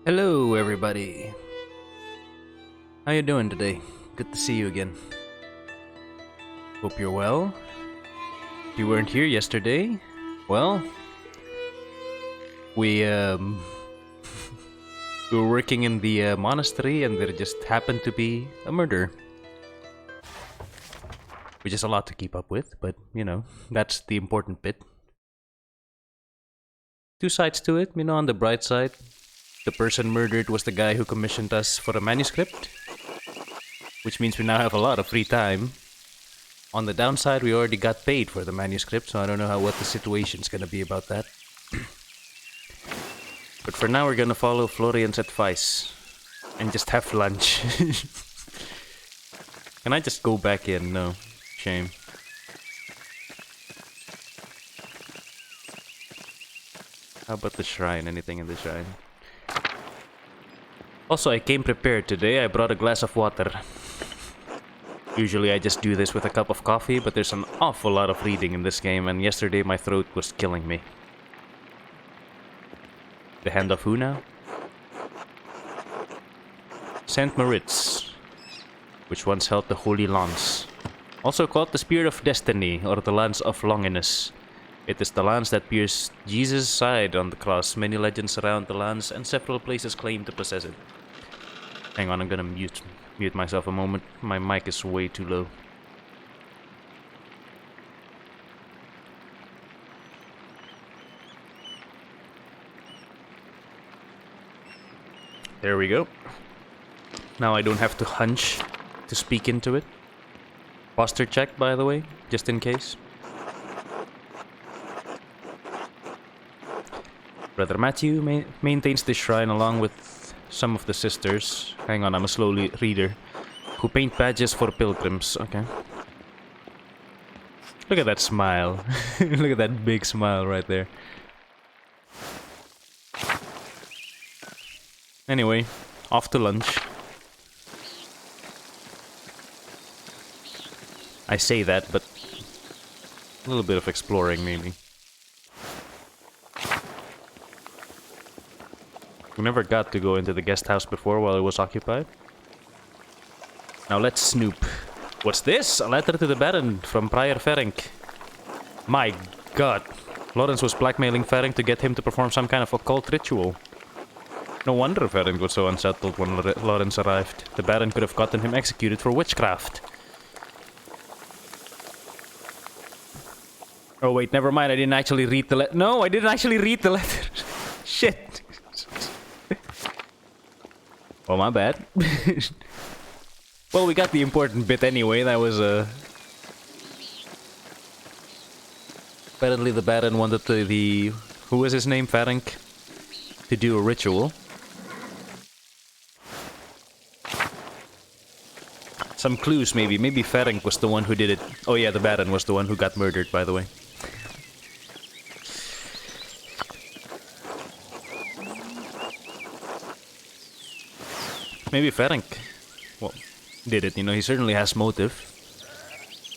Hello, everybody. How you doing today? Good to see you again. Hope you're well. If you weren't here yesterday, well, we we were working in the monastery, and there just happened to be a murder, which is a lot to keep up with. But that's the important bit. Two sides to it. On the bright side, the person murdered was the guy who commissioned us for a manuscript, which means we now have a lot of free time. On the downside, we already got paid for the manuscript, so I don't know what the situation's gonna be about that. But for now, we're gonna follow Florian's advice and just have lunch. Can I just go back in? No. Shame. How about the shrine? Anything in the shrine? Also, I came prepared today. I brought a glass of water. Usually I just do this with a cup of coffee, but there's an awful lot of reading in this game, and yesterday my throat was killing me. The Hand of who now? Saint Moritz, which once held the Holy Lance. Also called the Spear of Destiny, or the Lance of Longinus. It is the lance that pierced Jesus' side on the cross. Many legends surround the lance, and several places claim to possess it. Hang on, I'm gonna mute myself a moment. My mic is way too low. There we go. Now I don't have to hunch to speak into it. Posture check, by the way, just in case. Brother Matthew maintains the shrine along with some of the sisters. Hang on, I'm a slow reader. Who paint badges for pilgrims. Okay. Look at that smile. Look at that big smile right there. Anyway, off to lunch. I say that, but a little bit of exploring maybe. We never got to go into the guest house before while it was occupied. Now let's snoop. What's this? A letter to the Baron from Prior Ferenc. My god. Lawrence was blackmailing Ferenc to get him to perform some kind of occult ritual. No wonder Ferenc was so unsettled when Lawrence arrived. The Baron could have gotten him executed for witchcraft. Oh wait, never mind. I didn't actually read the letter. No, I didn't actually read the letter. Shit. Oh, my bad. Well, we got the important bit anyway. That was, apparently the Baron wanted who was his name? Ferenc? To do a ritual. Some clues, maybe. Maybe Ferenc was the one who did it. Oh yeah, the Baron was the one who got murdered, by the way. Maybe Ferenc, well, did it, he certainly has motive.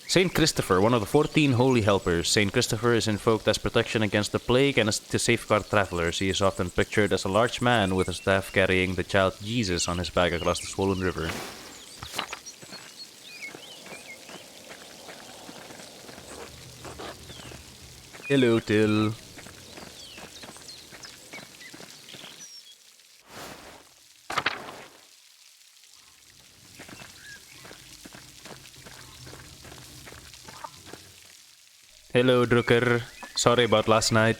Saint Christopher, one of the 14 holy helpers. Saint Christopher is invoked as protection against the plague and as to safeguard travelers. He is often pictured as a large man with a staff carrying the child Jesus on his back across the swollen river. Hello, Till. Hello, Drucker. Sorry about last night.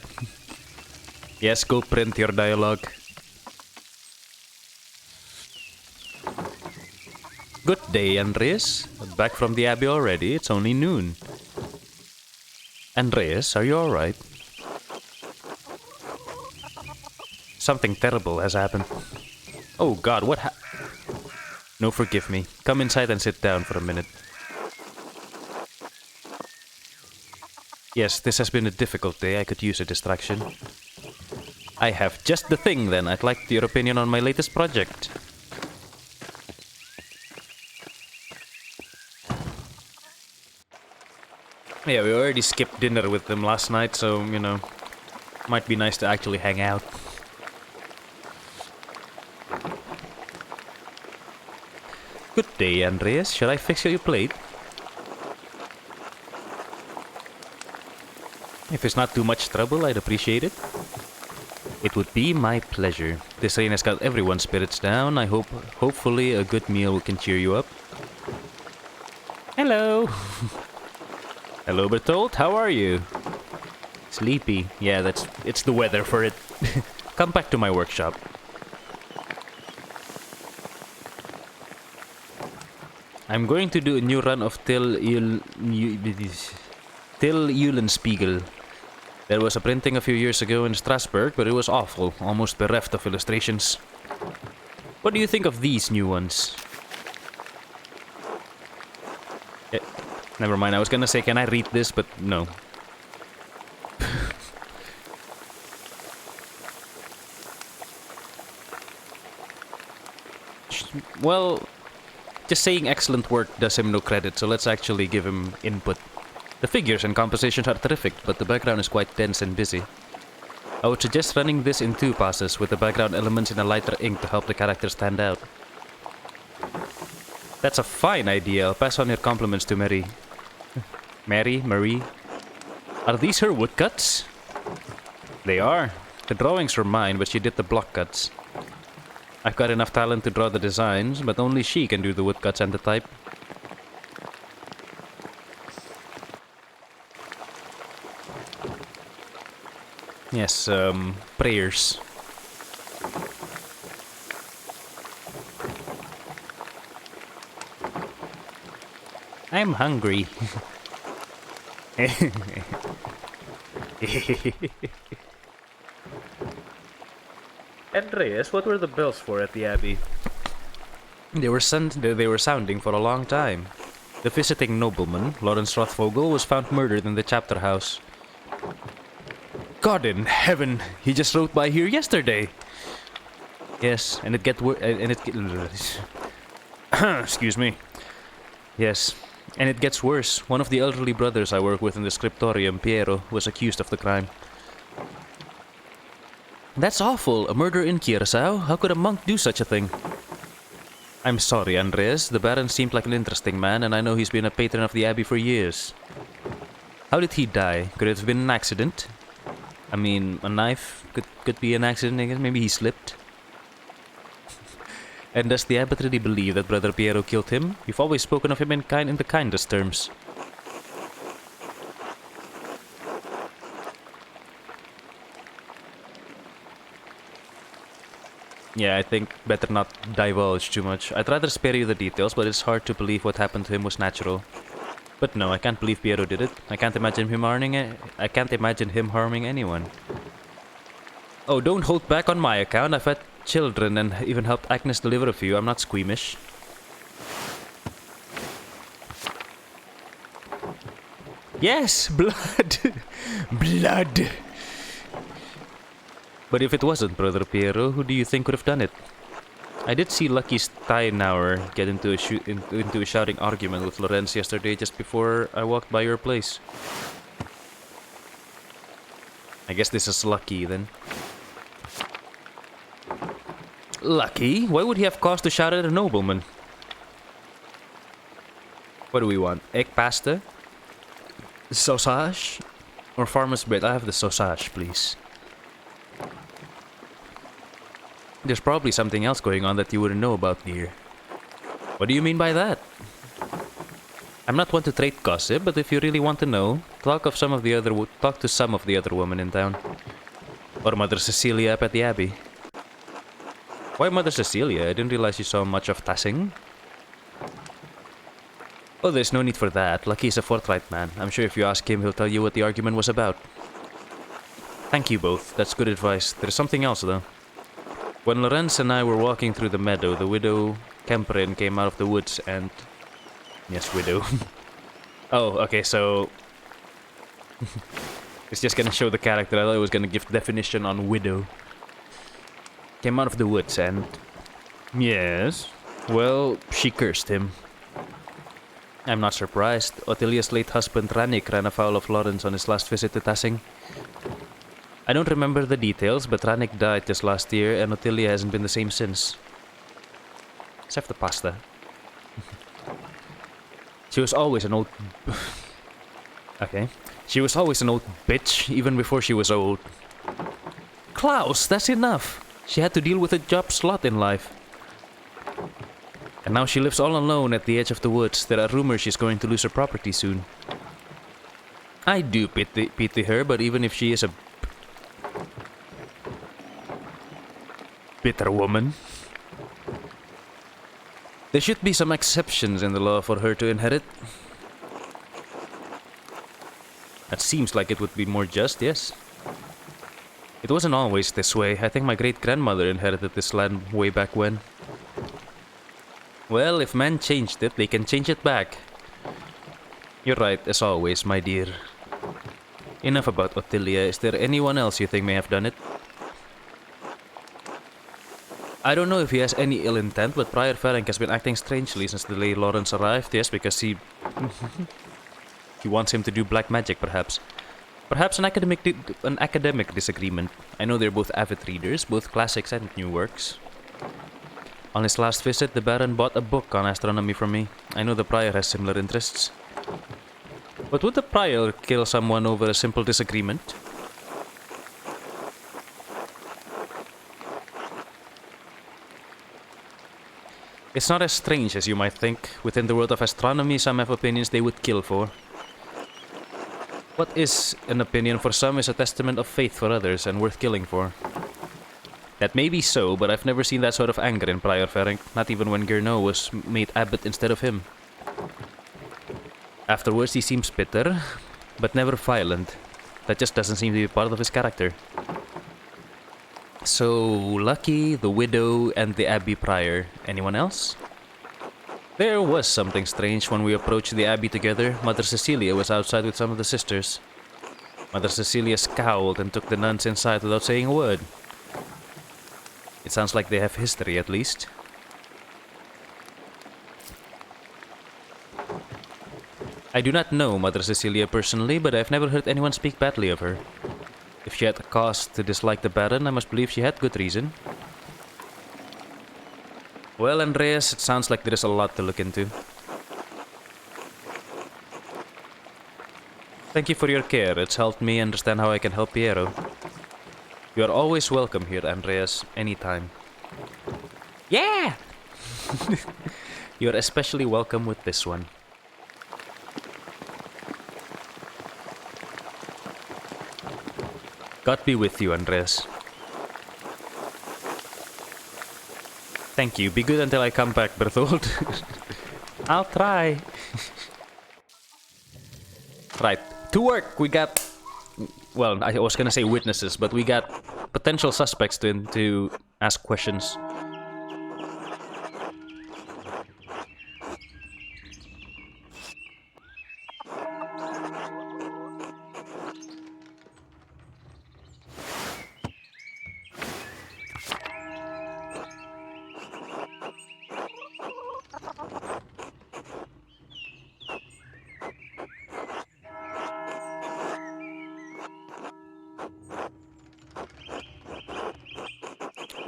Yes, go print your dialogue. Good day, Andreas. Back from the Abbey already? It's only noon. Andreas, are you alright? Something terrible has happened. Oh god, what No, forgive me. Come inside and sit down for a minute. Yes, this has been a difficult day. I could use a distraction. I have just the thing then. I'd like your opinion on my latest project. Yeah, we already skipped dinner with them last night, so, might be nice to actually hang out. Good day, Andreas. Should I fix your plate? If it's not too much trouble, I'd appreciate it. It would be my pleasure. This rain has got everyone's spirits down. Hopefully a good meal can cheer you up. Hello. Hello, Bertolt. How are you? Sleepy. Yeah, it's the weather for it. Come back to my workshop. I'm going to do a new run of Till Eulenspiegel. There was a printing a few years ago in Strasbourg, but it was awful, almost bereft of illustrations. What do you think of these new ones? Never mind, I was gonna say, can I read this, but no. Well, just saying excellent work does him no credit, so let's actually give him input. The figures and compositions are terrific, but the background is quite dense and busy. I would suggest running this in 2 passes, with the background elements in a lighter ink to help the characters stand out. That's a fine idea. I'll pass on your compliments to Marie. Marie? Are these her woodcuts? They are. The drawings were mine, but she did the block cuts. I've got enough talent to draw the designs, but only she can do the woodcuts and the type. Yes, prayers. I'm hungry. Andreas, what were the bells for at the Abbey? They were sounding for a long time. The visiting nobleman, Lawrence Rothvogel, was found murdered in the chapter house. God in heaven! He just rode by here yesterday. Yes, and excuse me. Yes, and it gets worse. One of the elderly brothers I work with in the scriptorium, Piero, was accused of the crime. That's awful. A murder in Curacao? How could a monk do such a thing? I'm sorry, Andreas. The Baron seemed like an interesting man, and I know he's been a patron of the Abbey for years. How did he die? Could it have been an accident? I mean, a knife could be an accident, I guess. Maybe he slipped. And does the abbot really believe that Brother Piero killed him? You've always spoken of him in the kindest terms. Yeah, I think better not divulge too much. I'd rather spare you the details, but it's hard to believe what happened to him was natural. But no, I can't believe Piero did it. I can't imagine him harming anyone. Oh, don't hold back on my account. I've had children and even helped Agnes deliver a few. I'm not squeamish. Yes, blood! Blood! But if it wasn't Brother Piero, who do you think would have done it? I did see Lucky Steinauer get into a shouting argument with Lorenz yesterday just before I walked by your place. I guess this is Lucky then. Lucky? Why would he have cause to shout at a nobleman? What do we want? Egg pasta? Sausage? Or farmer's bread? I have the sausage, please. There's probably something else going on that you wouldn't know about, dear. What do you mean by that? I'm not one to trade gossip, but if you really want to know, talk to some of the other women in town. Or Mother Cecilia up at the Abbey. Why Mother Cecilia? I didn't realize you saw much of Tassing. Oh, there's no need for that. Lucky's a forthright man. I'm sure if you ask him, he'll tell you what the argument was about. Thank you both. That's good advice. There's something else, though. When Lorenz and I were walking through the meadow, the widow Kemperin came out of the woods and... Yes, widow. Oh, okay, so... It's just gonna show the character. I thought it was gonna give definition on widow. Came out of the woods and... Yes. Well, she cursed him. I'm not surprised. Ottilia's late husband Rannik ran afoul of Lorenz on his last visit to Tassing. I don't remember the details, but Rannik died this last year and Ottilia hasn't been the same since. Let's have the pasta. She was always an old... Okay. She was always an old bitch, even before she was old. Klaus, that's enough! She had to deal with a job slot in life. And now she lives all alone at the edge of the woods. There are rumors she's going to lose her property soon. I do pity her, but even if she is a bitter woman, there should be some exceptions in the law for her to inherit. That seems like it would be more just, yes. It wasn't always this way. I think my great-grandmother inherited this land way back when. Well, if men changed it, they can change it back. You're right, as always, my dear. Enough about Ottilia. Is there anyone else you think may have done it? I don't know if he has any ill intent, but Prior Ferenc has been acting strangely since the late Lawrence arrived. Yes, because he wants him to do black magic, perhaps. Perhaps an academic disagreement. I know they're both avid readers, both classics and new works. On his last visit, the Baron bought a book on astronomy from me. I know the Prior has similar interests. But would the Prior kill someone over a simple disagreement? It's not as strange as you might think. Within the world of astronomy, some have opinions they would kill for. What is an opinion for some is a testament of faith for others and worth killing for. That may be so, but I've never seen that sort of anger in Prior Ferenc, not even when Gernot was made abbot instead of him. Afterwards he seems bitter, but never violent. That just doesn't seem to be part of his character. So, Lucky, the widow, and the Abbey Prior. Anyone else? There was something strange when we approached the Abbey together. Mother Cecilia was outside with some of the sisters. Mother Cecilia scowled and took the nuns inside without saying a word. It sounds like they have history, at least. I do not know Mother Cecilia personally, but I've never heard anyone speak badly of her. If she had a cause to dislike the Baron, I must believe she had good reason. Well, Andreas, it sounds like there is a lot to look into. Thank you for your care. It's helped me understand how I can help Piero. You are always welcome here, Andreas, anytime. Yeah! You are especially welcome with this one. God be with you, Andreas. Thank you. Be good until I come back, Berthold. I'll try. Right. To work. We got... Well, I was gonna say witnesses, but we got potential suspects to ask questions.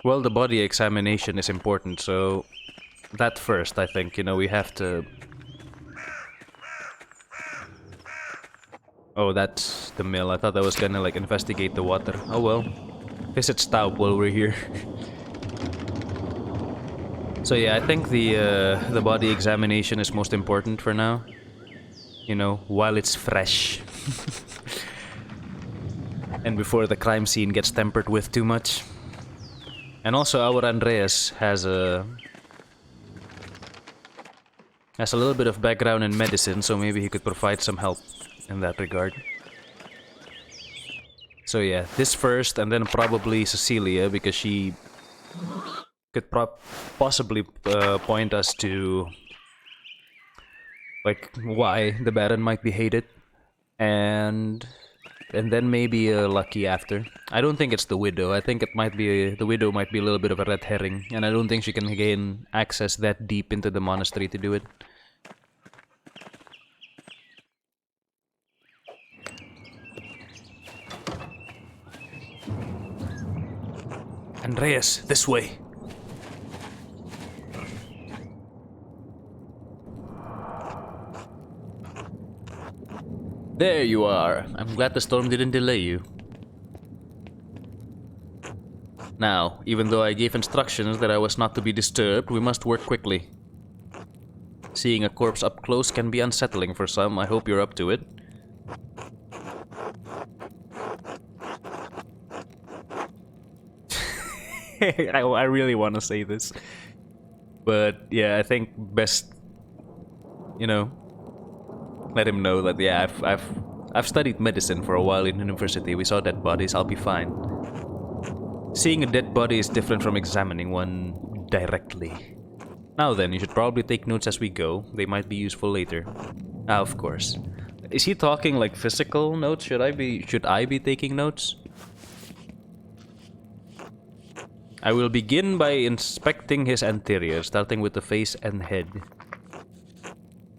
Well, the body examination is important, so that first, I think, you know, we have to... Oh, that's the mill. I thought I was gonna, like, investigate the water. Oh well. Visit Staub while we're here. So yeah, I think the body examination is most important for now. You know, while it's fresh. And before the crime scene gets tempered with too much. And also our Andreas has a little bit of background in medicine, so maybe he could provide some help in that regard. So yeah, this first, and then probably Cecilia, because she could possibly point us to like why the Baron might be hated, and then maybe Lucky after. I don't think it's the widow. I think it might be the widow might be a little bit of a red herring, and I don't think she can gain access that deep into the monastery to do it. Andreas, this way. There you are. I'm glad the storm didn't delay you. Now, even though I gave instructions that I was not to be disturbed, we must work quickly. Seeing a corpse up close can be unsettling for some. I hope you're up to it. I really want to say this. But yeah, I think best, you know, let him know that yeah, I've studied medicine for a while in university. We saw dead bodies. I'll be fine. Seeing a dead body is different from examining one directly. Now then, you should probably take notes as we go. They might be useful later. Ah, of course. Is he talking like physical notes? Should I be taking notes? I will begin by inspecting his anterior, starting with the face and head.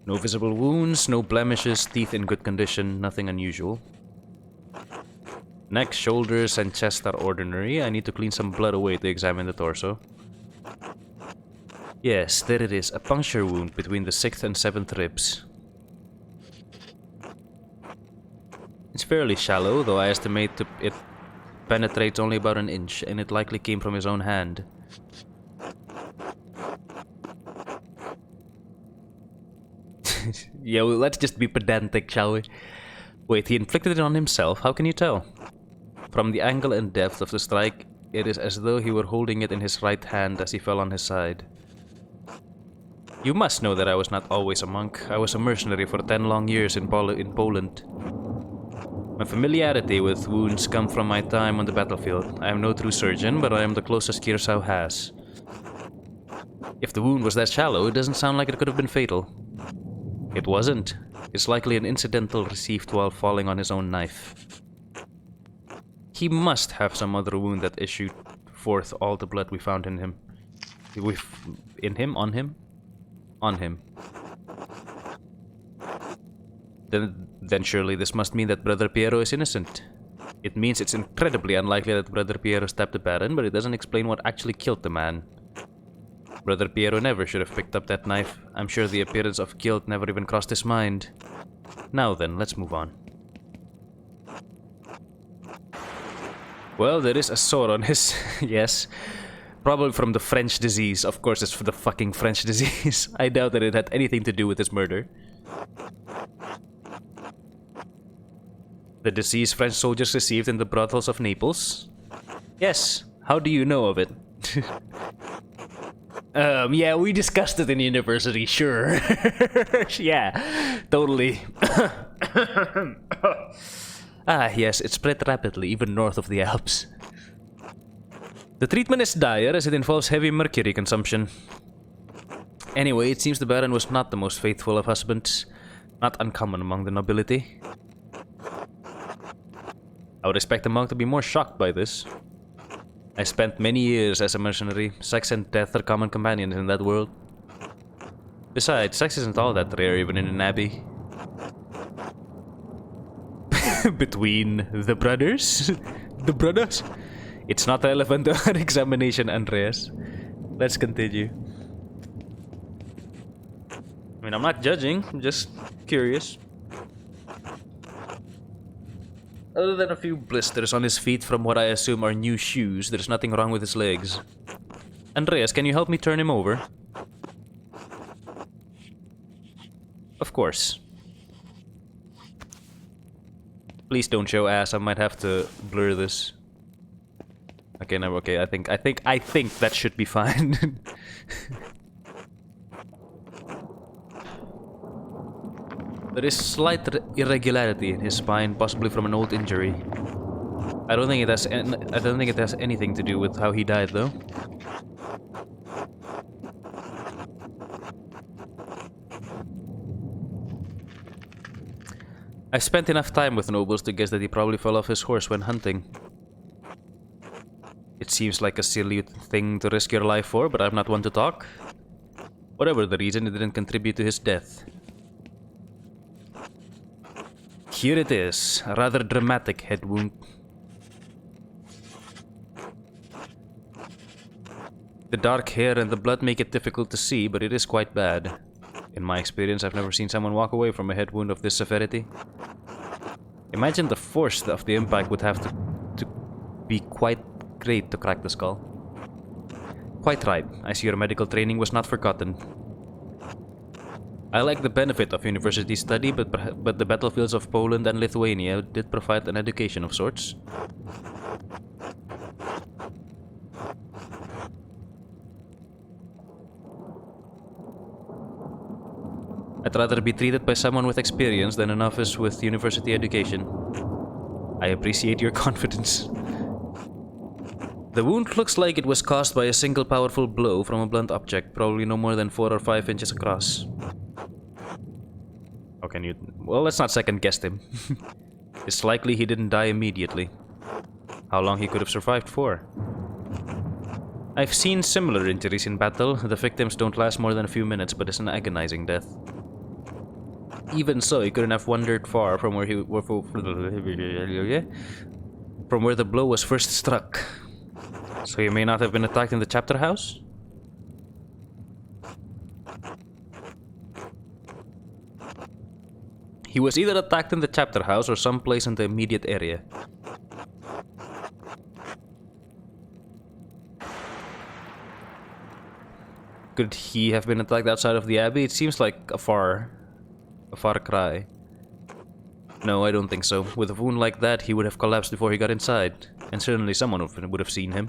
No visible wounds, no blemishes, teeth in good condition, nothing unusual. Neck, shoulders, and chest are ordinary. I need to clean some blood away to examine the torso. Yes, there it is, a puncture wound between the 6th and 7th ribs. It's fairly shallow, though I estimate it penetrates only about an inch, and it likely came from his own hand. Yeah, well, let's just be pedantic, shall we? Wait, he inflicted it on himself? How can you tell? From the angle and depth of the strike, it is as though he were holding it in his right hand as he fell on his side. You must know that I was not always a monk. I was a mercenary for 10 long years in Poland. My familiarity with wounds comes from my time on the battlefield. I am no true surgeon, but I am the closest Kirsau has. If the wound was that shallow, it doesn't sound like it could have been fatal. It wasn't. It's likely an incidental received while falling on his own knife. He must have some other wound that issued forth all the blood we found in him. On him? On him. Then surely this must mean that Brother Piero is innocent. It means it's incredibly unlikely that Brother Piero stabbed the Baron, but it doesn't explain what actually killed the man. Brother Piero never should have picked up that knife. I'm sure the appearance of guilt never even crossed his mind. Now then, let's move on. Well, there is a sore on his... yes. Probably from the French disease. Of course it's for the fucking French disease. I doubt that it had anything to do with his murder. The disease French soldiers received in the brothels of Naples? Yes. How do you know of it? Yeah, we discussed it in university, sure. Yeah, totally. Ah, yes, it spread rapidly, even north of the Alps. The treatment is dire, as it involves heavy mercury consumption. Anyway, it seems the Baron was not the most faithful of husbands. Not uncommon among the nobility. I would expect a monk to be more shocked by this. I spent many years as a mercenary. Sex and death are common companions in that world. Besides, sex isn't all that rare even in an abbey. Between the brothers? The brothers? It's not relevant to our examination, Andreas. Let's continue. I mean, I'm not judging, I'm just curious. Other than a few blisters on his feet from what I assume are new shoes, there's nothing wrong with his legs. Andreas, can you help me turn him over? Of course. Please don't show ass, I might have to blur this. Okay, no, okay, I think that should be fine. There is slight irregularity in his spine, possibly from an old injury. I don't think it has anything to do with how he died, though. I've spent enough time with nobles to guess that he probably fell off his horse when hunting. It seems like a silly thing to risk your life for, but I'm not one to talk. Whatever the reason, it didn't contribute to his death. Here it is, a rather dramatic head wound. The dark hair and the blood make it difficult to see, but it is quite bad. In my experience, I've never seen someone walk away from a head wound of this severity. Imagine the force of the impact would have to be quite great to crack the skull. Quite right. I see your medical training was not forgotten. I like the benefit of university study, but the battlefields of Poland and Lithuania did provide an education of sorts. I'd rather be treated by someone with experience than an office with university education. I appreciate your confidence. The wound looks like it was caused by a single powerful blow from a blunt object, probably no more than 4 or 5 inches across. Okay, well, let's not second guess him. It's likely he didn't die immediately. How long he could have survived for? I've seen similar injuries in battle. The victims don't last more than a few minutes, but it's an agonizing death. Even so, he couldn't have wandered far from where the blow was first struck. So he may not have been attacked in the chapter house? He was either attacked in the chapter house or someplace in the immediate area. Could he have been attacked outside of the abbey? It seems like a far cry. No, I don't think so. With a wound like that, he would have collapsed before he got inside. And certainly someone would have seen him.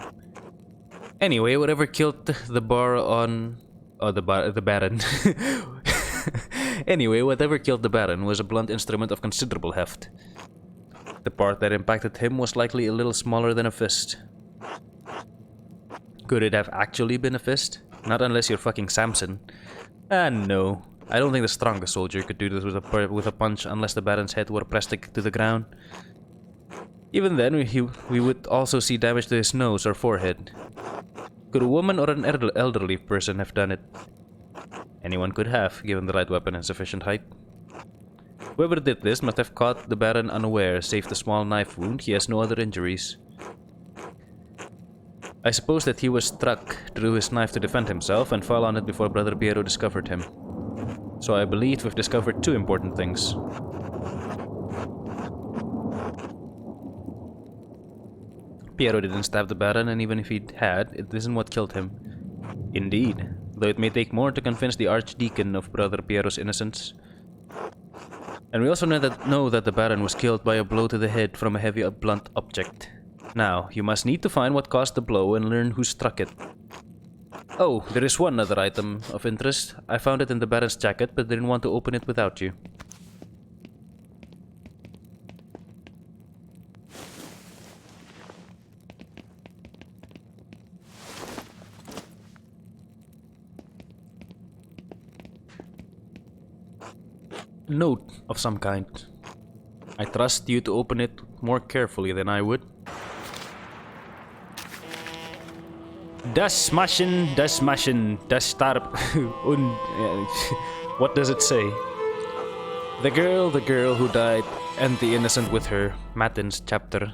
Anyway, whatever killed the Baron... Anyway, whatever killed the Baron was a blunt instrument of considerable heft. The part that impacted him was likely a little smaller than a fist. Could it have actually been a fist? Not unless you're fucking Samson. No. I don't think the strongest soldier could do this with a punch unless the Baron's head were pressed to the ground. Even then, we would also see damage to his nose or forehead. Could a woman or an elderly person have done it? Anyone could have, given the right weapon and sufficient height. Whoever did this must have caught the Baron unaware, save the small knife wound. He has no other injuries. I suppose that he was struck, drew his knife to defend himself, and fell on it before Brother Piero discovered him. So I believe we've discovered 2 important things. Piero didn't stab the Baron, and even if he had, it isn't what killed him. Indeed, though it may take more to convince the Archdeacon of Brother Piero's innocence. And we also know that the Baron was killed by a blow to the head from a heavy blunt object. Now, you must need to find what caused the blow and learn who struck it. Oh, there is one other item of interest. I found it in the Baron's jacket, but didn't want to open it without you. Note of some kind. I trust you to open it more carefully than I would. Das smashen, das starb. What does it say? The girl who died, and the innocent with her. Matins chapter.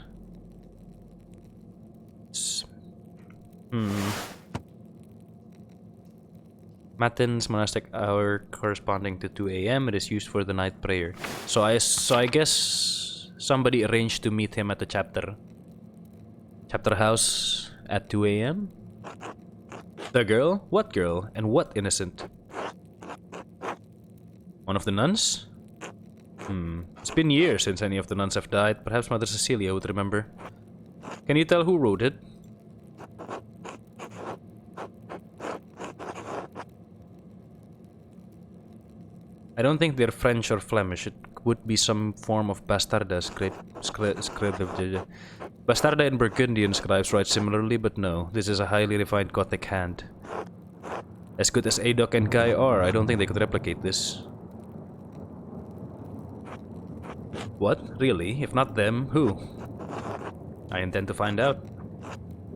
Matins monastic hour corresponding to 2 AM. It is used for the night prayer. So I guess somebody arranged to meet him at the chapter house at 2 AM. The girl? What girl? And what innocent? One of the nuns? It's been years since any of the nuns have died. Perhaps Mother Cecilia would remember. Can you tell who wrote it? I don't think they're French or Flemish. It would be some form of Bastarda script. Bastarda and Burgundian scribes write similarly, but no. This is a highly refined Gothic hand. As good as Adok and Guy are, I don't think they could replicate this. What? Really? If not them, who? I intend to find out.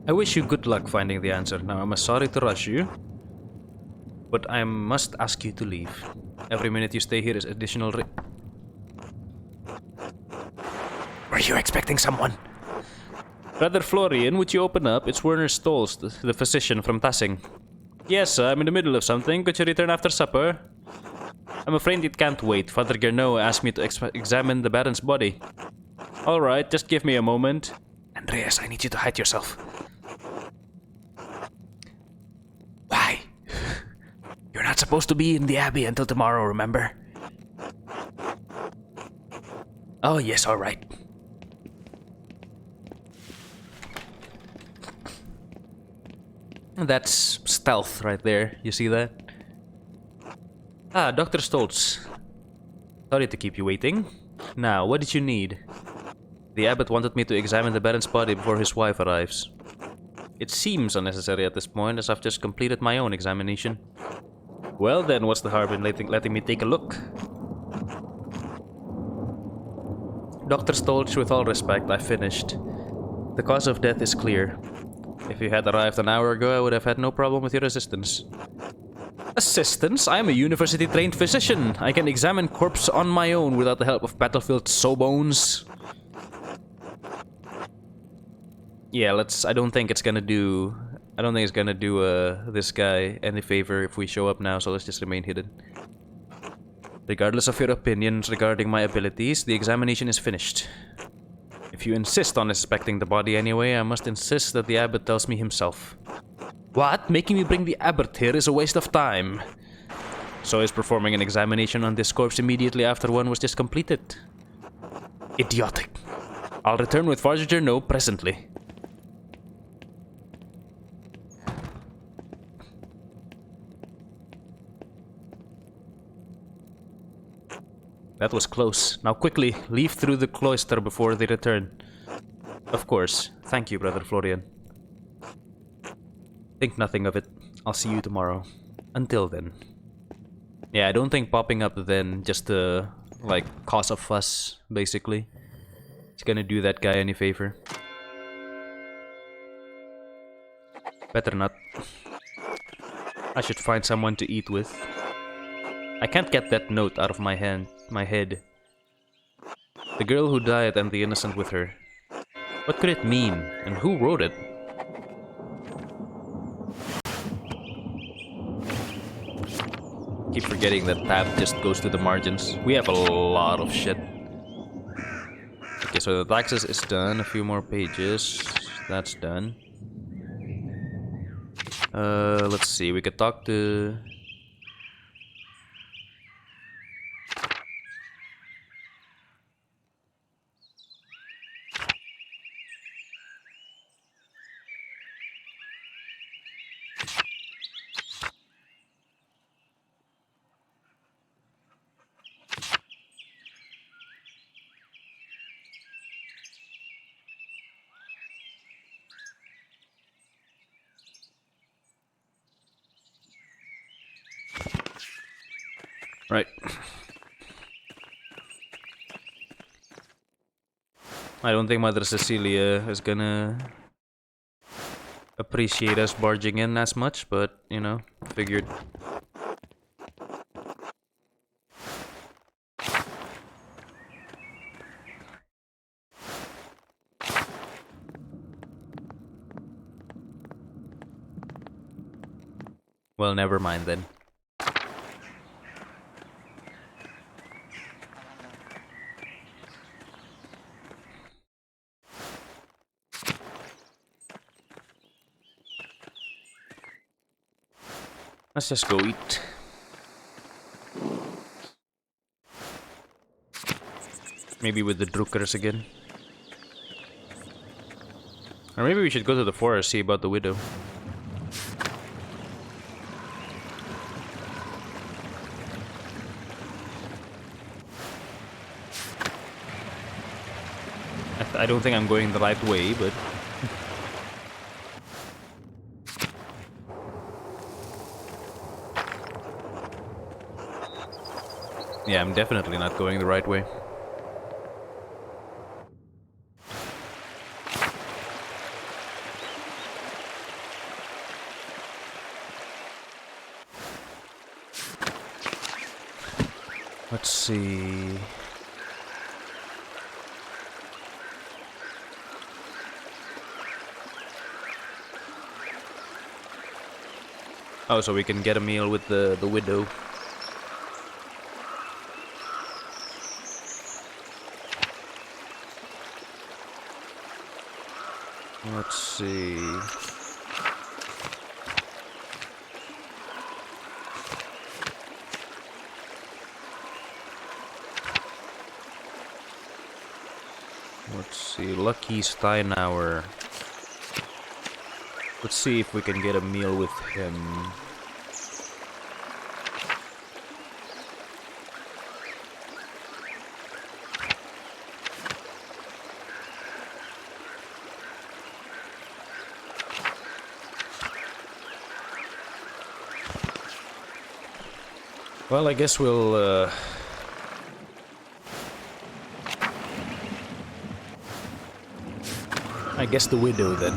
I wish you good luck finding the answer. Now, I'm sorry to rush you, but I must ask you to leave. Every minute you stay here is additional Were you expecting someone? Brother Florian, would you open up? It's Werner Stolz, the physician from Tassing. Yes, I'm in the middle of something. Could you return after supper? I'm afraid it can't wait. Father Gernot asked me to examine the Baron's body. Alright, just give me a moment. Andreas, I need you to hide yourself. Why? You're not supposed to be in the Abbey until tomorrow, remember? Oh, yes, alright. That's stealth right there. You see that? Ah, Dr. Stoltz. Sorry to keep you waiting. Now, what did you need? The abbot wanted me to examine the Baron's body before his wife arrives. It seems unnecessary at this point, as I've just completed my own examination. Well then, what's the harm in letting me take a look? Dr. Stoltz, with all respect, I finished. The cause of death is clear. If you had arrived an hour ago, I would have had no problem with your assistance. Assistance? I am a university-trained physician. I can examine corpses on my own without the help of battlefield sawbones. Yeah, I don't think it's gonna do this guy any favor if we show up now, so let's just remain hidden. Regardless of your opinions regarding my abilities, the examination is finished. If you insist on inspecting the body anyway, I must insist that the abbot tells me himself. What? Making me bring the abbot here is a waste of time. So is performing an examination on this corpse immediately after one was just completed. Idiotic. I'll return with Farsiger No presently. That was close. Now quickly, leave through the cloister before they return. Of course. Thank you, Brother Florian. Think nothing of it. I'll see you tomorrow. Until then. Yeah, I don't think popping up then just to, like, cause a fuss, basically. It's gonna do that guy any favor. Better not. I should find someone to eat with. I can't get that note out of my head. The girl who died and the innocent with her. What could it mean? And who wrote it? Keep forgetting that tab just goes to the margins. We have a lot of shit. Okay, so the taxes is done. A few more pages. That's done. Let's see. We could talk to... Right. I don't think Mother Cecilia is gonna appreciate us barging in as much, but, you know, figured. Well, never mind then. Let's just go eat. Maybe with the Druckers again. Or maybe we should go to the forest, see about the widow. I don't think I'm going the right way, but... yeah, I'm definitely not going the right way. Let's see... oh, so we can get a meal with the widow. Let's see. Let's see, Lucky Steinauer. Let's see if we can get a meal with him. Well, I guess we'll I guess the widow then.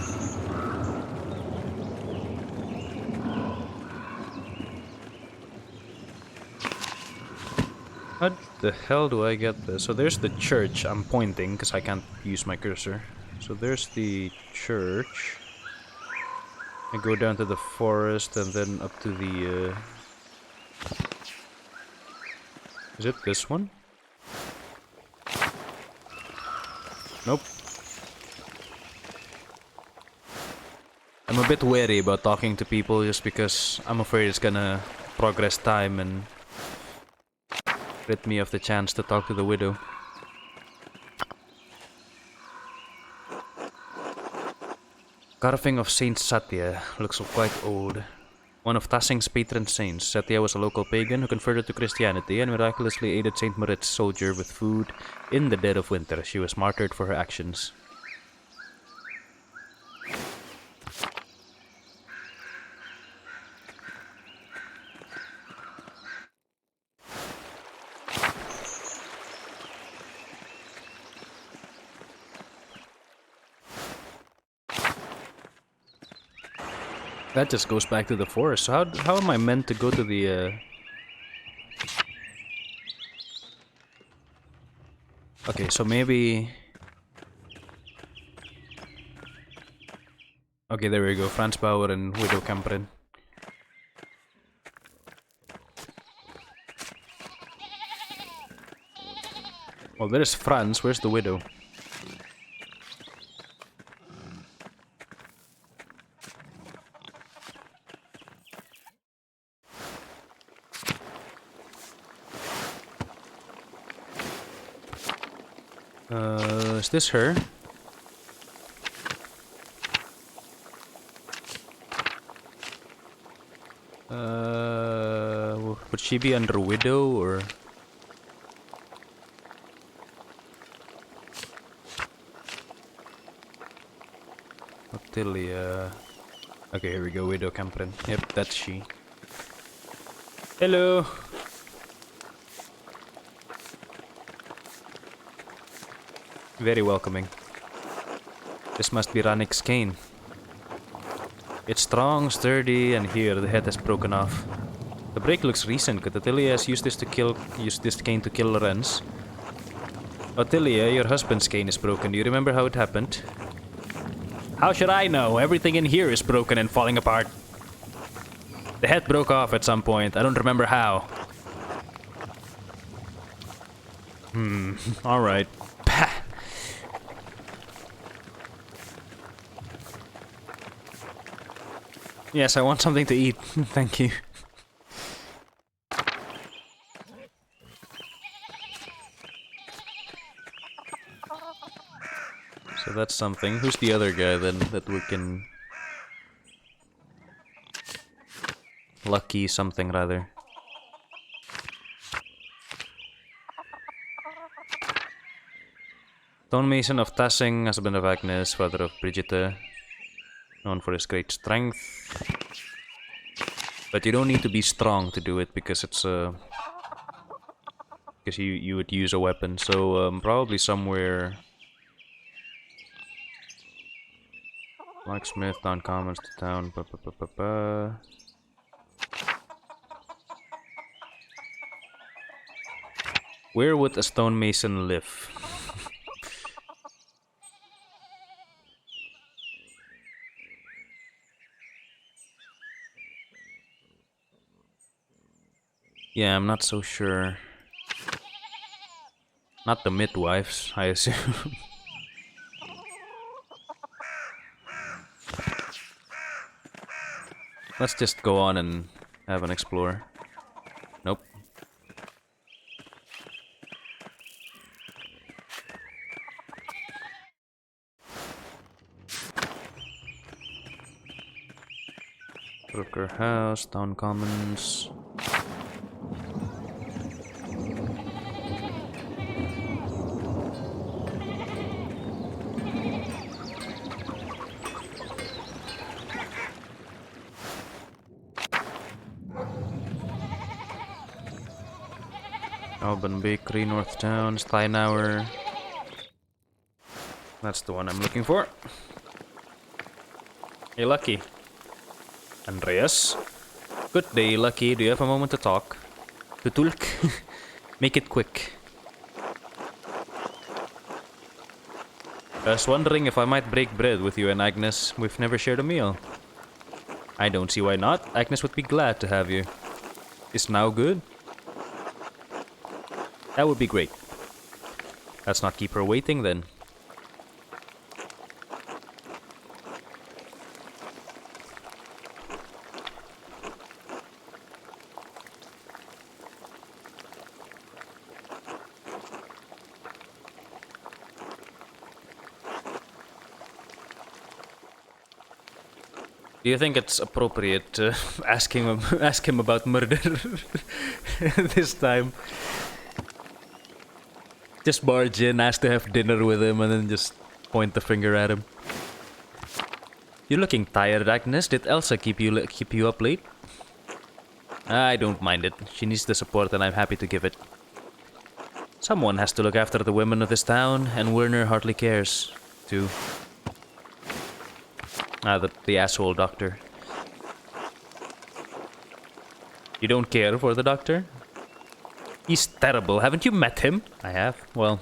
What the hell do I get this? So there's the church. I'm pointing because I can't use my cursor. So there's the church. I go down to the forest and then up to the is it this one? Nope. I'm a bit wary about talking to people just because I'm afraid it's gonna progress time and rid me of the chance to talk to the widow. Carving of Saint Satya looks quite old. One of Tassing's patron saints, Satya was a local pagan who converted to Christianity and miraculously aided Saint Moritz soldier with food in the dead of winter. She was martyred for her actions. That just goes back to the forest. So how am I meant to go to the Okay, so maybe okay, there we go. Franz Bauer and Widow Kamperin. Well, there's Franz. Where's the widow? Is this her? Would she be under widow or? Ottilia. Okay, here we go. Widow Kamperin. Yep, that's she. Hello. Very welcoming. This must be Rannik's cane. It's strong, sturdy, and here the head has broken off. The break looks recent. Could Ottilia has used this cane to kill Lorenz? Ottilia, your husband's cane is broken. Do you remember how it happened? How should I know? Everything in here is broken and falling apart. The head broke off at some point. I don't remember how. Alright. Yes, I want something to eat. Thank you. So that's something. Who's the other guy then that we can... Lucky something rather. Stonemason of Tassing, husband of Agnes, father of Brigitte. Known for his great strength. But you don't need to be strong to do it because it's because you would use a weapon. So probably somewhere. Blacksmith, down commons to town. Where would a stonemason live? Yeah, I'm not so sure. Not the midwives, I assume. Let's just go on and have an explore. Nope. Brooker House, Town Commons. Alban Bakery, North Town, Steinauer. That's the one I'm looking for. Hey, Lucky. Andreas. Good day, Lucky. Do you have a moment to talk? To tulk? Make it quick. I was wondering if I might break bread with you and Agnes. We've never shared a meal. I don't see why not. Agnes would be glad to have you. Is now good? That would be great. Let's not keep her waiting then. Do you think it's appropriate to ask him about murder this time? Just barge in, ask to have dinner with him, and then just point the finger at him. You're looking tired, Agnes. Did Elsa keep you up late? I don't mind it. She needs the support, and I'm happy to give it. Someone has to look after the women of this town, and Werner hardly cares, too. The asshole doctor. You don't care for the doctor? He's terrible. Haven't you met him? I have. Well,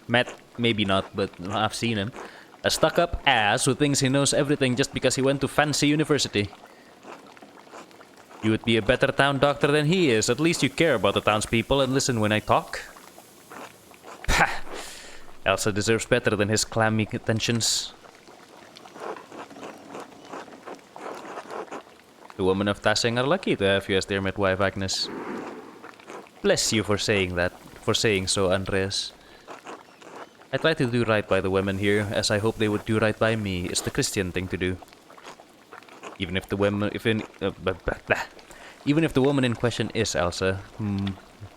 met, maybe not, but I've seen him. A stuck-up ass who thinks he knows everything just because he went to fancy university. You would be a better town doctor than he is. At least you care about the townspeople and listen when I talk. Pah! Elsa deserves better than his clammy attentions. The women of Tassing are lucky to have you as their midwife, Agnes. Bless you for saying that, for saying so, Andreas. I try to do right by the women here, as I hope they would do right by me. It's the Christian thing to do. Even if the women, even if the woman in question is Elsa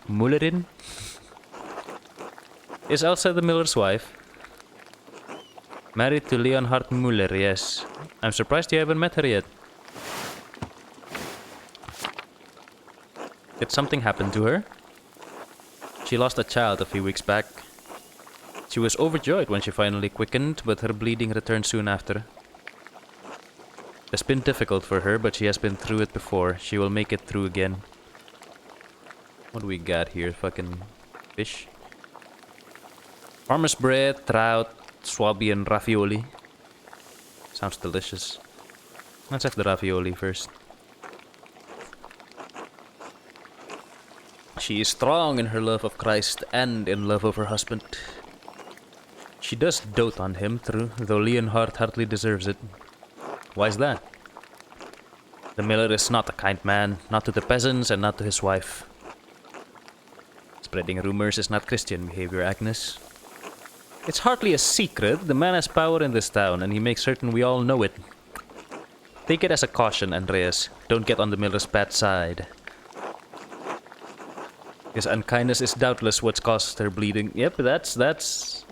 Mullerin. Is Elsa the miller's wife? Married to Leonhard Muller, yes. I'm surprised you haven't met her yet. Did something happen to her? She lost a child a few weeks back. She was overjoyed when she finally quickened, but her bleeding returned soon after. It's been difficult for her, but she has been through it before. She will make it through again. What do we got here? Fucking fish? Farmer's bread, trout, Swabian ravioli. Sounds delicious. Let's have the ravioli first. She is strong in her love of Christ and in love of her husband. She does dote on him, true, though Leonhard hardly deserves it. Why is that? The miller is not a kind man, not to the peasants and not to his wife. Spreading rumors is not Christian behavior, Agnes. It's hardly a secret. The man has power in this town, and he makes certain we all know it. Take it as a caution, Andreas. Don't get on the miller's bad side. His unkindness is doubtless what's caused her bleeding. Yep, that's...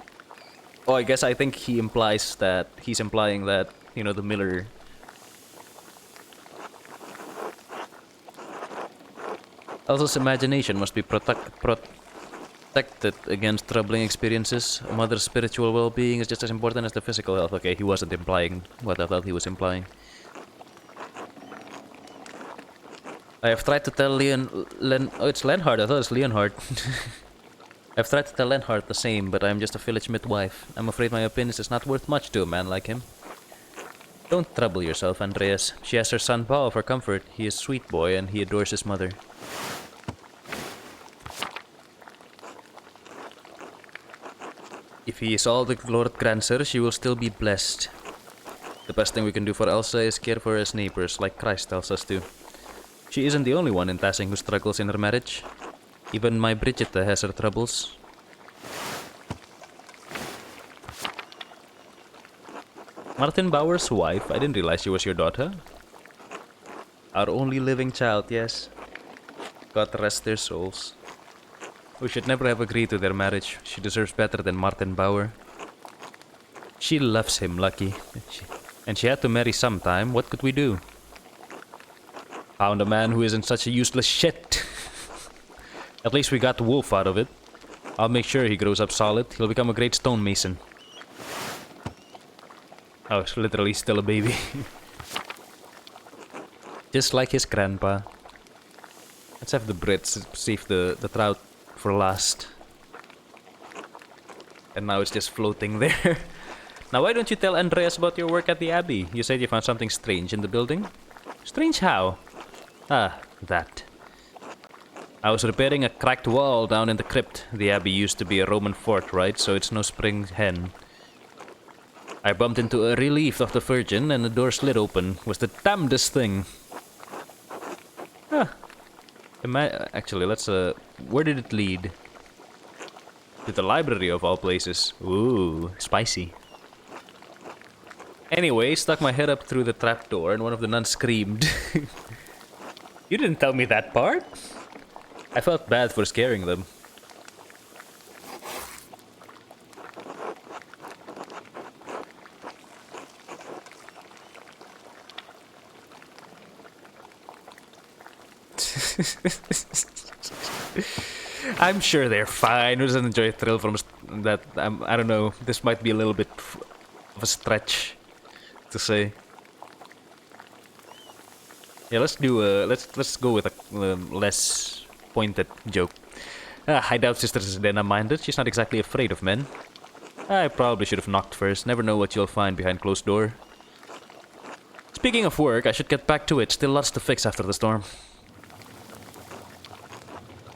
Oh, I guess I think he implies that... He's implying that, you know, the miller... Elsa's imagination must be protected against troubling experiences. A mother's spiritual well-being is just as important as the physical health. Okay, he wasn't implying what I thought he was implying. I have tried to tell oh, it's Leonhard. I thought it was Leonhard. I've tried to tell Leonhard the same, but I'm just a village midwife. I'm afraid my opinion is not worth much to a man like him. Don't trouble yourself, Andreas. She has her son Paul for comfort. He is a sweet boy and he adores his mother. If he is all the Lord grants her, she will still be blessed. The best thing we can do for Elsa is care for his neighbors, like Christ tells us to. She isn't the only one in Tassing who struggles in her marriage. Even my Brigitte has her troubles. Martin Bauer's wife? I didn't realize she was your daughter. Our only living child, yes. God rest their souls. We should never have agreed to their marriage. She deserves better than Martin Bauer. She loves him, Lucky. And she had to marry sometime. What could we do? Found a man who isn't such a useless shit. At least we got the wolf out of it. I'll make sure he grows up solid. He'll become a great stonemason. Oh, it's literally still a baby. Just like his grandpa. Let's have the Brits save the trout for last. And now it's just floating there. Now why don't you tell Andreas about your work at the Abbey? You said you found something strange in the building. Strange how? Ah, that. I was repairing a cracked wall down in the crypt. The Abbey used to be a Roman fort, right? So it's no spring hen. I bumped into a relief of the Virgin and the door slid open. Was the damnedest thing. Huh. Actually, let's where did it lead? To the library of all places. Ooh, spicy. Anyway, stuck my head up through the trapdoor and one of the nuns screamed. You didn't tell me that part? I felt bad for scaring them. I'm sure they're fine. Who doesn't enjoy a thrill from that? I don't know. This might be a little bit of a stretch to say. Yeah, let's do let's go with a less pointed joke. I doubt Sister Zdena minded. She's not exactly afraid of men. I probably should have knocked first. Never know what you'll find behind closed door. Speaking of work, I should get back to it. Still lots to fix after the storm.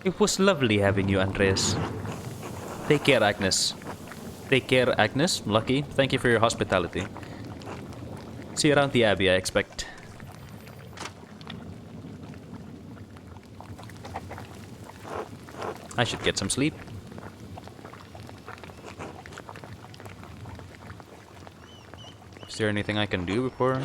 It was lovely having you, Andreas. Take care, Agnes. Take care, Agnes. Lucky. Thank you for your hospitality. See you around the Abbey, I expect. I should get some sleep. Is there anything I can do before?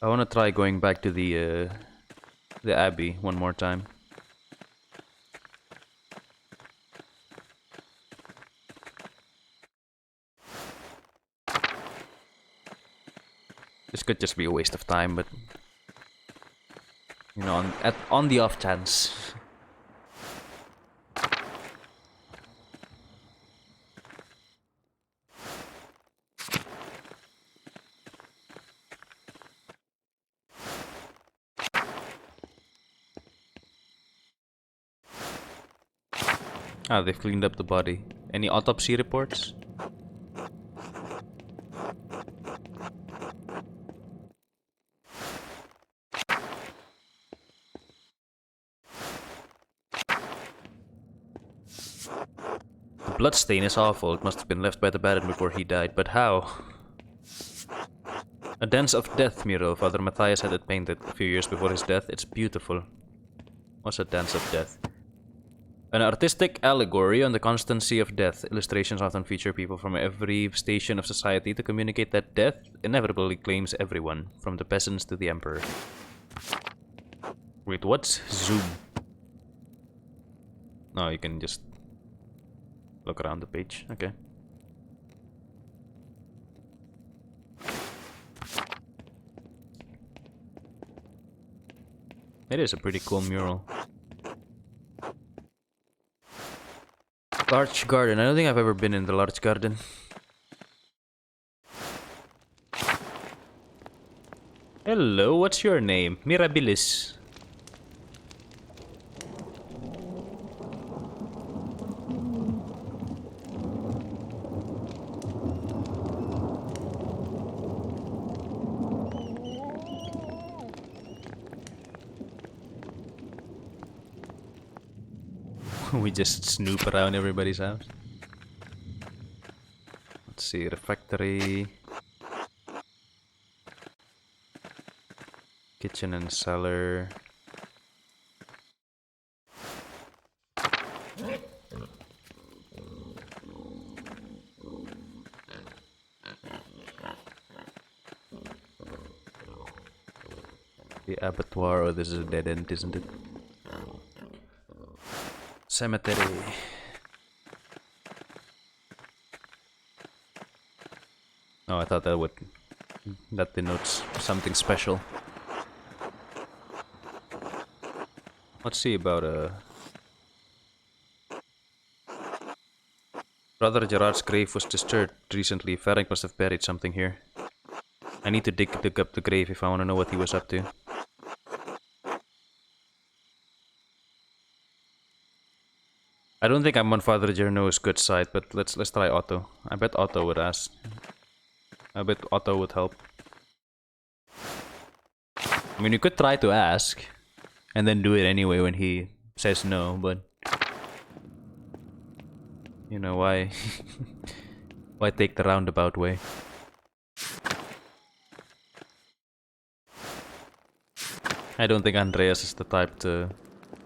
I wanna try going back to the Abbey one more time. This could just be a waste of time, but you know, on the off chance. Ah, they've cleaned up the body. Any autopsy reports? The bloodstain is awful. It must have been left by the Baron before he died, but how? A Dance of Death mural. Father Matthias had it painted a few years before his death. It's beautiful. What's a Dance of Death? An artistic allegory on the constancy of death. Illustrations often feature people from every station of society to communicate that death inevitably claims everyone, from the peasants to the emperor. Wait, what's zoom? No, you can just look around the page. Okay. It is a pretty cool mural. Large garden. I don't think I've ever been in the large garden. Hello, what's your name? Mirabilis. We just snoop around everybody's house. Let's see, refectory. Kitchen and cellar. The abattoir. Oh, this is a dead end, isn't it? Cemetery. Oh, I thought that denotes something special. Let's see about Brother Gerard's grave was disturbed recently. Ferenc must have buried something here. I need to dig up the grave if I want to know what he was up to. I don't think I'm on Father Jerno's good side, but let's try Otto. I bet Otto would ask. I bet Otto would help. I mean, you could try to ask, and then do it anyway when he says no, but... You know, why... why take the roundabout way? I don't think Andreas is the type to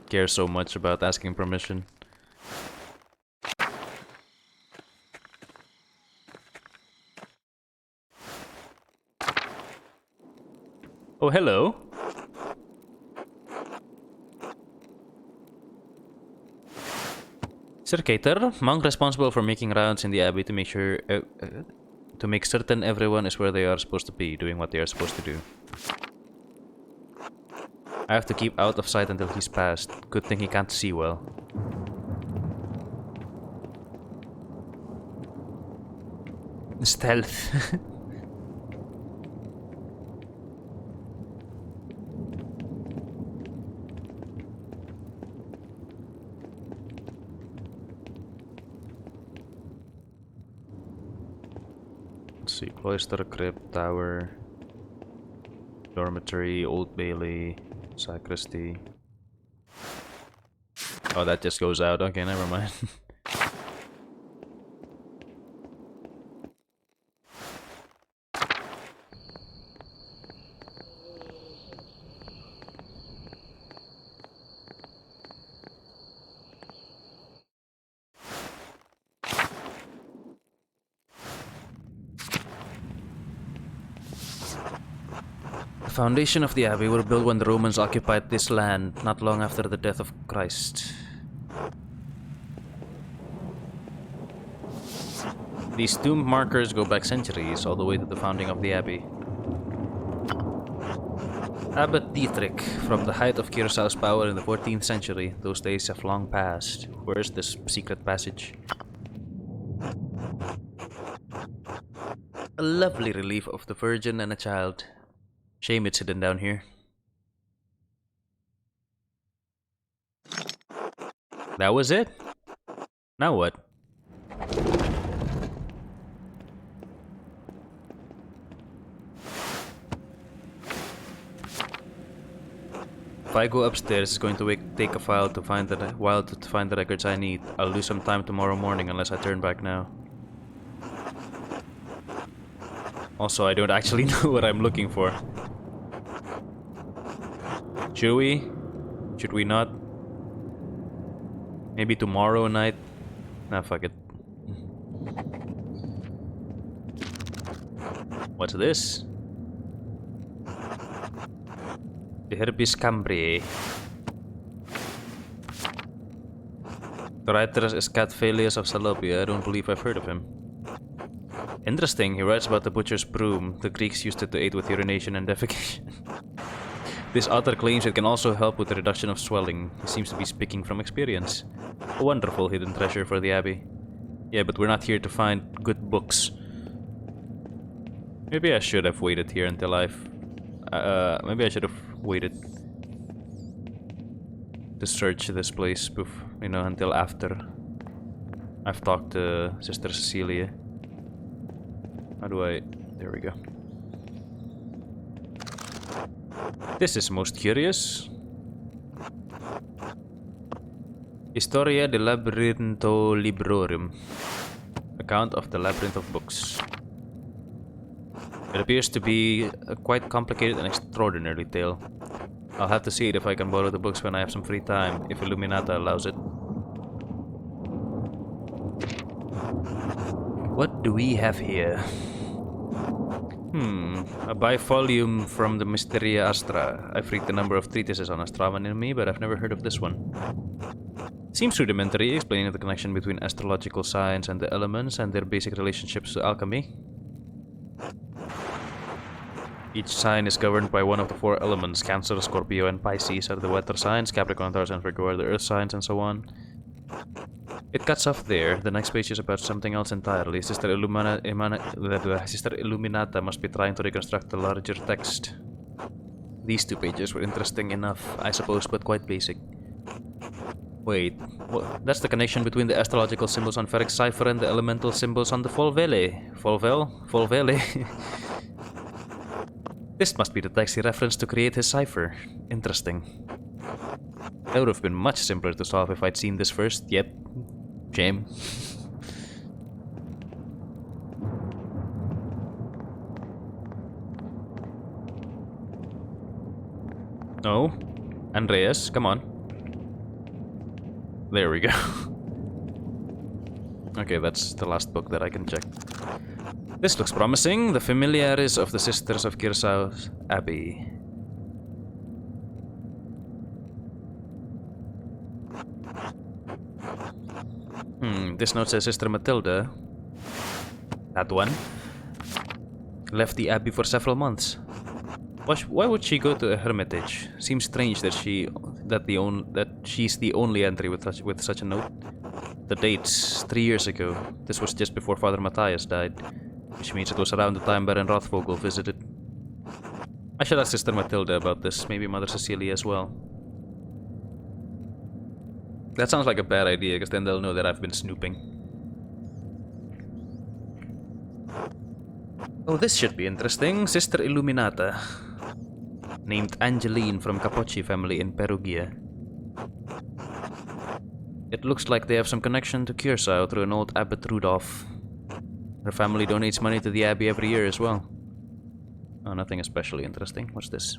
care so much about asking permission. Oh, hello. Sir Cater, monk responsible for making rounds in the abbey to make sure to make certain everyone is where they are supposed to be, doing what they are supposed to do. I have to keep out of sight until he's passed. Good thing he can't see well. Stealth. Let's see, cloister, crypt, tower, dormitory, Old Bailey, sacristy. Oh, that just goes out. Okay, never mind. The foundation of the abbey were built when the Romans occupied this land, not long after the death of Christ. These tomb markers go back centuries, all the way to the founding of the abbey. Abbot Dietrich, from the height of Curaçao's power in the 14th century, those days have long passed. Where is this secret passage? A lovely relief of the Virgin and a child. Shame it's hidden down here. That was it? Now what? If I go upstairs, it's going to take a while to find the records I need. I'll lose some time tomorrow morning unless I turn back now. Also, I don't actually know what I'm looking for. Should we? Should we not? Maybe tomorrow night? Nah, fuck it. What's this? The Herbis Cambriae. The writer is Cat Phalius of Salopia. I don't believe I've heard of him. Interesting, he writes about the butcher's broom. The Greeks used it to aid with urination and defecation. This author claims it can also help with the reduction of swelling. He seems to be speaking from experience. A wonderful hidden treasure for the abbey. Yeah, but we're not here to find good books. Maybe I should have waited here until maybe I should have waited to search this place, you know, until after I've talked to Sister Cecilia. How do I... There we go. This is most curious. Historia de Labyrintho Librorum. Account of the Labyrinth of Books. It appears to be a quite complicated and extraordinary tale. I'll have to see it if I can borrow the books when I have some free time, if Illuminata allows it. What do we have here? A bivolume from the Mysteria Astra. I've read the number of treatises on astronomy, but I've never heard of this one. Seems rudimentary, explaining the connection between astrological science and the elements and their basic relationships to alchemy. Each sign is governed by one of the 4 elements. Cancer, Scorpio, and Pisces are the water signs. Capricorn, Taurus, and Virgo are the earth signs, and so on. It cuts off there. The next page is about something else entirely. Sister Illuminata must be trying to reconstruct the larger text. These 2 pages were interesting enough, I suppose, but quite basic. Wait, that's the connection between the astrological symbols on Ferric's cipher and the elemental symbols on the Volvele. Volvele? This must be the text he referenced to create his cipher. Interesting. That would have been much simpler to solve if I'd seen this first. Yep. Shame. No. Andreas, come on. There we go. Okay, that's the last book that I can check. This looks promising. The Familiares of the Sisters of Kirsau's Abbey. This note says Sister Matilda, that one, left the abbey for several months. Why would she go to a hermitage? Seems strange that she's the only entry with such a note. The dates, 3 years ago. This was just before Father Matthias died, which means it was around the time Baron Rothvogel visited. I should ask Sister Matilda about this, maybe Mother Cecilia as well. That sounds like a bad idea, because then they'll know that I've been snooping. Oh, this should be interesting. Sister Illuminata. Named Angeline from Capocci family in Perugia. It looks like they have some connection to Curacao through an old Abbot Rudolph. Her family donates money to the abbey every year as well. Oh, nothing especially interesting. What's this?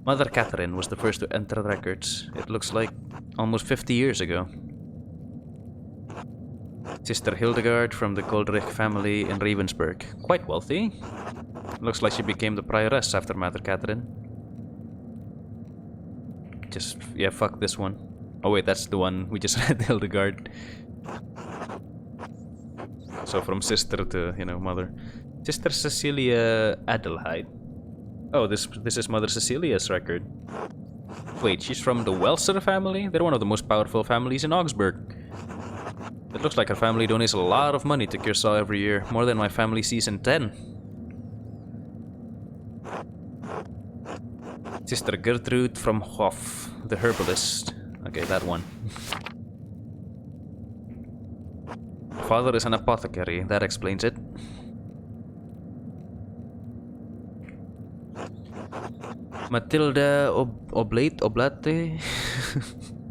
Mother Catherine was the first to enter records. It looks like almost 50 years ago. Sister Hildegard from the Goldrich family in Ravensburg. Quite wealthy. Looks like she became the prioress after Mother Catherine. Yeah, fuck this one. Oh wait, that's the one we just read, Hildegard. So from sister to, mother. Sister Cecilia Adelheid. Oh, this is Mother Cecilia's record. Wait, she's from the Welser family? They're one of the most powerful families in Augsburg. It looks like her family donates a lot of money to Curacao every year, more than my family sees in 10. Sister Gertrude from Hof, the herbalist. Okay, that one. Father is an apothecary, that explains it. Matilda Oblate,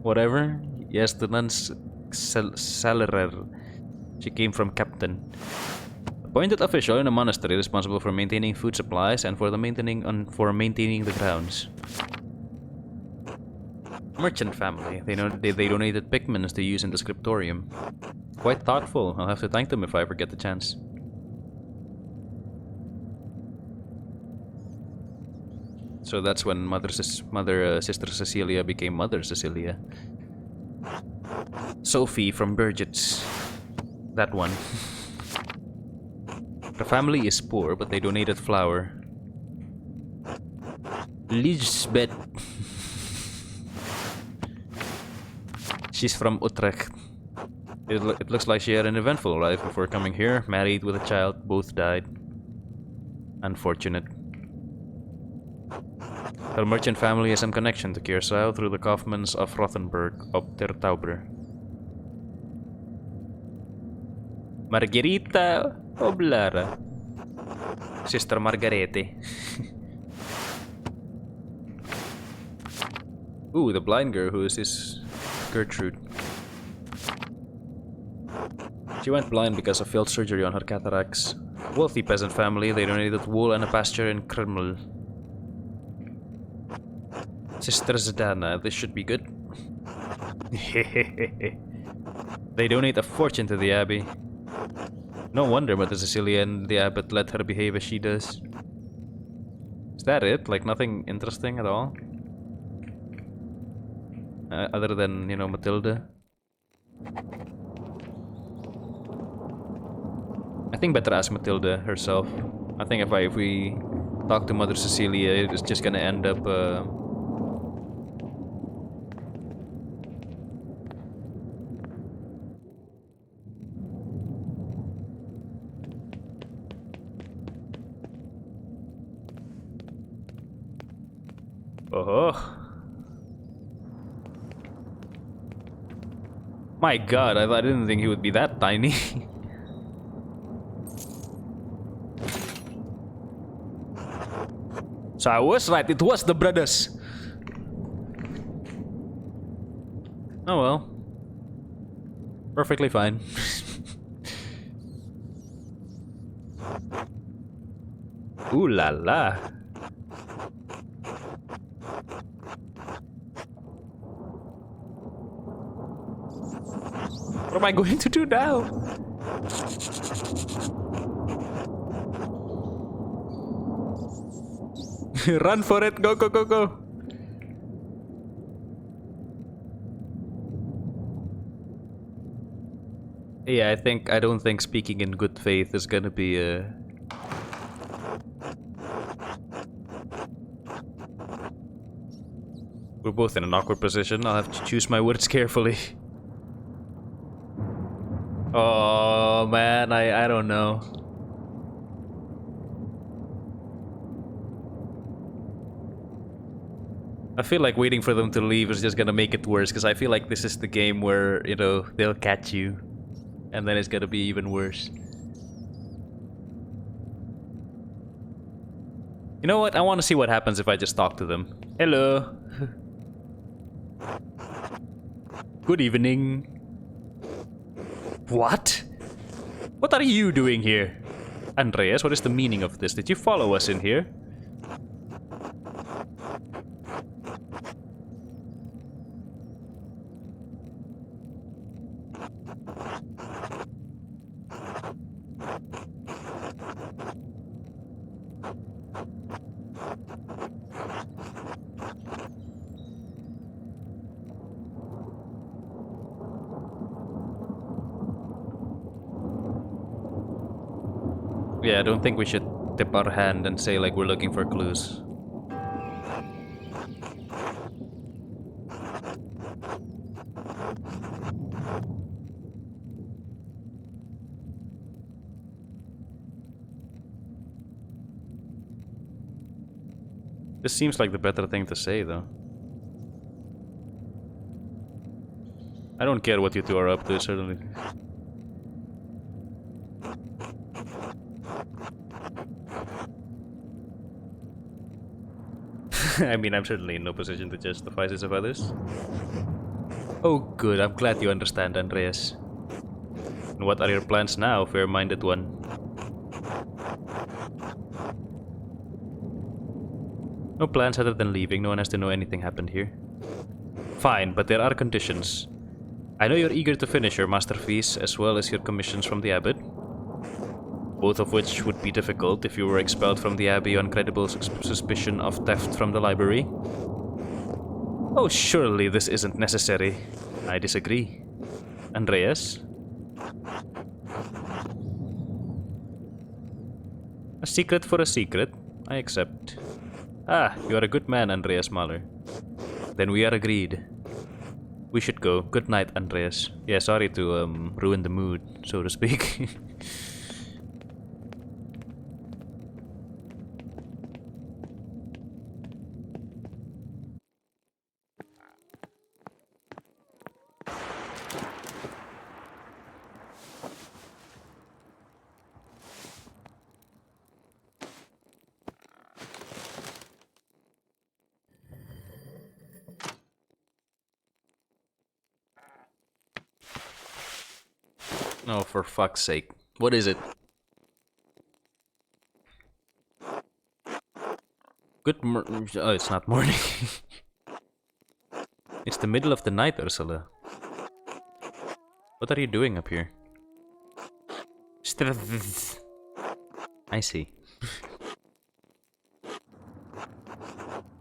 whatever. Yes, the nun's Salerer. She came from Captain. Appointed official in a monastery responsible for maintaining food supplies and for maintaining the grounds. Merchant family. They donated pigments to use in the scriptorium. Quite thoughtful. I'll have to thank them if I ever get the chance. So that's when Sister Cecilia became Mother Cecilia. Sophie from Burgitz. That one. The family is poor, but they donated flour. Lisbeth. She's from Utrecht. It looks like she had an eventful life before coming here. Married with a child, both died. Unfortunate. Her merchant family has some connection to Curacao through the Kaufmans of Rothenburg, ob der Tauber. Margherita Oblara. Sister Margarete. Ooh, the blind girl who is this Gertrude. She went blind because of failed surgery on her cataracts. Wealthy peasant family, they donated wool and a pasture in Kreml. Sister Zdana, this should be good. They donate a fortune to the abbey. No wonder Mother Cecilia and the abbot let her behave as she does. Is that it? Like nothing interesting at all? Other than, you know, Matilda? I think better ask Matilda herself. I think if we talk to Mother Cecilia, it's just gonna end up, oh. My god, I didn't think he would be that tiny. So I was right, it was the brothers. Oh well. Perfectly fine. Ooh la la. What am I going to do now? Run for it, go, go, go, go. Yeah, I don't think speaking in good faith is gonna be We're both in an awkward position. I'll have to choose my words carefully. Oh man, I don't know. I feel like waiting for them to leave is just gonna make it worse, because I feel like this is the game where, you know, they'll catch you. And then it's gonna be even worse. You know what? I want to see what happens if I just talk to them. Hello. Good evening. What? What are you doing here? Andreas, what is the meaning of this? Did you follow us in here? Yeah, I don't think we should tip our hand and say like we're looking for clues. This seems like the better thing to say, though. I don't care what you two are up to, certainly. I mean, I'm certainly in no position to judge the vices of others. Oh good, I'm glad you understand, Andreas. And what are your plans now, fair-minded one? No plans other than leaving. No one has to know anything happened here. Fine, but there are conditions. I know you're eager to finish your masterpiece as well as your commissions from the abbot. Both of which would be difficult if you were expelled from the abbey on credible suspicion of theft from the library. Oh, surely this isn't necessary. I disagree. Andreas? A secret for a secret? I accept. Ah, you are a good man, Andreas Mahler. Then we are agreed. We should go. Good night, Andreas. Yeah, sorry to ruin the mood, so to speak. Oh, for fuck's sake. What is it? Oh, it's not morning. It's the middle of the night, Ursula. What are you doing up here? I see.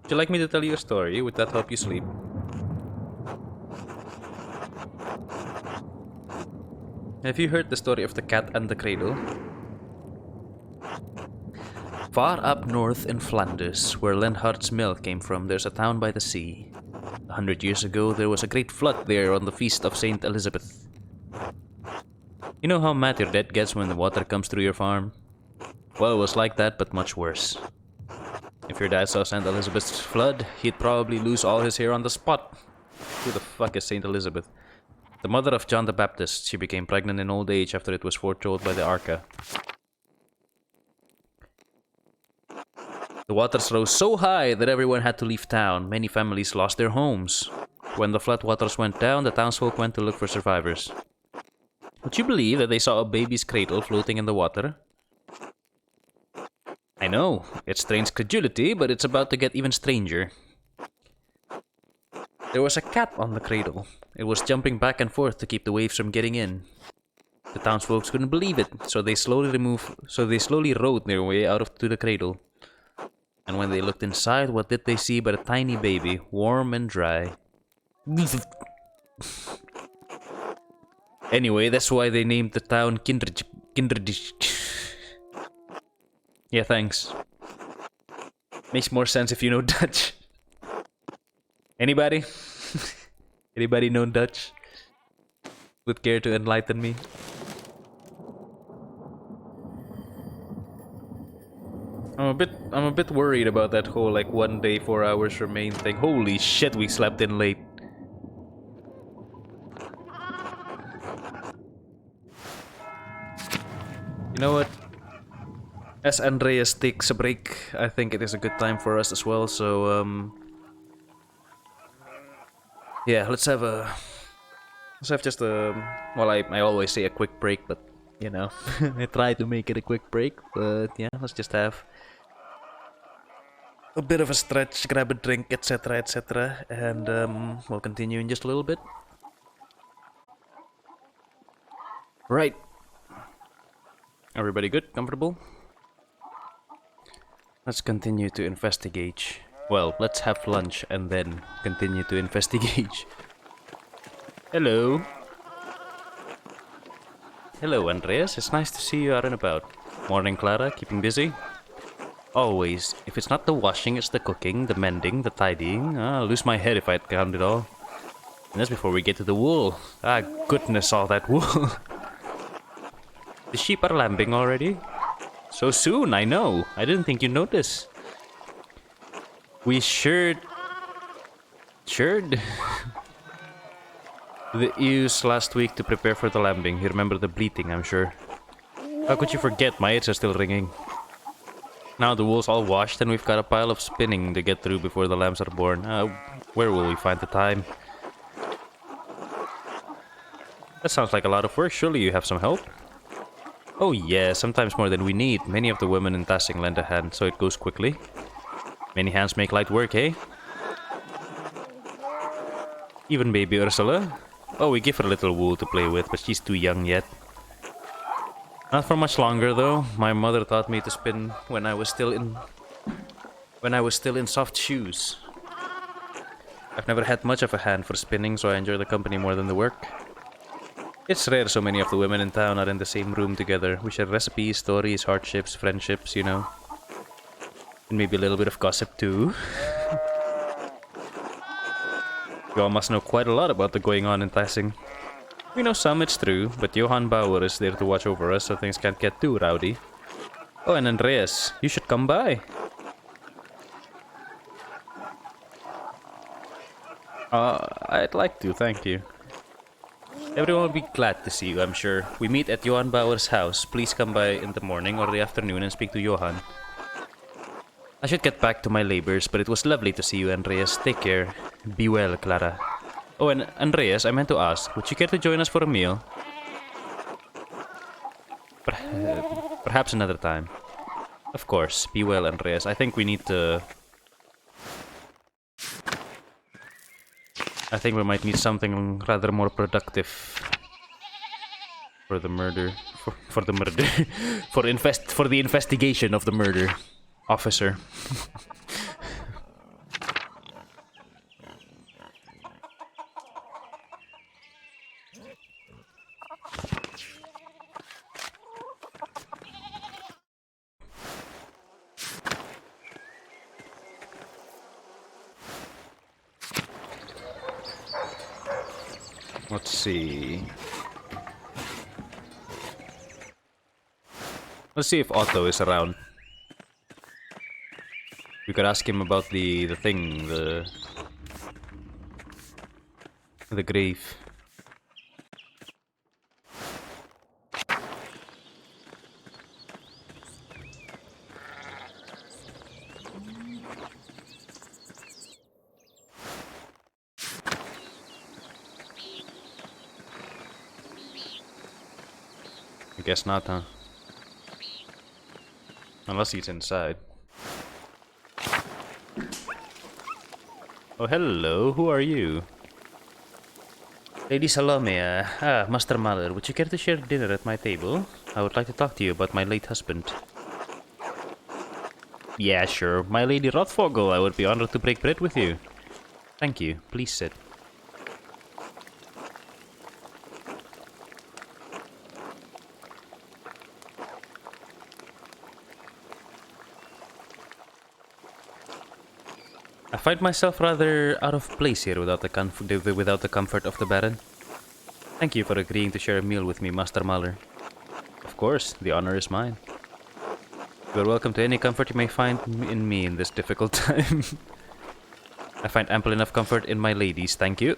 Would you like me to tell you a story? Would that help you sleep? Have you heard the story of the cat and the cradle? Far up north in Flanders, where Lenhardt's mill came from, there's a town by the sea. 100 years ago, there was a great flood there on the feast of Saint Elizabeth. You know how mad your dad gets when the water comes through your farm? Well, it was like that, but much worse. If your dad saw Saint Elizabeth's flood, he'd probably lose all his hair on the spot. Who the fuck is Saint Elizabeth? The mother of John the Baptist. She became pregnant in old age after it was foretold by the Arca. The waters rose so high that everyone had to leave town. Many families lost their homes. When the flood waters went down, the townsfolk went to look for survivors. Would you believe that they saw a baby's cradle floating in the water? I know, it strains credulity, but it's about to get even stranger. There was a cat on the cradle. It was jumping back and forth to keep the waves from getting in. The townsfolk couldn't believe it, so they slowly rowed their way out to the cradle. And when they looked inside, what did they see but a tiny baby, warm and dry. Anyway, that's why they named the town Kinderdijk. Yeah, thanks. Makes more sense if you know Dutch. Anybody? Anybody know Dutch? Would care to enlighten me? I'm a bit worried about that whole like 1 day 4 hours remain thing. Holy shit, we slept in late. You know what? As Andreas takes a break, I think it is a good time for us as well. So yeah, let's have just a, well, I always say a quick break, but you know, I try to make it a quick break, but yeah, let's just have a bit of a stretch, grab a drink, etc, etc, and we'll continue in just a little bit. Right. Everybody good? Comfortable? Let's continue to investigate. Well, let's have lunch and then continue to investigate. Hello. Hello, Andreas. It's nice to see you out and about. Morning, Clara. Keeping busy? Always. If it's not the washing, it's the cooking, the mending, the tidying. I'll lose my head if I count it all. And that's before we get to the wool. Ah, goodness, all that wool. The sheep are lambing already? So soon, I know. I didn't think you'd notice. We shared the ewes last week to prepare for the lambing. You remember the bleating, I'm sure. How could you forget? My ears are still ringing. Now the wool's all washed and we've got a pile of spinning to get through before the lambs are born. Where will we find the time? That sounds like a lot of work. Surely you have some help? Oh yeah, sometimes more than we need. Many of the women in Tassing lend a hand, so it goes quickly. Many hands make light work, eh? Even baby Ursula. Oh, we give her a little wool to play with, but she's too young yet. Not for much longer, though. My mother taught me to spin when I was still in soft shoes. I've never had much of a hand for spinning, so I enjoy the company more than the work. It's rare so many of the women in town are in the same room together. We share recipes, stories, hardships, friendships, you know. And maybe a little bit of gossip too. You all must know quite a lot about the going on in Tassing. We know some, it's true, but Johan Bauer is there to watch over us so things can't get too rowdy. Oh, and Andreas, you should come by. I'd like to, thank you. Everyone will be glad to see you, I'm sure. We meet at Johan Bauer's house. Please come by in the morning or the afternoon and speak to Johan. I should get back to my labors, but it was lovely to see you, Andreas. Take care. Be well, Clara. Oh, and Andreas, I meant to ask, would you care to join us for a meal? Perhaps another time. Of course. Be well, Andreas. I think we need to... I think we might need something rather more productive for the murder. For the murder. For the investigation of the murder. Officer. Let's see. Let's see if Otto is around. We could ask him about the thing, the grave. I guess not, huh? Unless he's inside. Oh, hello. Who are you? Lady Salome, Master Mallory, would you care to share dinner at my table? I would like to talk to you about my late husband. Yeah, sure. My Lady Rothvogel, I would be honored to break bread with you. Thank you. Please sit. I find myself rather out of place here without the comfort of the Baron. Thank you for agreeing to share a meal with me, Master Mahler. Of course, the honor is mine. You are welcome to any comfort you may find in me in this difficult time. I find ample enough comfort in my ladies, thank you.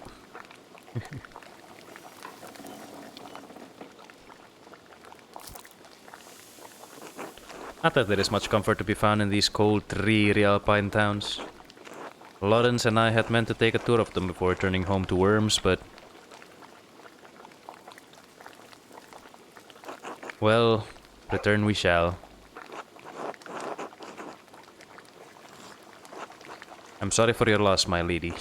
Not that there is much comfort to be found in these cold, dreary alpine towns. Lawrence and I had meant to take a tour of them before returning home to Worms, but... well, return we shall. I'm sorry for your loss, my lady.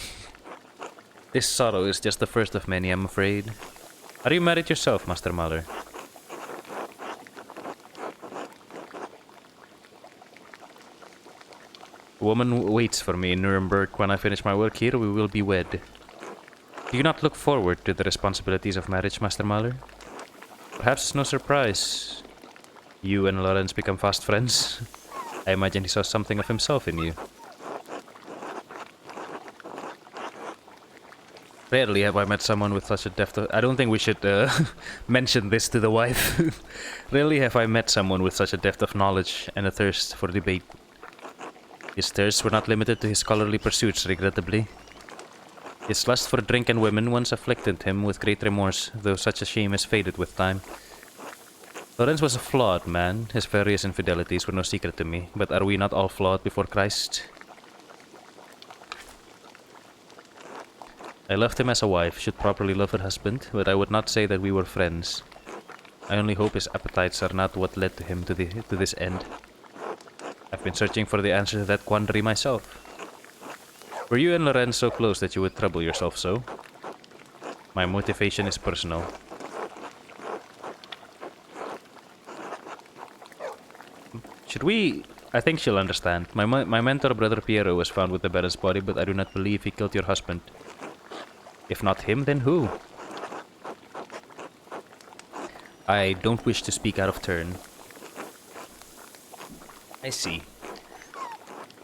This sorrow is just the first of many, I'm afraid. Are you married yourself, Master Mahler? A woman waits for me in Nuremberg. When I finish my work here, we will be wed. Do you not look forward to the responsibilities of marriage, Master Mahler? Perhaps it's no surprise you and Lawrence become fast friends. I imagine he saw something of himself in you. Rarely have I met someone with such a depth of... I don't think we should mention this to the wife. Rarely have I met someone with such a depth of knowledge and a thirst for debate. His thirsts were not limited to his scholarly pursuits, regrettably. His lust for drink and women once afflicted him with great remorse, though such a shame has faded with time. Lawrence was a flawed man. His various infidelities were no secret to me, but are we not all flawed before Christ? I loved him as a wife should properly love her husband, but I would not say that we were friends. I only hope his appetites are not what led to him to this end. I've been searching for the answer to that quandary myself. Were you and Lorenz so close that you would trouble yourself so? My motivation is personal. Should we... I think she'll understand. My mentor, Brother Piero, was found with the Baron's body, but I do not believe he killed your husband. If not him, then who? I don't wish to speak out of turn. I see.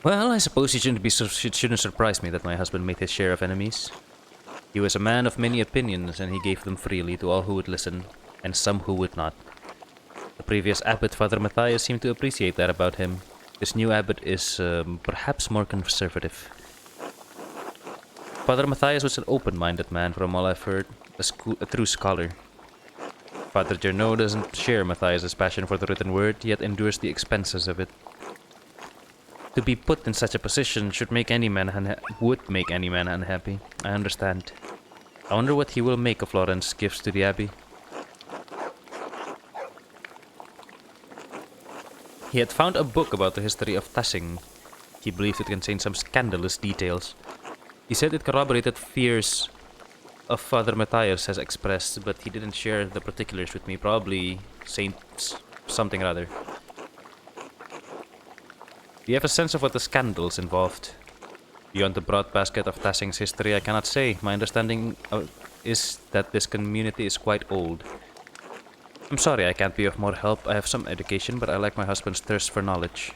Well, I suppose it shouldn't surprise me that my husband made his share of enemies. He was a man of many opinions, and he gave them freely to all who would listen, and some who would not. The previous abbot, Father Matthias, seemed to appreciate that about him. This new abbot is perhaps more conservative. Father Matthias was an open-minded man, from all I've heard, a true scholar. Father Gernot doesn't share Matthias's passion for the written word, yet endures the expenses of it. To be put in such a position would make any man unhappy. I understand. I wonder what he will make of Lawrence's gifts to the abbey. He had found a book about the history of Tassing. He believed it contained some scandalous details. He said it corroborated fears of Father Matthias has expressed, but he didn't share the particulars with me. Probably Saint something or other. Do you have a sense of what the scandals involved? Beyond the broad basket of Tassing's history, I cannot say. My understanding is that this community is quite old. I'm sorry I can't be of more help. I have some education, but I lack my husband's thirst for knowledge.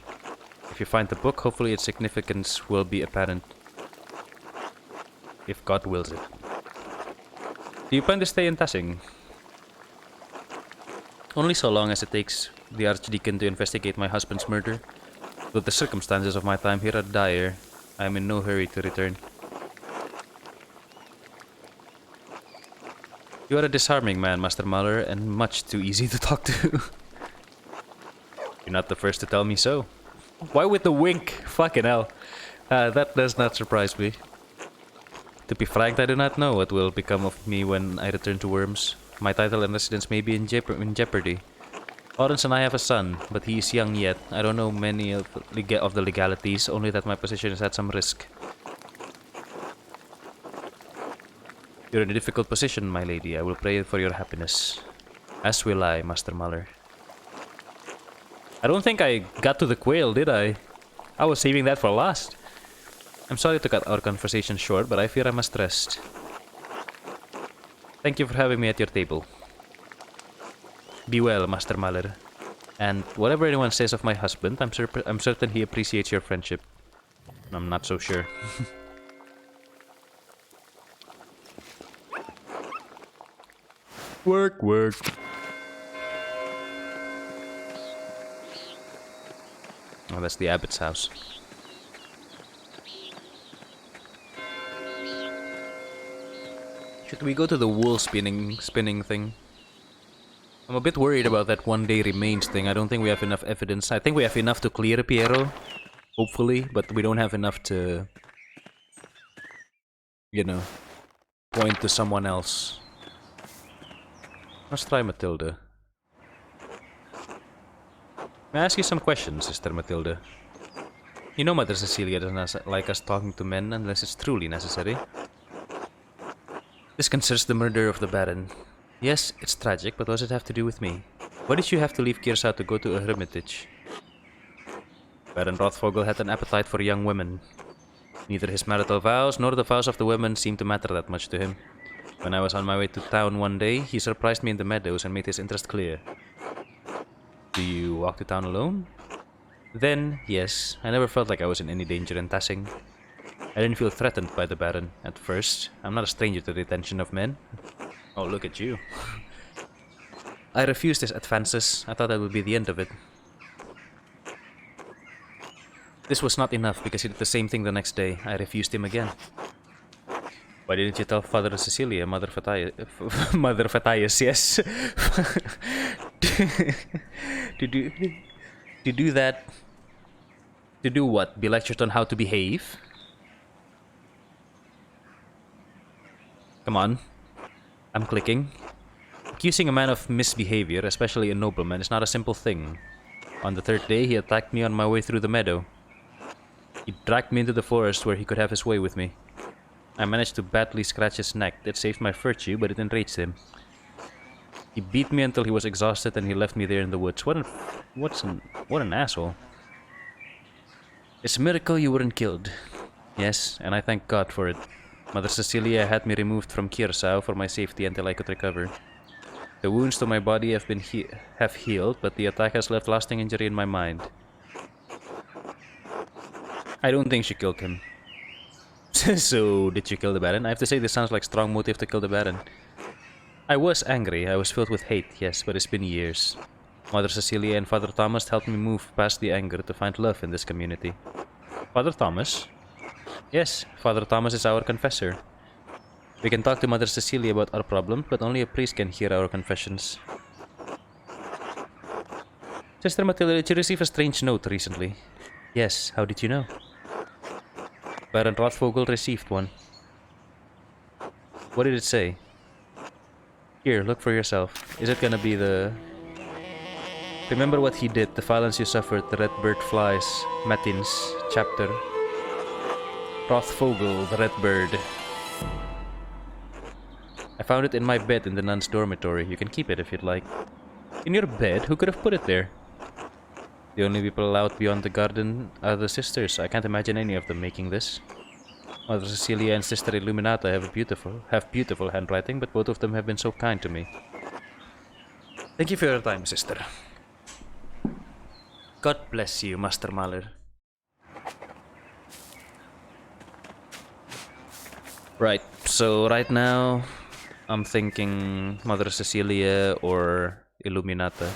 If you find the book, hopefully its significance will be apparent. If God wills it. Do you plan to stay in Tassing? Only so long as it takes the Archdeacon to investigate my husband's murder. Though the circumstances of my time here are dire, I am in no hurry to return. You are a disarming man, Master Muller, and much too easy to talk to. You're not the first to tell me so. Why with the wink? Fucking hell. That does not surprise me. To be frank, I do not know what will become of me when I return to Worms. My title and residence may be in jeopardy. Lawrence and I have a son, but he is young yet. I don't know many of the legalities, only that my position is at some risk. You're in a difficult position, my lady. I will pray for your happiness. As will I, Master Muller. I don't think I got to the quail, did I? I was saving that for last. I'm sorry to cut our conversation short, but I fear I must rest. Thank you for having me at your table. Be well, Master Muller. And whatever anyone says of my husband, I'm certain he appreciates your friendship. I'm not so sure. Work, work. Oh, that's the abbot's house. Should we go to the wool spinning thing? I'm a bit worried about that one day remains thing. I don't think we have enough evidence. I think we have enough to clear Piero, hopefully, but we don't have enough to, you know, point to someone else. Let's try Matilda. May I ask you some questions, Sister Matilda? You know Mother Cecilia doesn't like us talking to men unless it's truly necessary. This concerns the murder of the Baron. Yes, it's tragic, but what does it have to do with me? Why did you have to leave Kirsau to go to a hermitage? Baron Rothvogel had an appetite for young women. Neither his marital vows nor the vows of the women seemed to matter that much to him. When I was on my way to town one day, he surprised me in the meadows and made his interest clear. Do you walk to town alone? Then, yes, I never felt like I was in any danger in Tassing. I didn't feel threatened by the Baron at first. I'm not a stranger to the attention of men. Oh, look at you. I refused his advances. I thought that would be the end of it. This was not enough because he did the same thing the next day. I refused him again. Why didn't you tell Father Cecilia, Mother Matthias, yes? to do that... To do what? Be lectured on how to behave? Come on. I'm clicking. Accusing a man of misbehavior, especially a nobleman, is not a simple thing. On the third day, he attacked me on my way through the meadow. He dragged me into the forest where he could have his way with me. I managed to badly scratch his neck. It saved my virtue, but it enraged him. He beat me until he was exhausted and he left me there in the woods. What an asshole. It's a miracle you weren't killed. Yes, and I thank God for it. Mother Cecilia had me removed from Kirsau for my safety until I could recover. The wounds to my body have healed, but the attack has left lasting injury in my mind. I don't think she killed him. So, did you kill the Baron? I have to say this sounds like strong motive to kill the Baron. I was angry, I was filled with hate, yes, but it's been years. Mother Cecilia and Father Thomas helped me move past the anger to find love in this community. Father Thomas? Yes, Father Thomas is our confessor. We can talk to Mother Cecilia about our problem, but only a priest can hear our confessions. Sister Matilda, did you receive a strange note recently? Yes, how did you know? Baron Rothvogel received one. What did it say? Here, look for yourself. Is it gonna be the... Remember what he did, the violence you suffered, the red bird flies, Matins, chapter. Rothvogel, the red bird. I found it in my bed in the nun's dormitory. You can keep it if you'd like. In your bed? Who could have put it there? The only people allowed beyond the garden are the sisters. I can't imagine any of them making this. Mother Cecilia and Sister Illuminata have beautiful handwriting, but both of them have been so kind to me. Thank you for your time, sister. God bless you, Master Mahler. Right, so right now I'm thinking Mother Cecilia or Illuminata.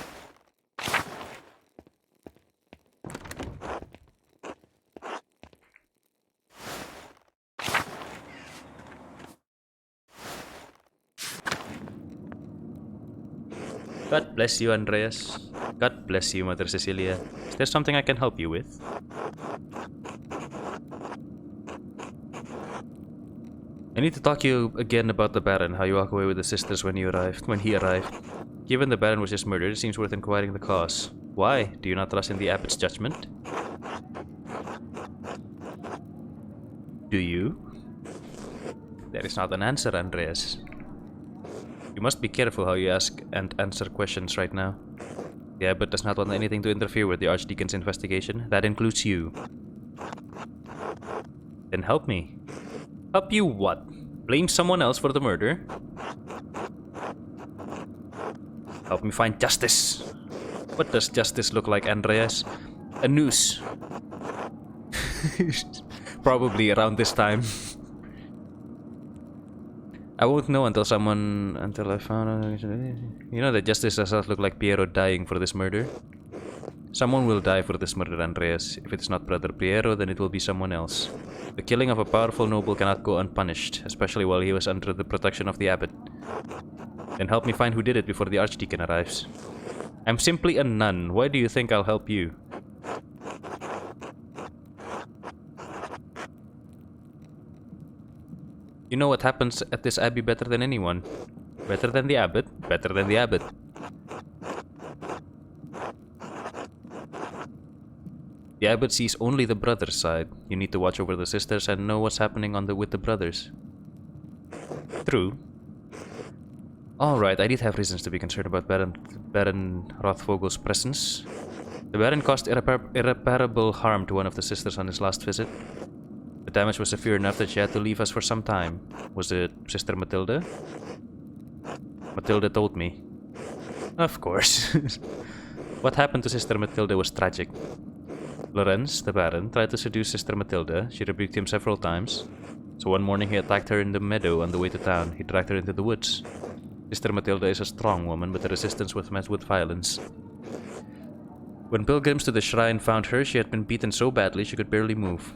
God bless you, Andreas. God bless you, Mother Cecilia. Is there something I can help you with? I need to talk to you again about the Baron, how you walk away with the sisters when he arrived. Given the Baron was just murdered, it seems worth inquiring the cause. Why? Do you not trust in the Abbot's judgment? Do you? That is not an answer, Andreas. You must be careful how you ask and answer questions right now. The Abbot does not want anything to interfere with the Archdeacon's investigation. That includes you. Then help me. Help you what? Blame someone else for the murder? Help me find justice. What does justice look like, Andreas? A noose. Probably around this time. I won't know until I found out. You know that justice does not look like Piero dying for this murder. Someone will die for this murder, Andreas. If it is not Brother Piero, then it will be someone else. The killing of a powerful noble cannot go unpunished, especially while he was under the protection of the Abbot. Then help me find who did it before the Archdeacon arrives. I'm simply a nun. Why do you think I'll help you? You know what happens at this abbey better than anyone. Better than the Abbot. Better than the Abbot. The Abbot sees only the brother's side. You need to watch over the sisters and know what's happening with the brothers. True. Alright, I did have reasons to be concerned about Baron Rothvogel's presence. The Baron caused irreparable harm to one of the sisters on his last visit. The damage was severe enough that she had to leave us for some time. Was it Sister Matilda? Matilda told me. Of course. What happened to Sister Matilda was tragic. Lorenz, the Baron, tried to seduce Sister Matilda. She rebuked him several times. So one morning he attacked her in the meadow on the way to town. He dragged her into the woods. Sister Matilda is a strong woman, but the resistance was met with violence. When pilgrims to the shrine found her, she had been beaten so badly she could barely move.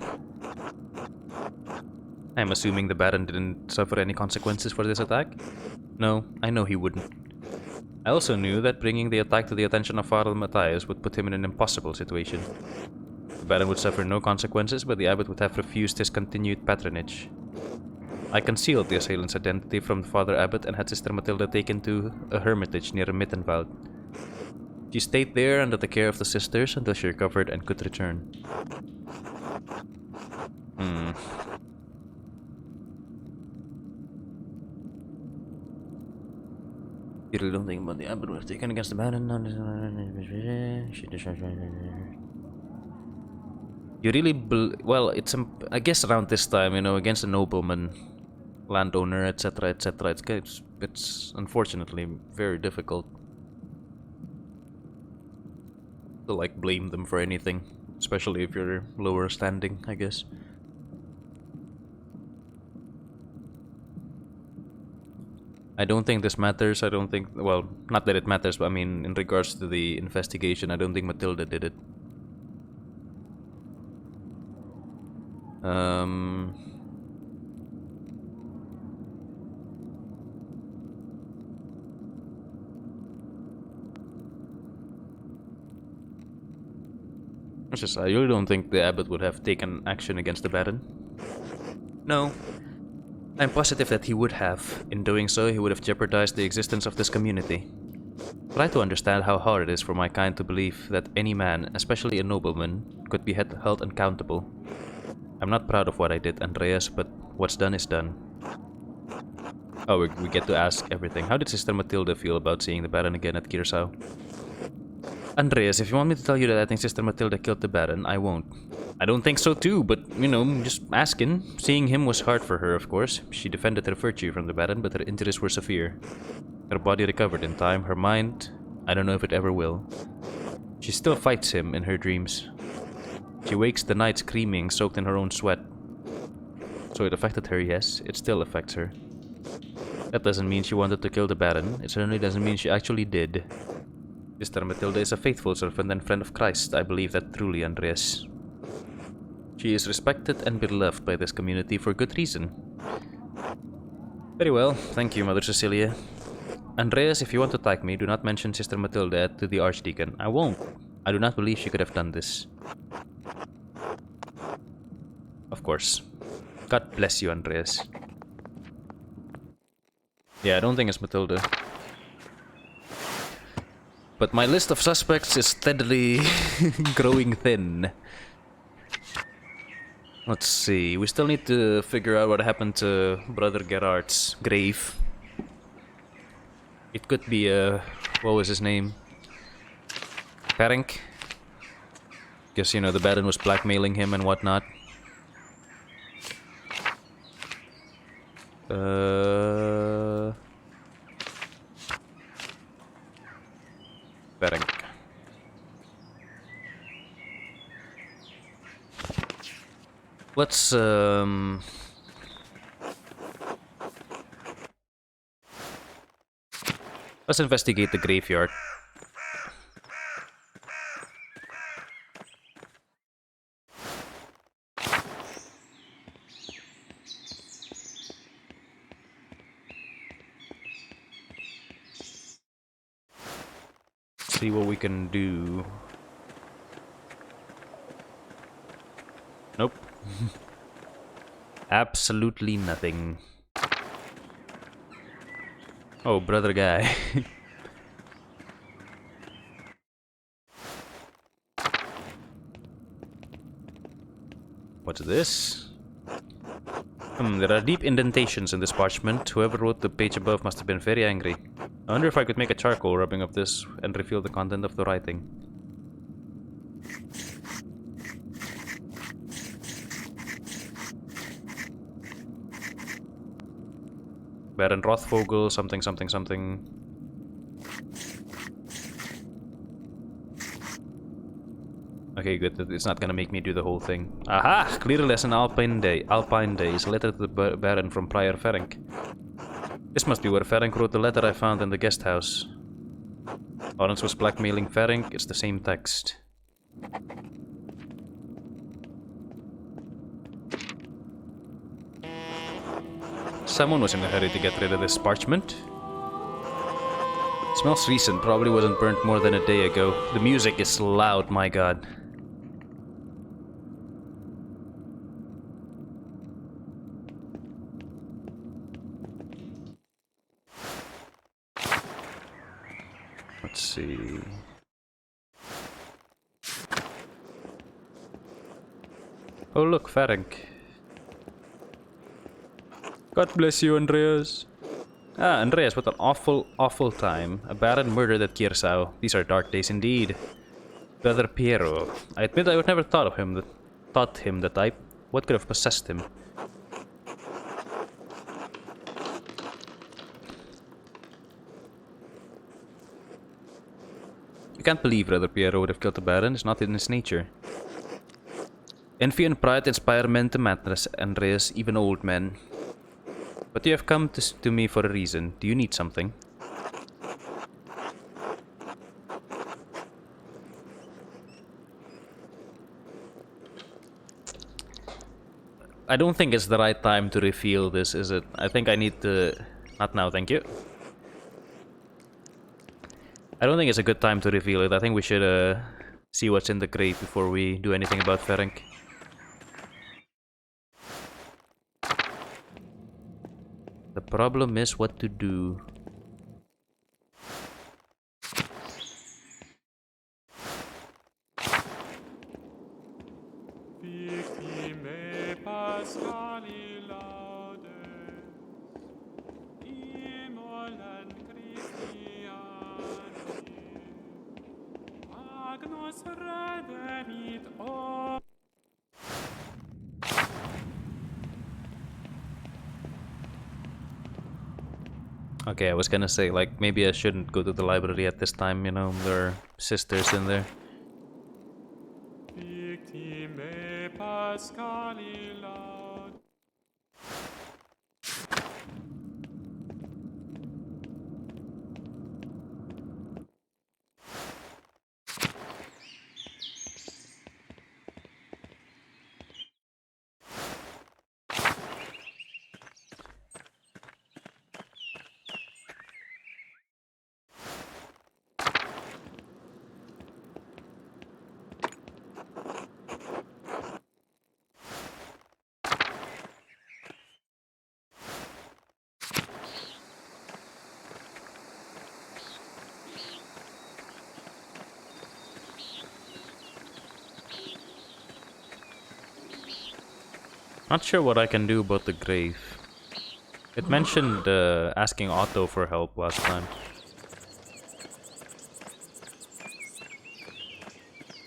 I'm assuming the Baron didn't suffer any consequences for this attack? No, I know he wouldn't. I also knew that bringing the attack to the attention of Father Matthias would put him in an impossible situation. The Baron would suffer no consequences, but the Abbot would have refused his continued patronage. I concealed the assailant's identity from Father Abbot and had Sister Matilda taken to a hermitage near Mittenwald. She stayed there under the care of the sisters until she recovered and could return. You really don't think about the Abbot was taken against the Baron? You really well, it's I guess around this time, you know, against a nobleman, landowner, etc., etc. It's unfortunately very difficult to like blame them for anything, especially if you're lower standing, I guess. I don't think this matters. I don't think, well, not that it matters, but I mean, in regards to the investigation, I don't think Matilda did it. I really don't think the Abbot would have taken action against the Baron. No. I'm positive that he would have. In doing so, he would have jeopardized the existence of this community. Try to understand how hard it is for my kind to believe that any man, especially a nobleman, could be held accountable. I'm not proud of what I did, Andreas, but what's done is done. Oh, we get to ask everything. How did Sister Matilda feel about seeing the Baron again at Kirsau? Andreas, if you want me to tell you that I think Sister Matilda killed the Baron, I won't. I don't think so too, but, you know, just asking. Seeing him was hard for her, of course. She defended her virtue from the Baron, but her injuries were severe. Her body recovered in time. Her mind, I don't know if it ever will. She still fights him in her dreams. She wakes the night screaming, soaked in her own sweat. So it affected her, yes. It still affects her. That doesn't mean she wanted to kill the Baron. It certainly doesn't mean she actually did. Sister Matilda is a faithful servant and friend of Christ. I believe that truly, Andreas. She is respected and beloved by this community for good reason. Very well, thank you, Mother Cecilia. Andreas, if you want to tag me, do not mention Sister Matilda to the Archdeacon. I won't. I do not believe she could have done this. Of course. God bless you, Andreas. Yeah, I don't think it's Matilda. But my list of suspects is steadily growing thin. Let's see, we still need to figure out what happened to Brother Gerard's grave. It could be, what was his name? Ferenc? Because, you know, the Baron was blackmailing him and whatnot. Ferenc. Let's investigate the graveyard. See what we can do. Nope. Absolutely nothing. Oh, brother guy. What's this? There are deep indentations in this parchment. Whoever wrote the page above must have been very angry. I wonder if I could make a charcoal rubbing of this and reveal the content of the writing. Baron Rothvogel, something, something, something. Okay, good. It's not gonna make me do the whole thing. Aha! Clear lesson Alpine Days. Letter to the Baron from Prior Ferenc. This must be where Ferenc wrote the letter I found in the guest house. Lawrence was blackmailing Ferenc. It's the same text. Someone was in a hurry to get rid of this parchment. Smells recent. Probably wasn't burnt more than a day ago. The music is loud, my god. Let's see. Oh look, Ferenc. God bless you, Andreas. Ah, Andreas, what an awful, awful time. A Baron murdered at Kirsau. These are dark days indeed. Brother Piero. I admit I would never thought him the type. What could have possessed him? You can't believe Brother Piero would have killed the Baron. It's not in his nature. Envy and pride inspire men to madness, Andreas, even old men. But you have come to me for a reason. Do you need something? I don't think it's the right time to reveal this, is it? I think I need to... Not now, thank you. I don't think it's a good time to reveal it. I think we should see what's in the grave before we do anything about Ferenc. The problem is what to do. Victime Pascali laudes, immolen Christiani, Agnus redemit o. Okay, I was gonna say, like, maybe I shouldn't go to the library at this time, you know, there are sisters in there. Victime Pascali laudes. Not sure what I can do about the grave. It mentioned asking Otto for help last time.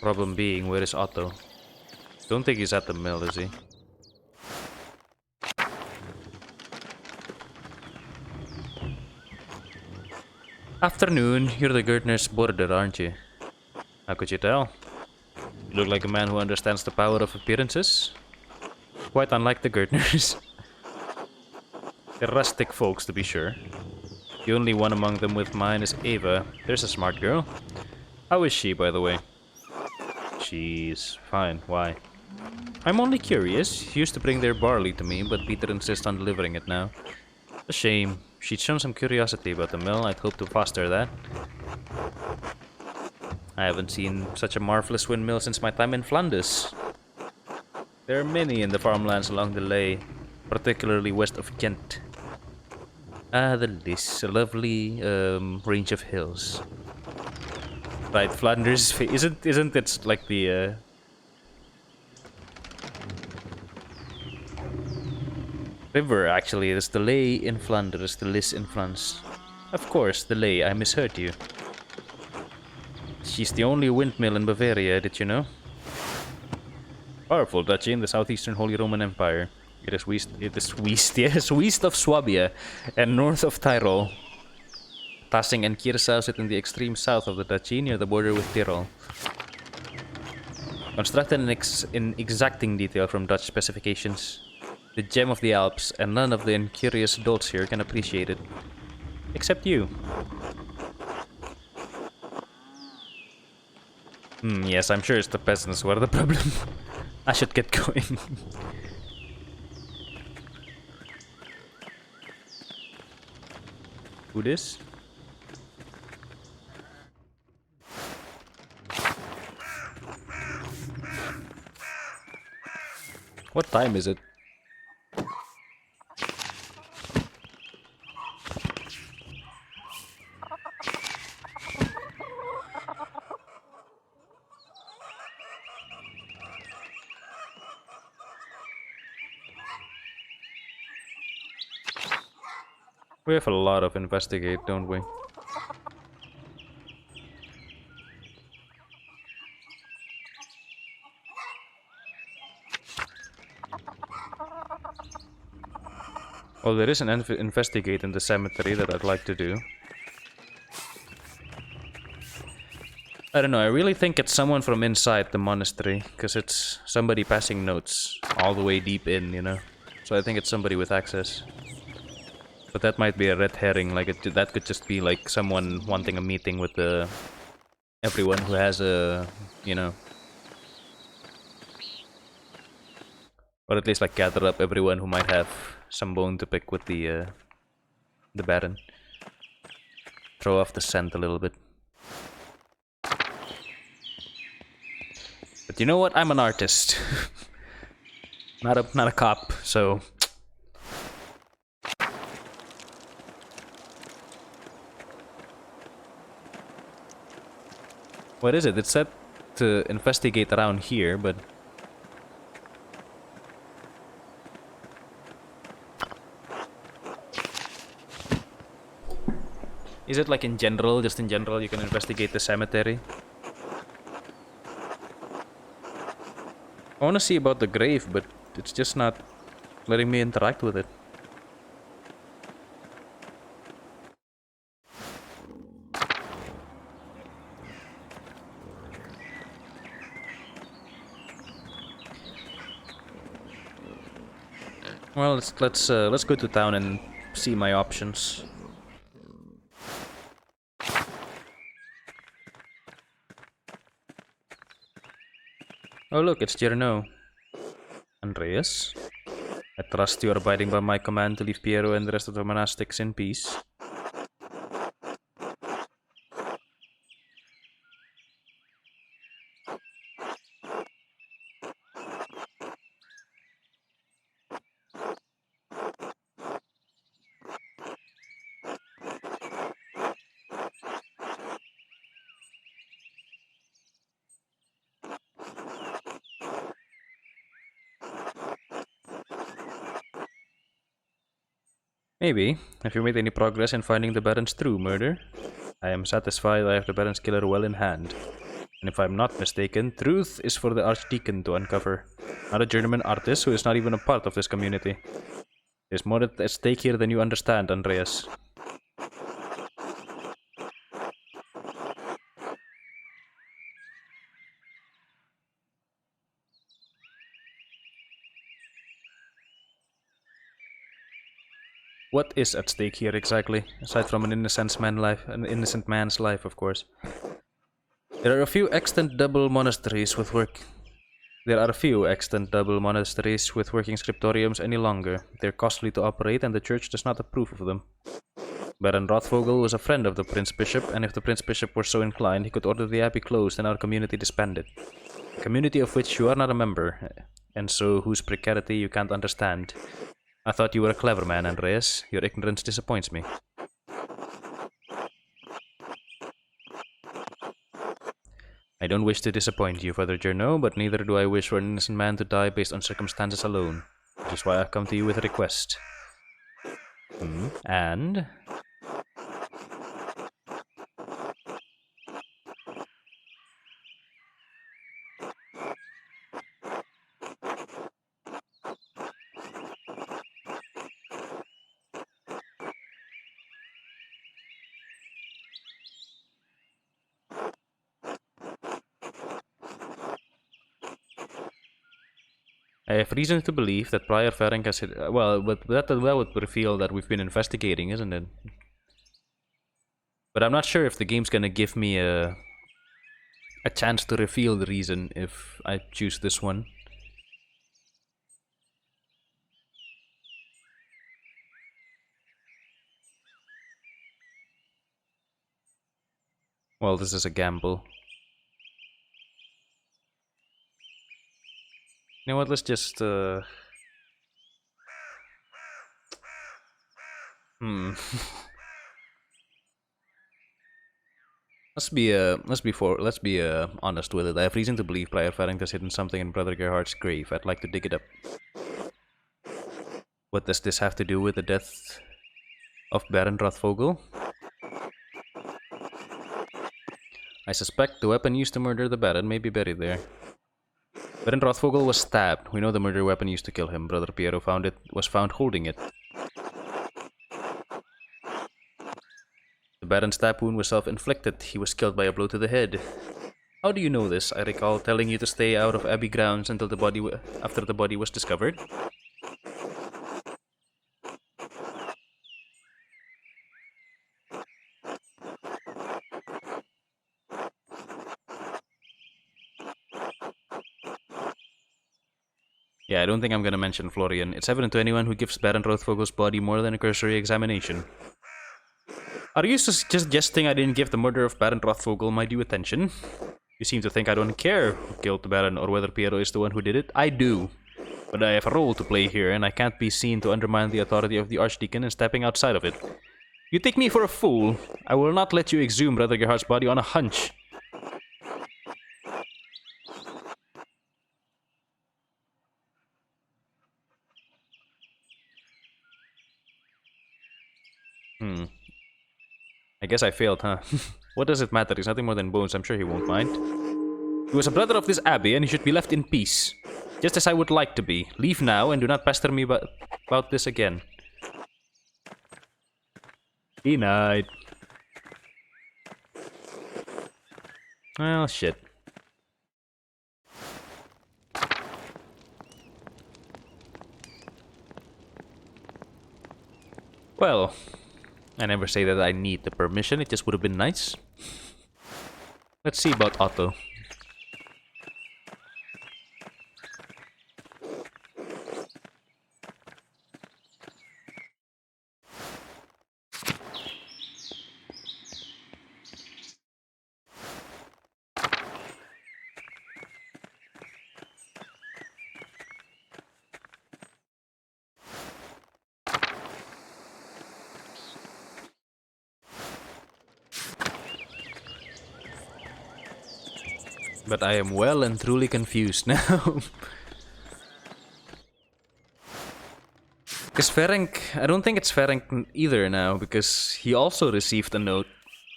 Problem being, where is Otto? Don't think he's at the mill, is he? Afternoon, you're the gardener's boarder, aren't you? How could you tell? You look like a man who understands the power of appearances. Quite unlike the gardeners. They're rustic folks, to be sure. The only one among them with mine is Ava. There's a smart girl. How is she, by the way? She's fine. Why? I'm only curious. She used to bring their barley to me, but Peter insists on delivering it now. A shame. She'd shown some curiosity about the mill. I'd hope to foster that. I haven't seen such a marvelous windmill since my time in Flanders. There are many in the farmlands along the Ley, particularly west of Kent. Ah, the Lys, a lovely range of hills. Right, Flanders isn't it like the river? Actually, it's the Ley in Flanders, the Lys in France. Of course, the Ley. I misheard you. She's the only windmill in Bavaria, did you know? Powerful duchy in the southeastern Holy Roman Empire. It is west of Swabia and north of Tyrol. Tassing and Kirsau sit in the extreme south of the duchy near the border with Tyrol. Constructed in exacting detail from Dutch specifications. The gem of the Alps, and none of the incurious dolts here can appreciate it. Except you. Yes, I'm sure it's the peasants who are the problem. I should get going. Who this? What time is it? We have a lot of investigate, don't we? Well, there is an investigate in the cemetery that I'd like to do. I don't know, I really think it's someone from inside the monastery, because it's somebody passing notes all the way deep in, you know? So I think it's somebody with access. But that might be a red herring, like that could just be like someone wanting a meeting with everyone who has a, you know... Or at least like gather up everyone who might have some bone to pick with the Baron. Throw off the scent a little bit. But you know what? I'm an artist. not a cop, so... What is it? It said to investigate around here, but... Is it like in general, just in general, you can investigate the cemetery? I want to see about the grave, but it's just not letting me interact with it. Well, let's go to town and see my options. Oh look, it's Jerno. Andreas. I trust you are abiding by my command to leave Piero and the rest of the monastics in peace. Maybe. Have you made any progress in finding the Baron's true murder? I am satisfied I have the Baron's killer well in hand. And if I'm not mistaken, truth is for the Archdeacon to uncover, not a journeyman artist who is not even a part of this community. There's more at stake here than you understand, Andreas. What is at stake here exactly, aside from an innocent man's life, of course? There are a few extant double monasteries with working scriptoriums any longer. They're costly to operate, and the church does not approve of them. Baron Rothvogel was a friend of the Prince Bishop, and if the Prince Bishop were so inclined, he could order the abbey closed and our community disbanded. A community of which you are not a member, and so whose precarity you can't understand. I thought you were a clever man, Andreas. Your ignorance disappoints me. I don't wish to disappoint you, Father Journo, but neither do I wish for an innocent man to die based on circumstances alone. Which is why I've come to you with a request. And? I have reason to believe that Prior Ferenc has hit... Well, but that would reveal that we've been investigating, isn't it? But I'm not sure if the game's gonna give me a chance to reveal the reason if I choose this one. Well, this is a gamble. You know what, let's just, let's be honest with it. I have reason to believe Prior Ferenc has hidden something in Brother Gerhard's grave. I'd like to dig it up. What does this have to do with the death of Baron Rothvogel? I suspect the weapon used to murder the Baron may be buried there. Baron Rothvogel was stabbed. We know the murder weapon used to kill him. Brother Piero was found holding it. The Baron's stab wound was self-inflicted. He was killed by a blow to the head. How do you know this? I recall telling you to stay out of Abbey grounds until after the body was discovered. Yeah, I don't think I'm gonna mention Florian. It's evident to anyone who gives Baron Rothvogel's body more than a cursory examination. Are you suggesting I didn't give the murder of Baron Rothvogel my due attention? You seem to think I don't care who killed the Baron or whether Piero is the one who did it. I do. But I have a role to play here, and I can't be seen to undermine the authority of the Archdeacon and stepping outside of it. You take me for a fool. I will not let you exhume Brother Gerhard's body on a hunch. I I guess I failed, huh? What does it matter? He's nothing more than bones. I'm sure he won't mind. He was a brother of this abbey, and he should be left in peace. Just as I would like to be. Leave now, and do not pester me about this again. Denied. Well, shit. Well, I never say that I need the permission, it just would have been nice. Let's see about Otto. But I am well and truly confused now. Because Ferenc, I don't think it's Ferenc either now, because he also received a note.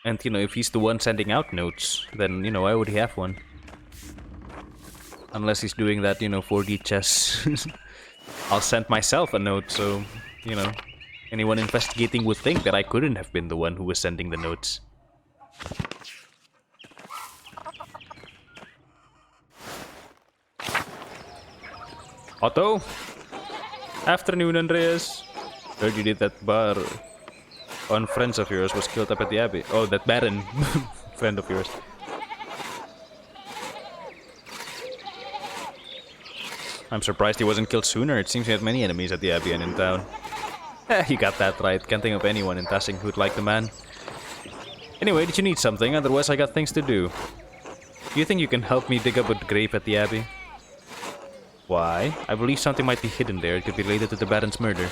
And, you know, if he's the one sending out notes, then, you know, why would he have one? Unless he's doing that, you know, 4D chess. I'll send myself a note, so, you know, anyone investigating would think that I couldn't have been the one who was sending the notes. Otto? Afternoon, Andreas. Heard you did that bar on friends of yours was killed up at the Abbey. Oh, that Baron friend of yours. I'm surprised he wasn't killed sooner. It seems he had many enemies at the Abbey and in town. You got that right. Can't think of anyone in Tassing who'd like the man. Anyway, did you need something? Otherwise I got things to do. Do you think you can help me dig up a grave at the Abbey? Why? I believe something might be hidden there. It could be related to the Baron's murder.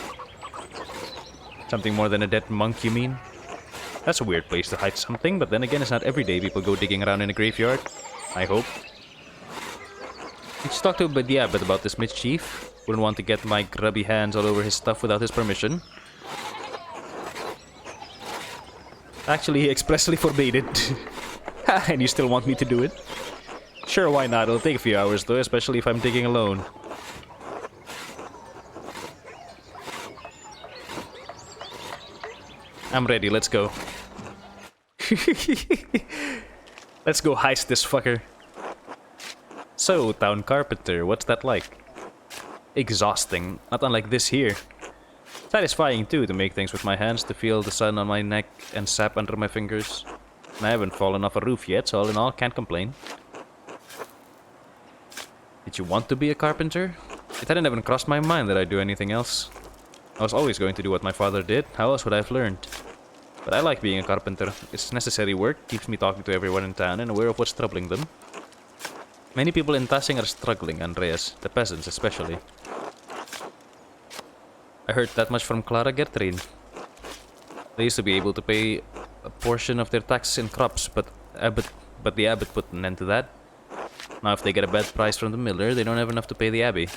Something more than a dead monk, you mean? That's a weird place to hide something, but then again, it's not every day people go digging around in a graveyard. I hope. You should talk to the abbot about this mischief. Wouldn't want to get my grubby hands all over his stuff without his permission. Actually, he expressly forbade it. And you still want me to do it? Sure, why not? It'll take a few hours though, especially if I'm digging alone. I'm ready, let's go. Let's go heist this fucker. So, town carpenter, what's that like? Exhausting, not unlike this here. Satisfying too, to make things with my hands, to feel the sun on my neck and sap under my fingers. And I haven't fallen off a roof yet, so all in all, can't complain. Did you want to be a carpenter? It hadn't even crossed my mind that I'd do anything else. I was always going to do what my father did. How else would I have learned? But I like being a carpenter. It's necessary work, keeps me talking to everyone in town and aware of what's troubling them. Many people in Tassing are struggling, Andreas. The peasants especially. I heard that much from Clara Gertrin. They used to be able to pay a portion of their taxes in crops, but the abbot put an end to that. Now if they get a bad price from the miller, they don't have enough to pay the abbey.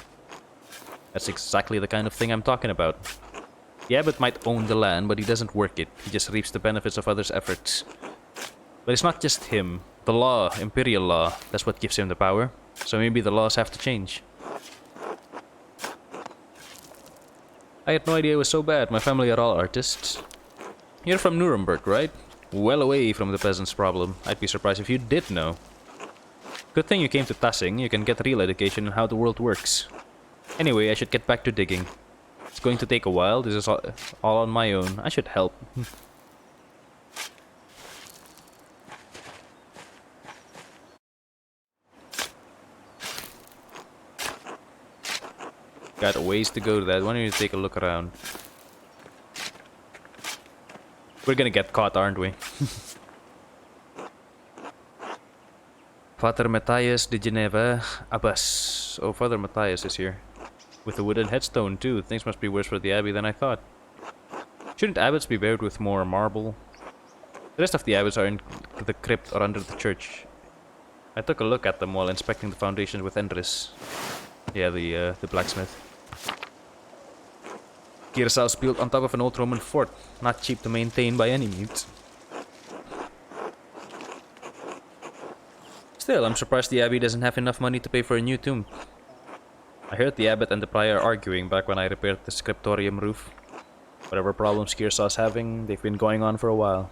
That's exactly the kind of thing I'm talking about. The abbot might own the land, but he doesn't work it. He just reaps the benefits of others' efforts. But it's not just him. The law, imperial law, that's what gives him the power. So maybe the laws have to change. I had no idea it was so bad. My family are all artists. You're from Nuremberg, right? Well away from the peasants' problem. I'd be surprised if you did know. Good thing you came to Tassing. You can get real education on how the world works. Anyway, I should get back to digging. It's going to take a while. This is all on my own. I should help. Got a ways to go to that. Why don't you take a look around? We're gonna get caught, aren't we? Father Matthias de Geneva, Abbas. Oh, Father Matthias is here. With a wooden headstone, too. Things must be worse for the abbey than I thought. Shouldn't abbots be buried with more marble? The rest of the abbots are in the crypt or under the church. I took a look at them while inspecting the foundations with Andreas. Yeah, the blacksmith. Kearsau's built on top of an old Roman fort. Not cheap to maintain by any means. Still, I'm surprised the abbey doesn't have enough money to pay for a new tomb. I heard the abbot and the prior arguing back when I repaired the scriptorium roof. Whatever problems Kearsaw's having, they've been going on for a while.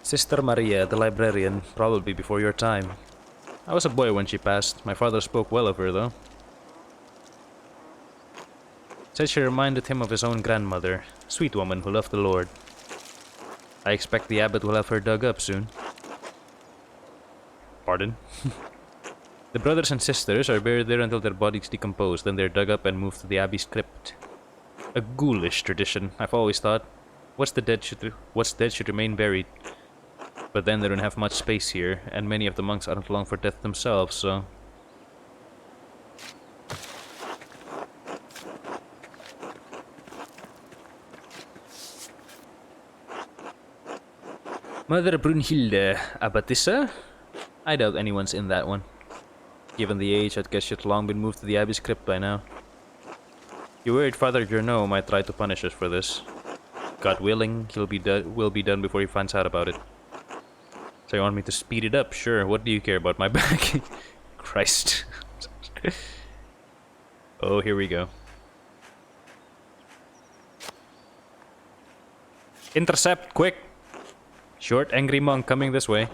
Sister Maria, the librarian, probably before your time. I was a boy when she passed. My father spoke well of her, though. Said she reminded him of his own grandmother, sweet woman who loved the Lord. I expect the abbot will have her dug up soon. Pardon? The brothers and sisters are buried there until their bodies decompose, then they're dug up and moved to the abbey's crypt. A ghoulish tradition, I've always thought. What's dead should remain buried. But then they don't have much space here, and many of the monks aren't long for death themselves, so... Mother Brunhilde, Abbotissa? I doubt anyone's in that one. Given the age, I'd guess she'd long been moved to the abbey's crypt by now. You worried Father Journeau might try to punish us for this. God willing, will be done before he finds out about it. So you want me to speed it up? Sure, what do you care about my back? Christ. Oh, here we go. Intercept, quick! Short, angry monk coming this way.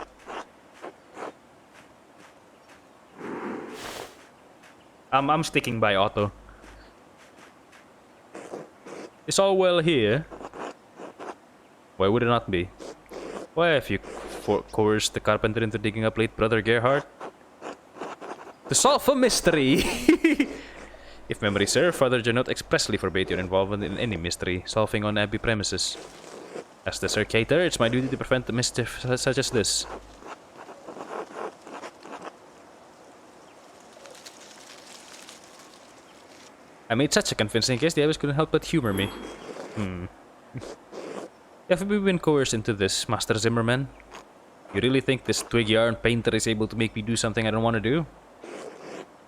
I'm sticking by Otto. It's all well here. Why would it not be? Why have you coerced the carpenter into digging up late Brother Gerhard? To solve a mystery! If memory serves, Father Janot expressly forbade your involvement in any mystery solving on abbey premises. As the Circator, it's my duty to prevent the mischief such as this. I made such a convincing case, the abbess couldn't help but humor me. Have we been coerced into this, Master Zimmerman? You really think this twig yarn painter is able to make me do something I don't want to do?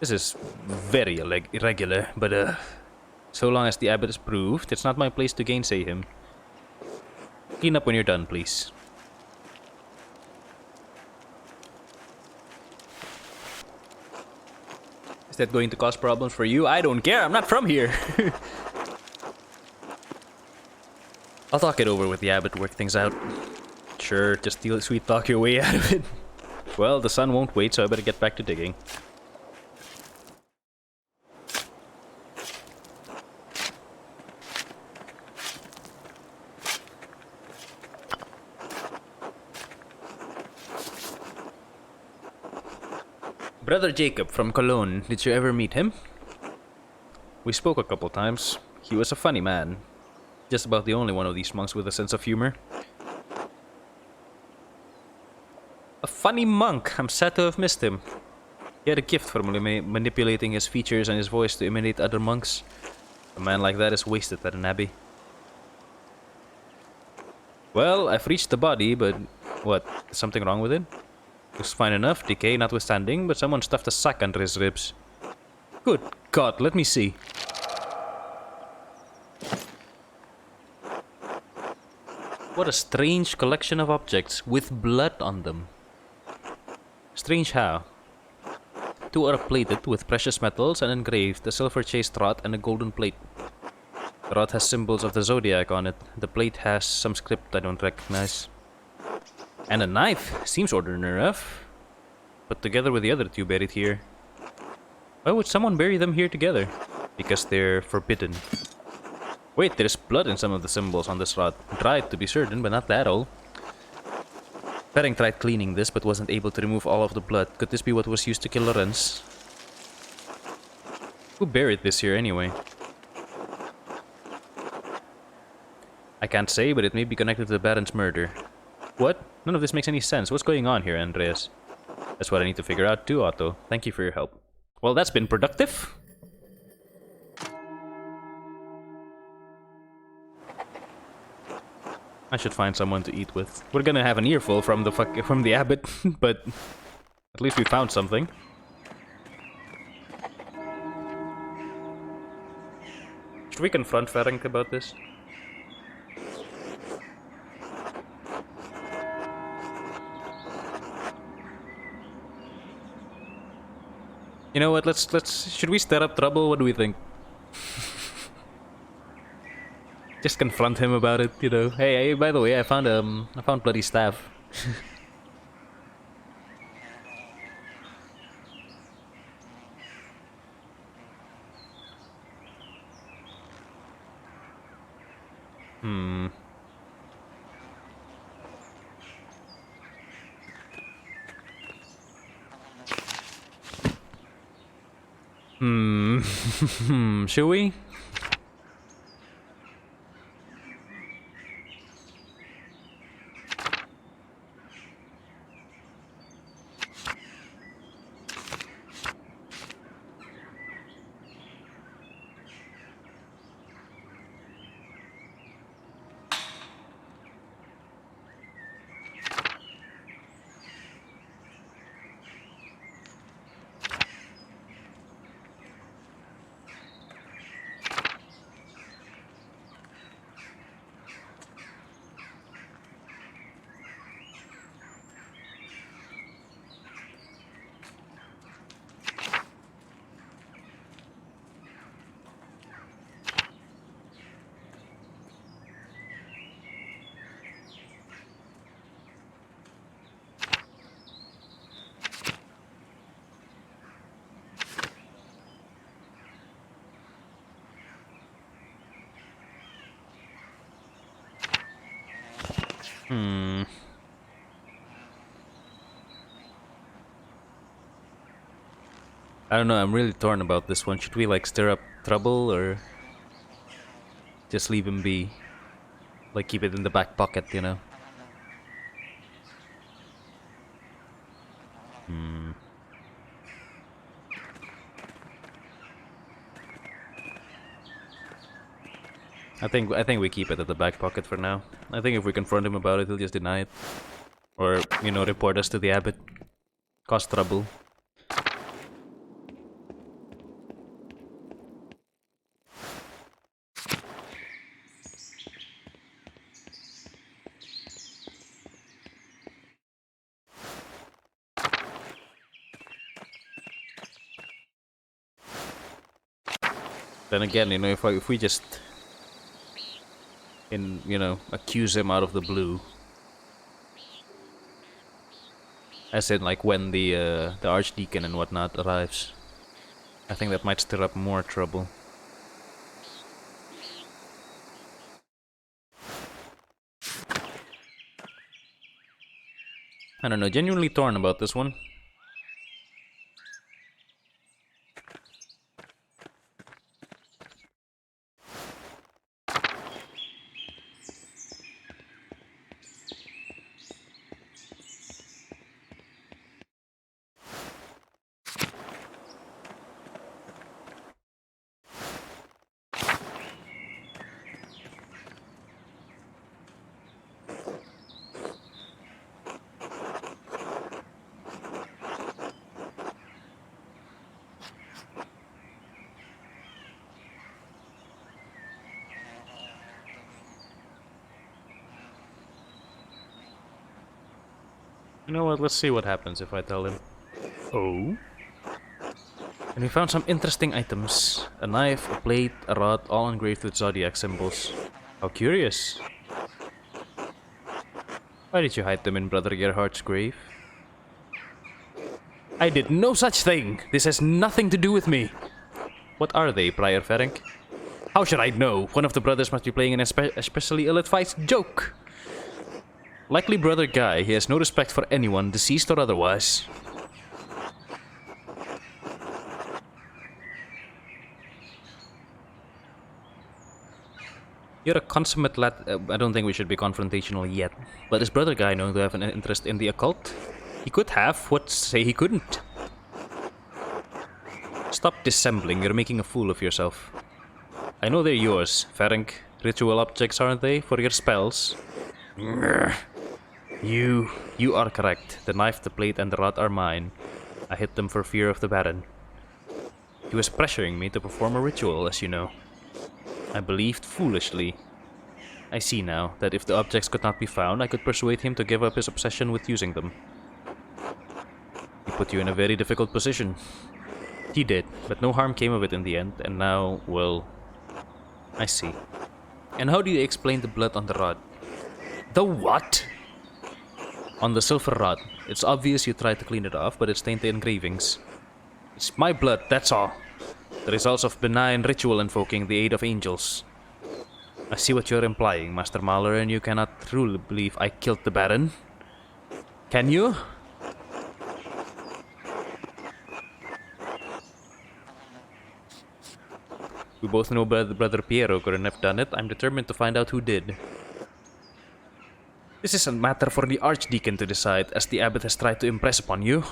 This is very irregular, but so long as the abbot is proved, it's not my place to gainsay him. Clean up when you're done, please. Is that going to cause problems for you? I don't care, I'm not from here! I'll talk it over with the abbot to work things out. Sure, just sweet talk your way out of it. Well, the sun won't wait, so I better get back to digging. Brother Jacob from Cologne, did you ever meet him? We spoke a couple times. He was a funny man. Just about the only one of these monks with a sense of humor. A funny monk! I'm sad to have missed him. He had a gift for manipulating his features and his voice to imitate other monks. A man like that is wasted at an abbey. Well, I've reached the body, but... what? Is something wrong with it? Looks fine enough, decay notwithstanding, but someone stuffed a sack under his ribs. Good God, let me see. What a strange collection of objects with blood on them. Strange how? Two are plated with precious metals and engraved, a silver-chased rod and a golden plate. The rod has symbols of the zodiac on it. The plate has some script I don't recognize. And a knife! Seems ordinary enough. Put together with the other two buried here. Why would someone bury them here together? Because they're forbidden. Wait, there's blood in some of the symbols on this rod. Dried to be certain, but not that old. Ferenc tried cleaning this, but wasn't able to remove all of the blood. Could this be what was used to kill Lorenz? Who buried this here anyway? I can't say, but it may be connected to the Baron's murder. What? None of this makes any sense. What's going on here, Andreas? That's what I need to figure out too, Otto. Thank you for your help. Well, that's been productive. I should find someone to eat with. We're gonna have an earful from the abbot, but at least we found something. Should we confront Ferenc about this? You know what? Let's. Should we stir up trouble? What do we think? Just confront him about it. You know. Hey, by the way, I found bloody staff. Hmm. Should we? Hmm. I don't know. I'm really torn about this one. Should we like stir up trouble or just leave him be? Like keep it in the back pocket, you know? Hmm. I think we keep it at the back pocket for now. I think if we confront him about it, he'll just deny it. Or, you know, report us to the abbot. Cause trouble. Then again, you know, if we just you know, accuse him out of the blue, as in like when the archdeacon and whatnot arrives, I think that might stir up more trouble. I don't know, genuinely torn about this one. You know what, let's see what happens if I tell him. Oh? And we found some interesting items. A knife, a plate, a rod, all engraved with zodiac symbols. How curious. Why did you hide them in Brother Gerhardt's grave? I did no such thing! This has nothing to do with me! What are they, Prior Ferenc? How should I know? One of the brothers must be playing an especially ill-advised joke. Likely Brother Guy, he has no respect for anyone, deceased or otherwise. You're a consummate lad. I don't think we should be confrontational yet. But is Brother Guy known to have an interest in the occult? He could have. What say he couldn't? Stop dissembling. You're making a fool of yourself. I know they're yours, Ferenc. Ritual objects, aren't they? For your spells? You are correct. The knife, the plate, and the rod are mine. I hid them for fear of the Baron. He was pressuring me to perform a ritual, as you know. I believed foolishly. I see now that if the objects could not be found, I could persuade him to give up his obsession with using them. He put you in a very difficult position. You did, but no harm came of it in the end, and now, well... I see. And how do you explain the blood on the rod? The what? On the silver rod. It's obvious you tried to clean it off, but it stained the engravings. It's my blood, that's all. The results of benign ritual invoking the aid of angels. I see what you're implying, Master Mahler, and you cannot truly believe I killed the Baron. Can you? We both know Brother Piero couldn't have done it. I'm determined to find out who did. This is a matter for the Archdeacon to decide, as the abbot has tried to impress upon you.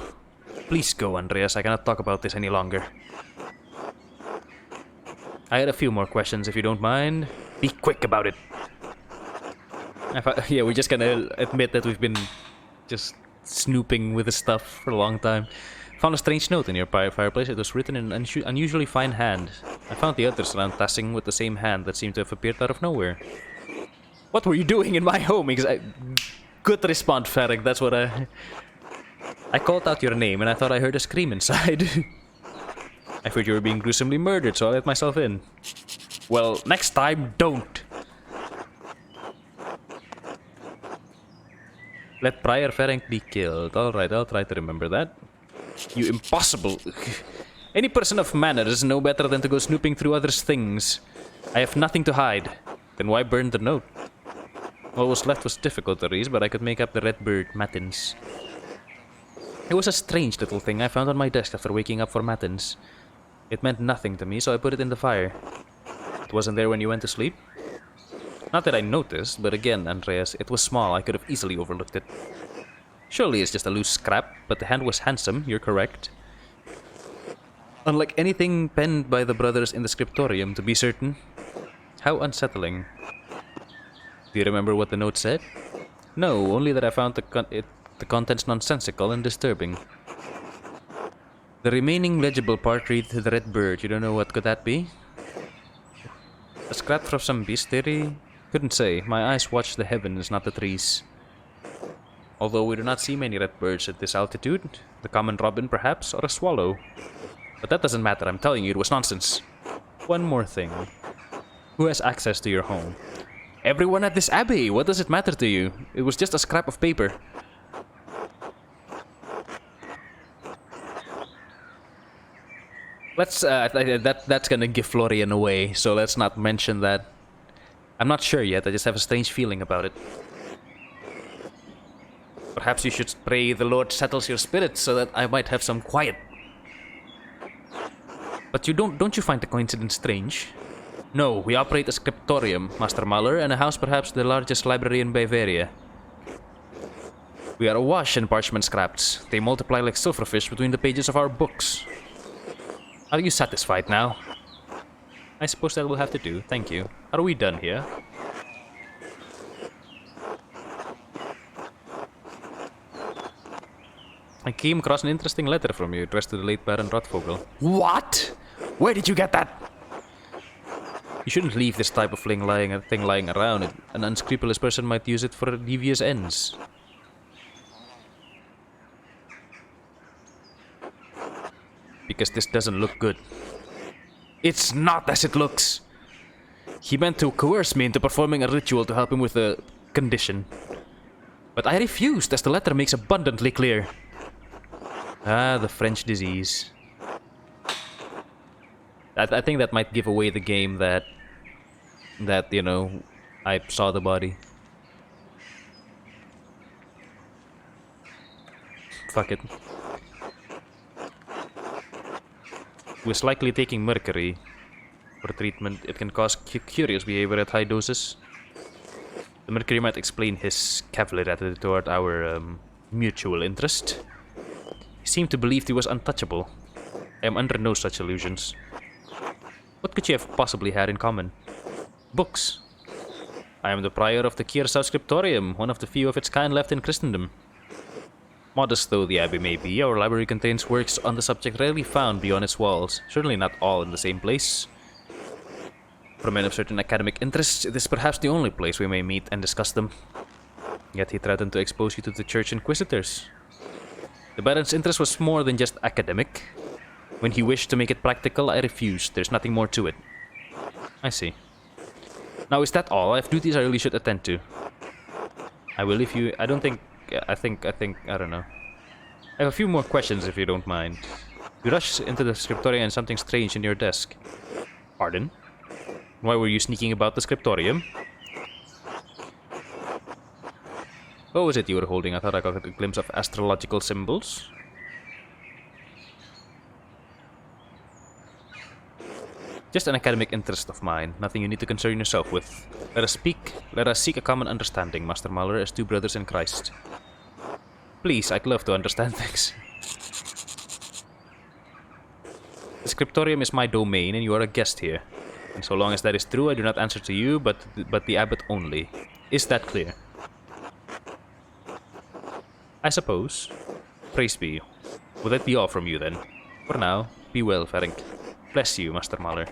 Please go, Andreas. I cannot talk about this any longer. I had a few more questions, if you don't mind. Be quick about it. Yeah, we're just gonna admit that we've been just snooping with the stuff for a long time. Found a strange note in your fireplace. It was written in an unusually fine hand. I found the others around passing with the same hand that seemed to have appeared out of nowhere. What were you doing in my home? Good response, Ferenc. That's what I called out your name and I thought I heard a scream inside. I feared you were being gruesomely murdered, so I let myself in. Well, next time, don't. Let Prior Ferenc be killed. Alright, I'll try to remember that. You impossible. Any person of manners know better than to go snooping through others' things. I have nothing to hide. Then why burn the note? What was left was difficult to read, but I could make up the red bird matins. It was a strange little thing I found on my desk after waking up for matins. It meant nothing to me, so I put it in the fire. It wasn't there when you went to sleep? Not that I noticed, but again, Andreas, it was small. I could have easily overlooked it. Surely it's just a loose scrap, but the hand was handsome, you're correct. Unlike anything penned by the brothers in the scriptorium, to be certain. How unsettling. Do you remember what the note said? No, only that I found the contents nonsensical and disturbing. The remaining legible part read the red bird. You don't know what could that be? A scrap from some bestiary? Couldn't say. My eyes watch the heavens, not the trees. Although we do not see many red birds at this altitude. The common robin, perhaps, or a swallow. But that doesn't matter. I'm telling you, it was nonsense. One more thing. Who has access to your home? Everyone at this abbey! What does it matter to you? It was just a scrap of paper. Let's, that's gonna give Florian away, so let's not mention that. I'm not sure yet, I just have a strange feeling about it. Perhaps you should pray the Lord settles your spirit so that I might have some quiet. But you don't you find the coincidence strange? No, we operate a scriptorium, Master Mahler, and a house perhaps the largest library in Bavaria. We are awash in parchment scraps. They multiply like silverfish between the pages of our books. Are you satisfied now? I suppose that will have to do, thank you. Are we done here? I came across an interesting letter from you addressed to the late Baron Rotvogel. What? Where did you get that? You shouldn't leave this type of thing lying around. An unscrupulous person might use it for devious ends. Because this doesn't look good. It's not as it looks. He meant to coerce me into performing a ritual to help him with a condition. But I refused, as the letter makes abundantly clear. Ah, the French disease. I think that might give away the game that, you know, I saw the body. Fuck it. He was likely taking mercury for treatment. It can cause curious behavior at high doses. The mercury might explain his cavalier attitude toward our mutual interest. He seemed to believe he was untouchable. I am under no such illusions. What could you have possibly had in common? Books. I am the prior of the Kiersau Scriptorium, one of the few of its kind left in Christendom. Modest though the abbey may be, our library contains works on the subject rarely found beyond its walls, certainly not all in the same place. For men of certain academic interests, it is perhaps the only place we may meet and discuss them. Yet he threatened to expose you to the church inquisitors. The Baron's interest was more than just academic. When he wished to make it practical, I refused. There's nothing more to it. I see. Now, is that all? I have duties I really should attend to. I will if you... I don't think... I think... I don't know. I have a few more questions if you don't mind. You rushed into the scriptorium and something strange in your desk. Pardon? Why were you sneaking about the scriptorium? What was it you were holding? I thought I got a glimpse of astrological symbols. Just an academic interest of mine, nothing you need to concern yourself with. Let us seek a common understanding, Master Mahler, as two brothers in Christ. Please, I'd love to understand things. The scriptorium is my domain and you are a guest here. And so long as that is true, I do not answer to you, but the abbot only. Is that clear? I suppose. Praise be. Will that be all from you then? For now, be well, Ferenc. Bless you, Master Mahler.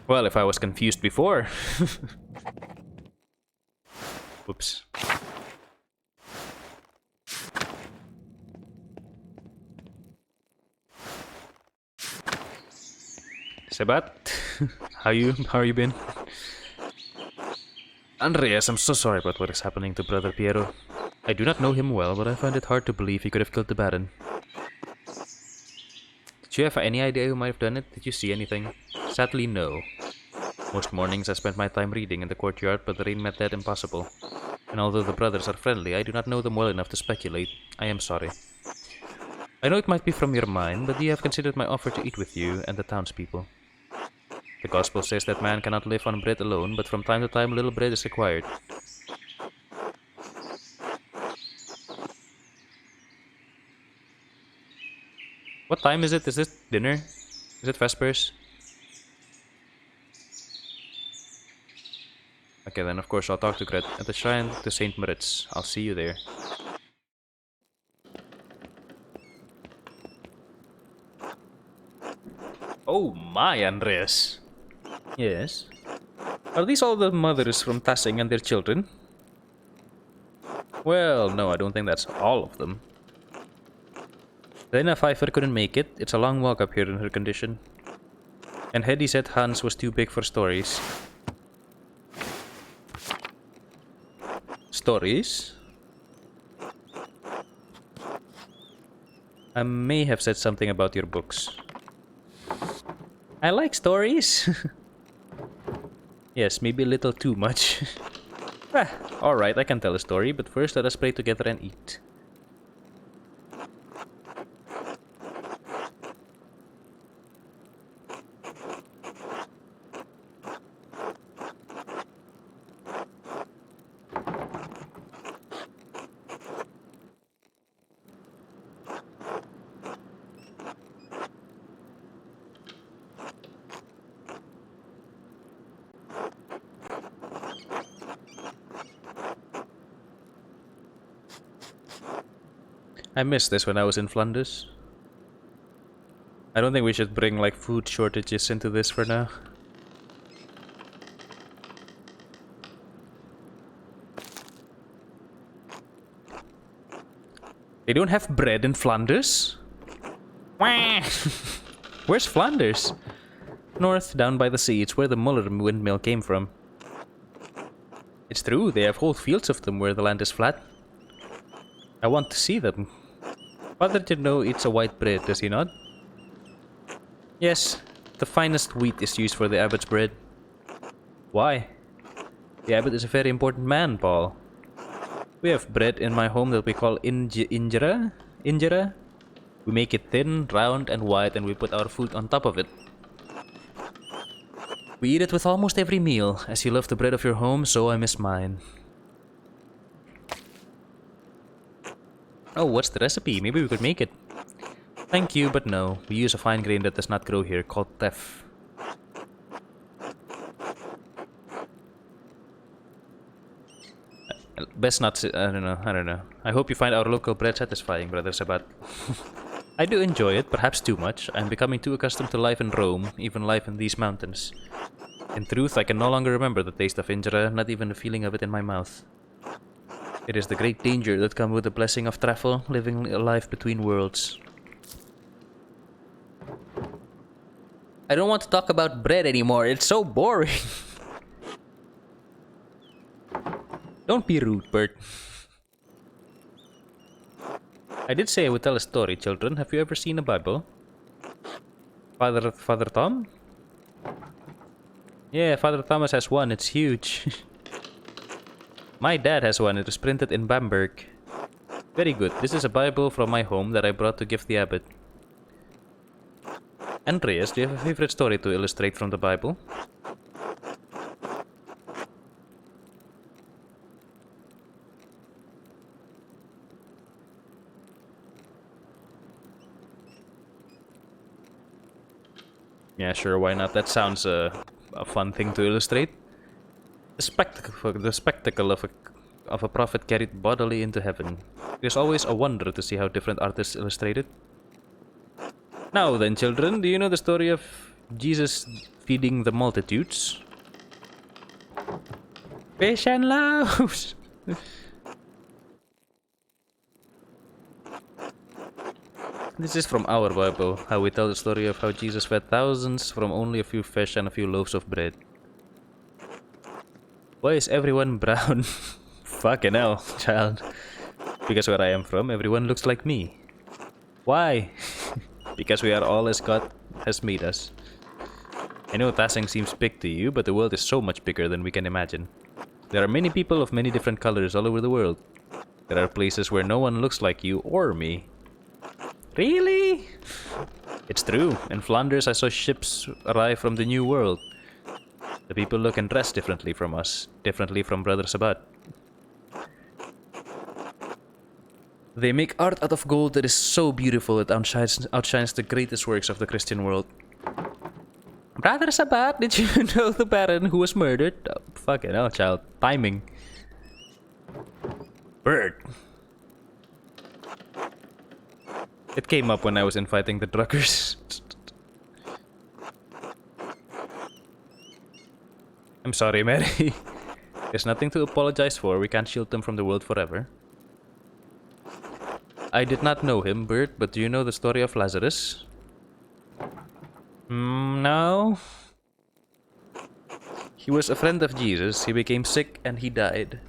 Well, if I was confused before... Whoops. Sebat, how you been? Andreas, I'm so sorry about what is happening to Brother Piero. I do not know him well, but I find it hard to believe he could have killed the Baron. Did you have any idea who might have done it? Did you see anything? Sadly, no. Most mornings I spent my time reading in the courtyard, but the rain made that impossible. And although the brothers are friendly, I do not know them well enough to speculate. I am sorry. I know it might be from your mind, but you have considered my offer to eat with you and the townspeople. The Gospel says that man cannot live on bread alone, but from time to time little bread is required. What time is it? Is it dinner? Is it Vespers? Okay, then of course I'll talk to Gret at the shrine to Saint Moritz. I'll see you there. Oh my, Andreas. Yes? Are these all the mothers from Tassing and their children? Well, no, I don't think that's all of them. Lena Pfeiffer couldn't make it. It's a long walk up here in her condition. And Hedy said Hans was too big for stories. Stories? I may have said something about your books. I like stories. Yes, maybe a little too much. Alright, I can tell a story, but first let us pray together and eat. I missed this when I was in Flanders. I don't think we should bring like food shortages into this for now. They don't have bread in Flanders? Where's Flanders? North, down by the sea. It's where the Muller windmill came from. It's true, they have whole fields of them where the land is flat. I want to see them. Father Janot eats a white bread, does he not? Yes, the finest wheat is used for the abbot's bread. Why? The abbot is a very important man, Paul. We have bread in my home that we call injera. Injera? We make it thin, round, and white, and we put our food on top of it. We eat it with almost every meal. As you love the bread of your home, so I miss mine. Oh, what's the recipe? Maybe we could make it. Thank you, but no. We use a fine grain that does not grow here, called teff. Best not to, I don't know. I hope you find our local bread satisfying, Brother Sabat. I do enjoy it, perhaps too much. I'm becoming too accustomed to life in Rome, even life in these mountains. In truth, I can no longer remember the taste of injera, not even the feeling of it in my mouth. It is the great danger that comes with the blessing of travel, living a life between worlds. I don't want to talk about bread anymore. It's so boring. Don't be rude, Bert. I did say I would tell a story, children. Have you ever seen a Bible? Father Tom? Yeah, Father Thomas has one. It's huge. My dad has one. It was printed in Bamberg. Very good. This is a Bible from my home that I brought to give the abbot. Andreas, do you have a favorite story to illustrate from the Bible? Yeah, sure, why not? That sounds a fun thing to illustrate. The spectacle of a prophet carried bodily into heaven. It is always a wonder to see how different artists illustrate it. Now then, children, do you know the story of Jesus feeding the multitudes? Fish and loaves! This is from our Bible, how we tell the story of how Jesus fed thousands from only a few fish and a few loaves of bread. Why is everyone brown? Fucking hell, child. Because where I am from, everyone looks like me. Why? Because we are all as God has made us. I know Tasang seems big to you, but the world is so much bigger than we can imagine. There are many people of many different colors all over the world. There are places where no one looks like you or me. Really? It's true. In Flanders I saw ships arrive from the New World. The people look and dress differently from us, differently from Brother Sabat. They make art out of gold that is so beautiful it outshines the greatest works of the Christian world. Brother Sabat, did you know the Baron who was murdered? Oh, fucking hell, child. Timing. Bird. It came up when I was inviting the druggers. I'm sorry, Mary. There's nothing to apologize for. We can't shield them from the world forever. I did not know him, Bert, but do you know the story of Lazarus? No. He was a friend of Jesus. He became sick and he died.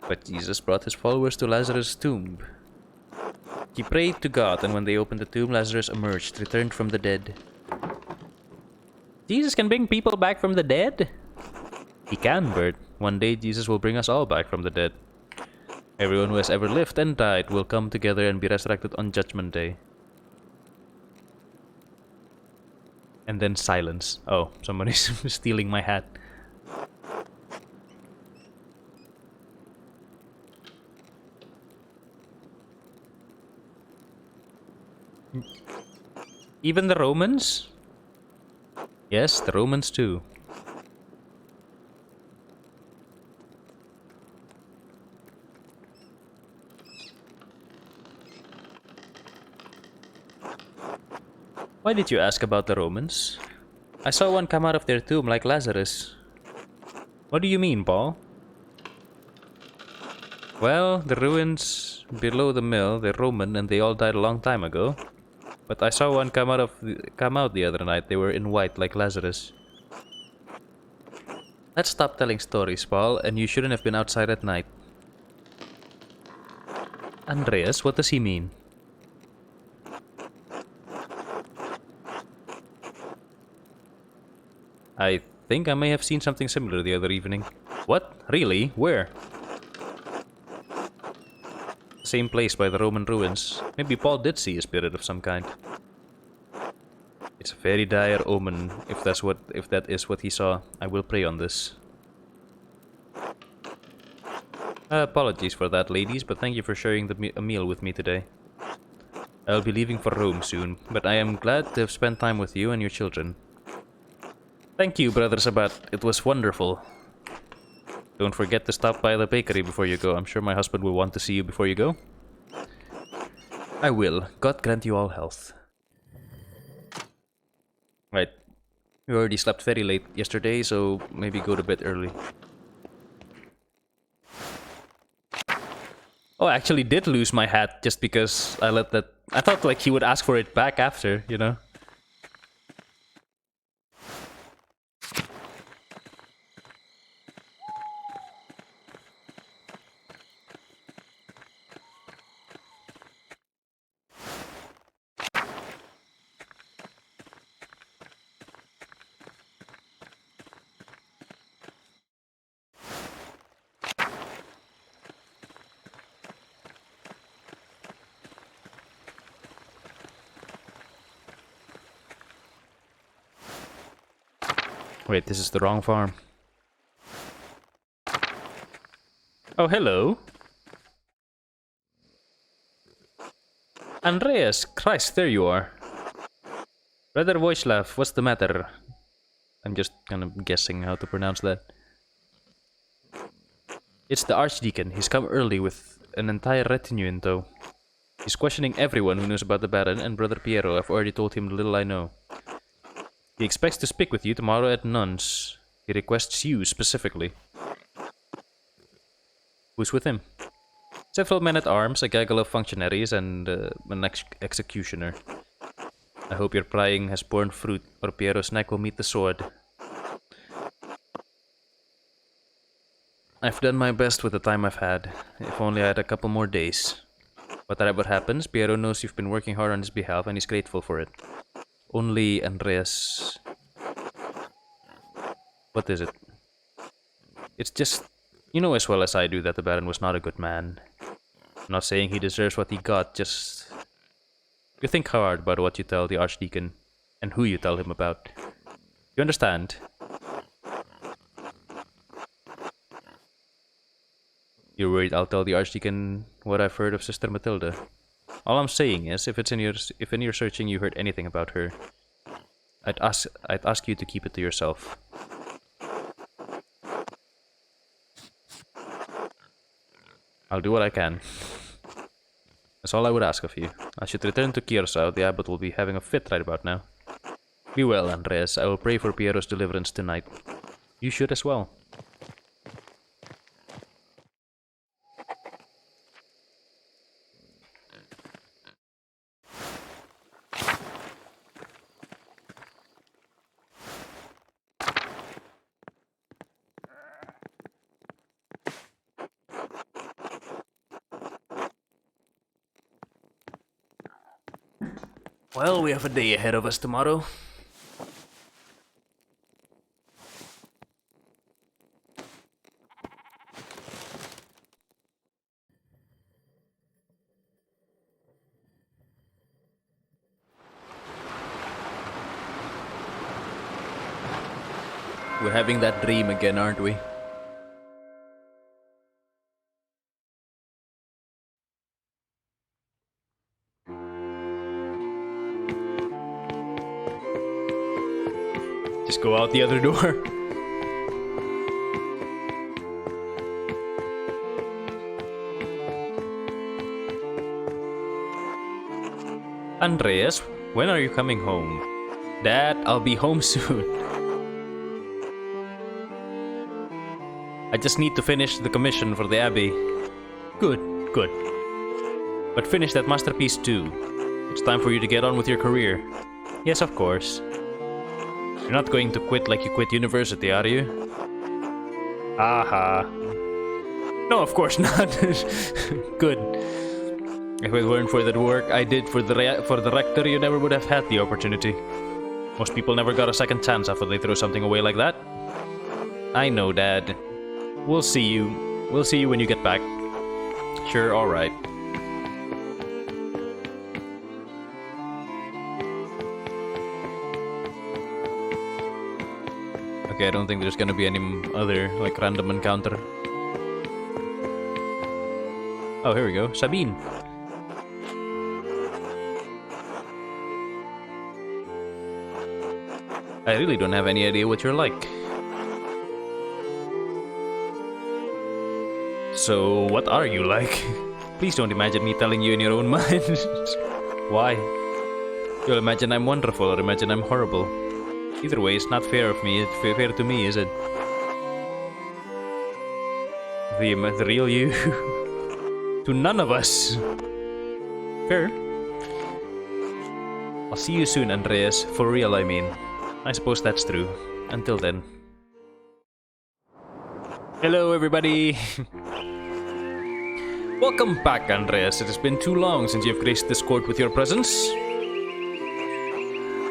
But Jesus brought his followers to Lazarus' tomb. He prayed to God, and when they opened the tomb, Lazarus emerged, returned from the dead. Jesus can bring people back from the dead? He can, Bert. One day Jesus will bring us all back from the dead. Everyone who has ever lived and died will come together and be resurrected on Judgment Day. And then silence. Oh, somebody's stealing my hat. Even the Romans? Yes, the Romans too. Why did you ask about the Romans? I saw one come out of their tomb like Lazarus. What do you mean, Paul? Well, the ruins below the mill, they're Roman and they all died a long time ago. But I saw one come out the other night. They were in white like Lazarus. Let's stop telling stories, Paul, and you shouldn't have been outside at night. Andreas, what does he mean? I think I may have seen something similar the other evening. What? Really? Where? Same place by the Roman ruins. Maybe Paul did see a spirit of some kind. It's a very dire omen, if that is what he saw. I will pray on this. Apologies for that, ladies, but thank you for sharing a meal with me today. I'll be leaving for Rome soon, but I am glad to have spent time with you and your children. Thank you, Brother Sabat. It was wonderful. Don't forget to stop by the bakery before you go. I'm sure my husband will want to see you before you go. I will. God grant you all health. Right. You already slept very late yesterday, so maybe go to bed early. Oh, I actually did lose my hat just because I let that... I thought like he would ask for it back after, you know? Wait, this is the wrong farm. Oh, hello. Andreas, Christ, there you are. Brother Wojslav, what's the matter? I'm just kind of guessing how to pronounce that. It's the Archdeacon. He's come early with an entire retinue in tow. He's questioning everyone who knows about the Baron, and Brother Piero. I've already told him the little I know. He expects to speak with you tomorrow at Nuns. He requests you specifically. Who's with him? Several men-at-arms, a gaggle of functionaries, and an executioner. I hope your prying has borne fruit, or Piero's neck will meet the sword. I've done my best with the time I've had. If only I had a couple more days. Whatever happens, Piero knows you've been working hard on his behalf, and he's grateful for it. Only Andreas... What is it? It's just... You know as well as I do that the Baron was not a good man. I'm not saying he deserves what he got, just... You think hard about what you tell the Archdeacon, and who you tell him about. You understand? You're worried I'll tell the Archdeacon what I've heard of Sister Matilda. All I'm saying is, if in your searching you heard anything about her, I'd ask you to keep it to yourself. I'll do what I can. That's all I would ask of you. I should return to Kiersau. The abbot will be having a fit right about now. Be well, Andreas. I will pray for Piero's deliverance tonight. You should as well. Well, we have a day ahead of us tomorrow. We're having that dream again, aren't we? Just go out the other door. Andreas, when are you coming home? Dad, I'll be home soon. I just need to finish the commission for the Abbey. Good, good. But finish that masterpiece too. It's time for you to get on with your career. Yes, of course. You're not going to quit like you quit university, are you? Aha. No, of course not. Good. If it weren't for the work I did for the rector, you never would have had the opportunity. Most people never got a second chance after they throw something away like that. I know, Dad. We'll see you. We'll see you when you get back. Sure, alright. Okay, I don't think there's gonna be any other, like, random encounter. Oh, here we go. Sabine. I really don't have any idea what you're like. So, what are you like? Please don't imagine me telling you in your own mind. Why? You'll imagine I'm wonderful or imagine I'm horrible. Either way, it's not fair of me. It's fair to me, is it? The real you. To none of us. Fair. I'll see you soon, Andreas. For real, I mean. I suppose that's true. Until then. Hello, everybody. Welcome back, Andreas. It has been too long since you've graced this court with your presence.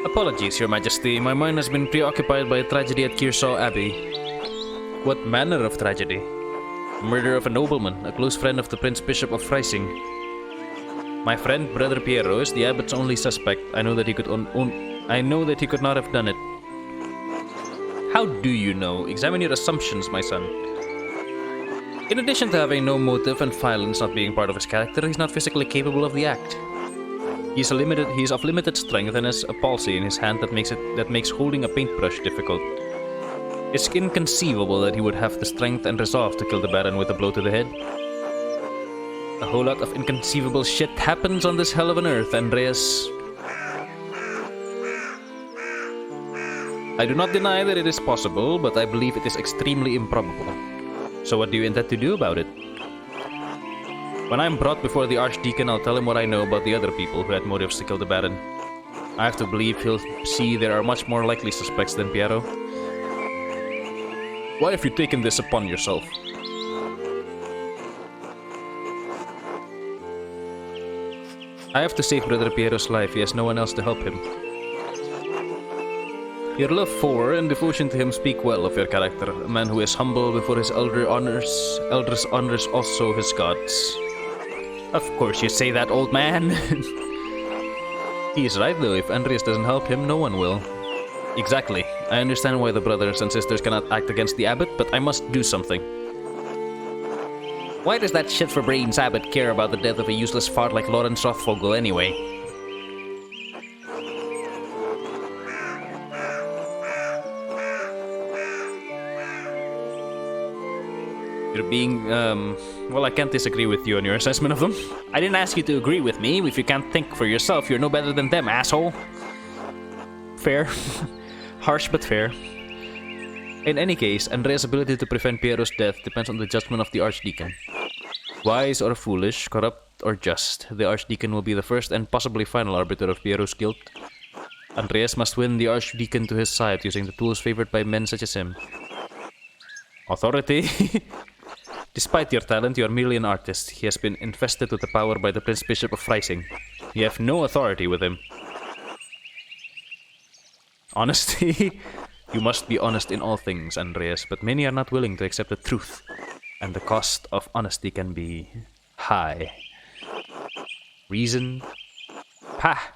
Apologies, Your Majesty. My mind has been preoccupied by a tragedy at Kearsaw Abbey. What manner of tragedy? Murder of a nobleman, a close friend of the Prince Bishop of Freising. My friend, Brother Piero, is the abbot's only suspect. I know that he could not have done it. How do you know? Examine your assumptions, my son. In addition to having no motive and violence not being part of his character, he's not physically capable of the act. He's of limited strength and has a palsy in his hand that makes holding a paintbrush difficult. It's inconceivable that he would have the strength and resolve to kill the Baron with a blow to the head. A whole lot of inconceivable shit happens on this hell of an earth, Andreas. I do not deny that it is possible, but I believe it is extremely improbable. So what do you intend to do about it? When I am brought before the Archdeacon, I'll tell him what I know about the other people who had motives to kill the Baron. I have to believe he'll see there are much more likely suspects than Piero. Why have you taken this upon yourself? I have to save Brother Piero's life. He has no one else to help him. Your love for and devotion to him speak well of your character. A man who is humble before his elders honors also his gods. Of course you say that, old man. He is right though. If Andreas doesn't help him, no one will. Exactly. I understand why the brothers and sisters cannot act against the abbot, but I must do something. Why does that shit for brains abbot care about the death of a useless fart like Lawrence Rothvogel anyway? You're being, well, I can't disagree with you on your assessment of them. I didn't ask you to agree with me. If you can't think for yourself, you're no better than them, asshole. Fair. Harsh but fair. In any case, Andreas' ability to prevent Piero's death depends on the judgment of the Archdeacon. Wise or foolish, corrupt or just, the Archdeacon will be the first and possibly final arbiter of Piero's guilt. Andreas must win the Archdeacon to his side using the tools favored by men such as him. Authority? Despite your talent, you are merely an artist. He has been invested with the power by the Prince Bishop of Freising. You have no authority with him. Honesty? You must be honest in all things, Andreas, but many are not willing to accept the truth, and the cost of honesty can be high. Reason? Ha!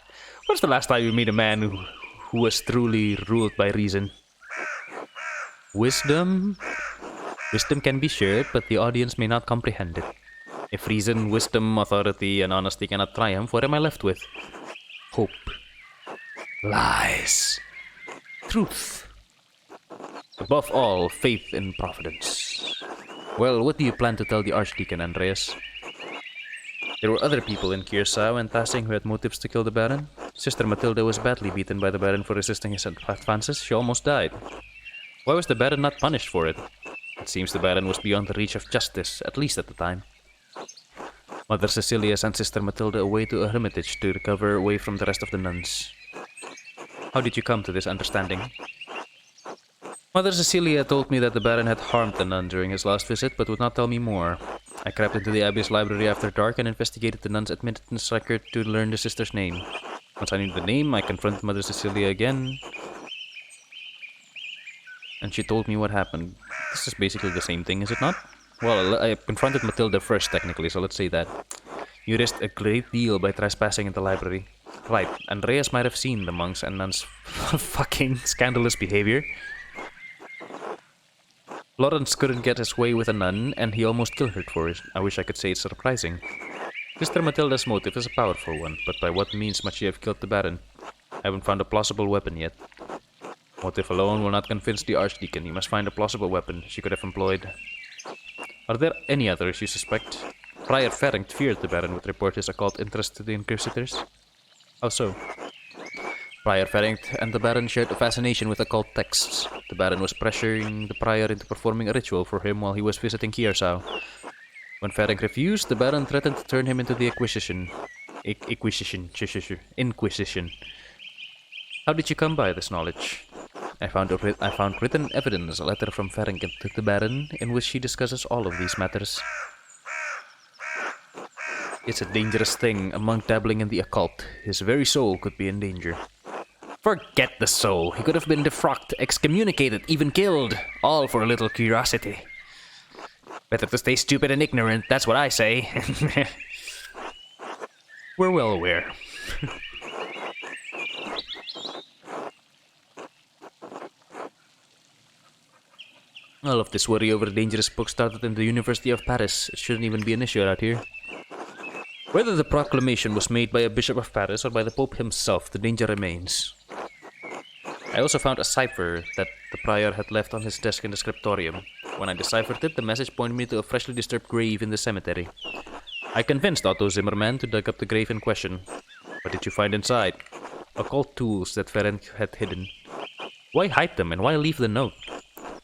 When's the last time you meet a man who was truly ruled by reason? Wisdom? Wisdom can be shared, but the audience may not comprehend it. If reason, wisdom, authority, and honesty cannot triumph, what am I left with? Hope. Lies. Truth. Above all, faith in providence. Well, what do you plan to tell the Archdeacon, Andreas? There were other people in Kearsaw and Tassing who had motives to kill the Baron. Sister Matilda was badly beaten by the Baron for resisting his advances. She almost died. Why was the Baron not punished for it? It seems the Baron was beyond the reach of justice, at least at the time. Mother Cecilia sent Sister Matilda away to a hermitage to recover away from the rest of the nuns. How did you come to this understanding? Mother Cecilia told me that the Baron had harmed the nun during his last visit, but would not tell me more. I crept into the Abbey's library after dark and investigated the nun's admittance record to learn the sister's name. Once I knew the name, I confronted Mother Cecilia again, and she told me what happened. This is basically the same thing, is it not? Well, I confronted Matilda first, technically, so let's say that. You risked a great deal by trespassing in the library. Right, Andreas might have seen the monks and nuns' fucking scandalous behavior. Lawrence couldn't get his way with a nun, and he almost killed her for it. I wish I could say it's surprising. Sister Matilda's motive is a powerful one, but by what means must she have killed the Baron? I haven't found a plausible weapon yet. Motive alone will not convince the Archdeacon. He must find a plausible weapon she could have employed. Are there any others you suspect? Prior Ferenc feared the Baron would report his occult interest to the Inquisitors. How so? Prior Ferenc and the Baron shared a fascination with occult texts. The Baron was pressuring the Prior into performing a ritual for him while he was visiting Kiersau. When Ferenc refused, the Baron threatened to turn him into the Inquisition. How did you come by this knowledge? I found written evidence, a letter from Ferenc to the Baron, in which she discusses all of these matters. It's a dangerous thing, a monk dabbling in the occult. His very soul could be in danger. Forget the soul. He could have been defrocked, excommunicated, even killed. All for a little curiosity. Better to stay stupid and ignorant, that's what I say. We're well aware. All of this worry over dangerous books started in the University of Paris. It shouldn't even be an issue out here. Whether the proclamation was made by a bishop of Paris or by the Pope himself, the danger remains. I also found a cipher that the prior had left on his desk in the scriptorium. When I deciphered it, the message pointed me to a freshly disturbed grave in the cemetery. I convinced Otto Zimmerman to dig up the grave in question. What did you find inside? Occult tools that Ferenc had hidden. Why hide them and why leave the note?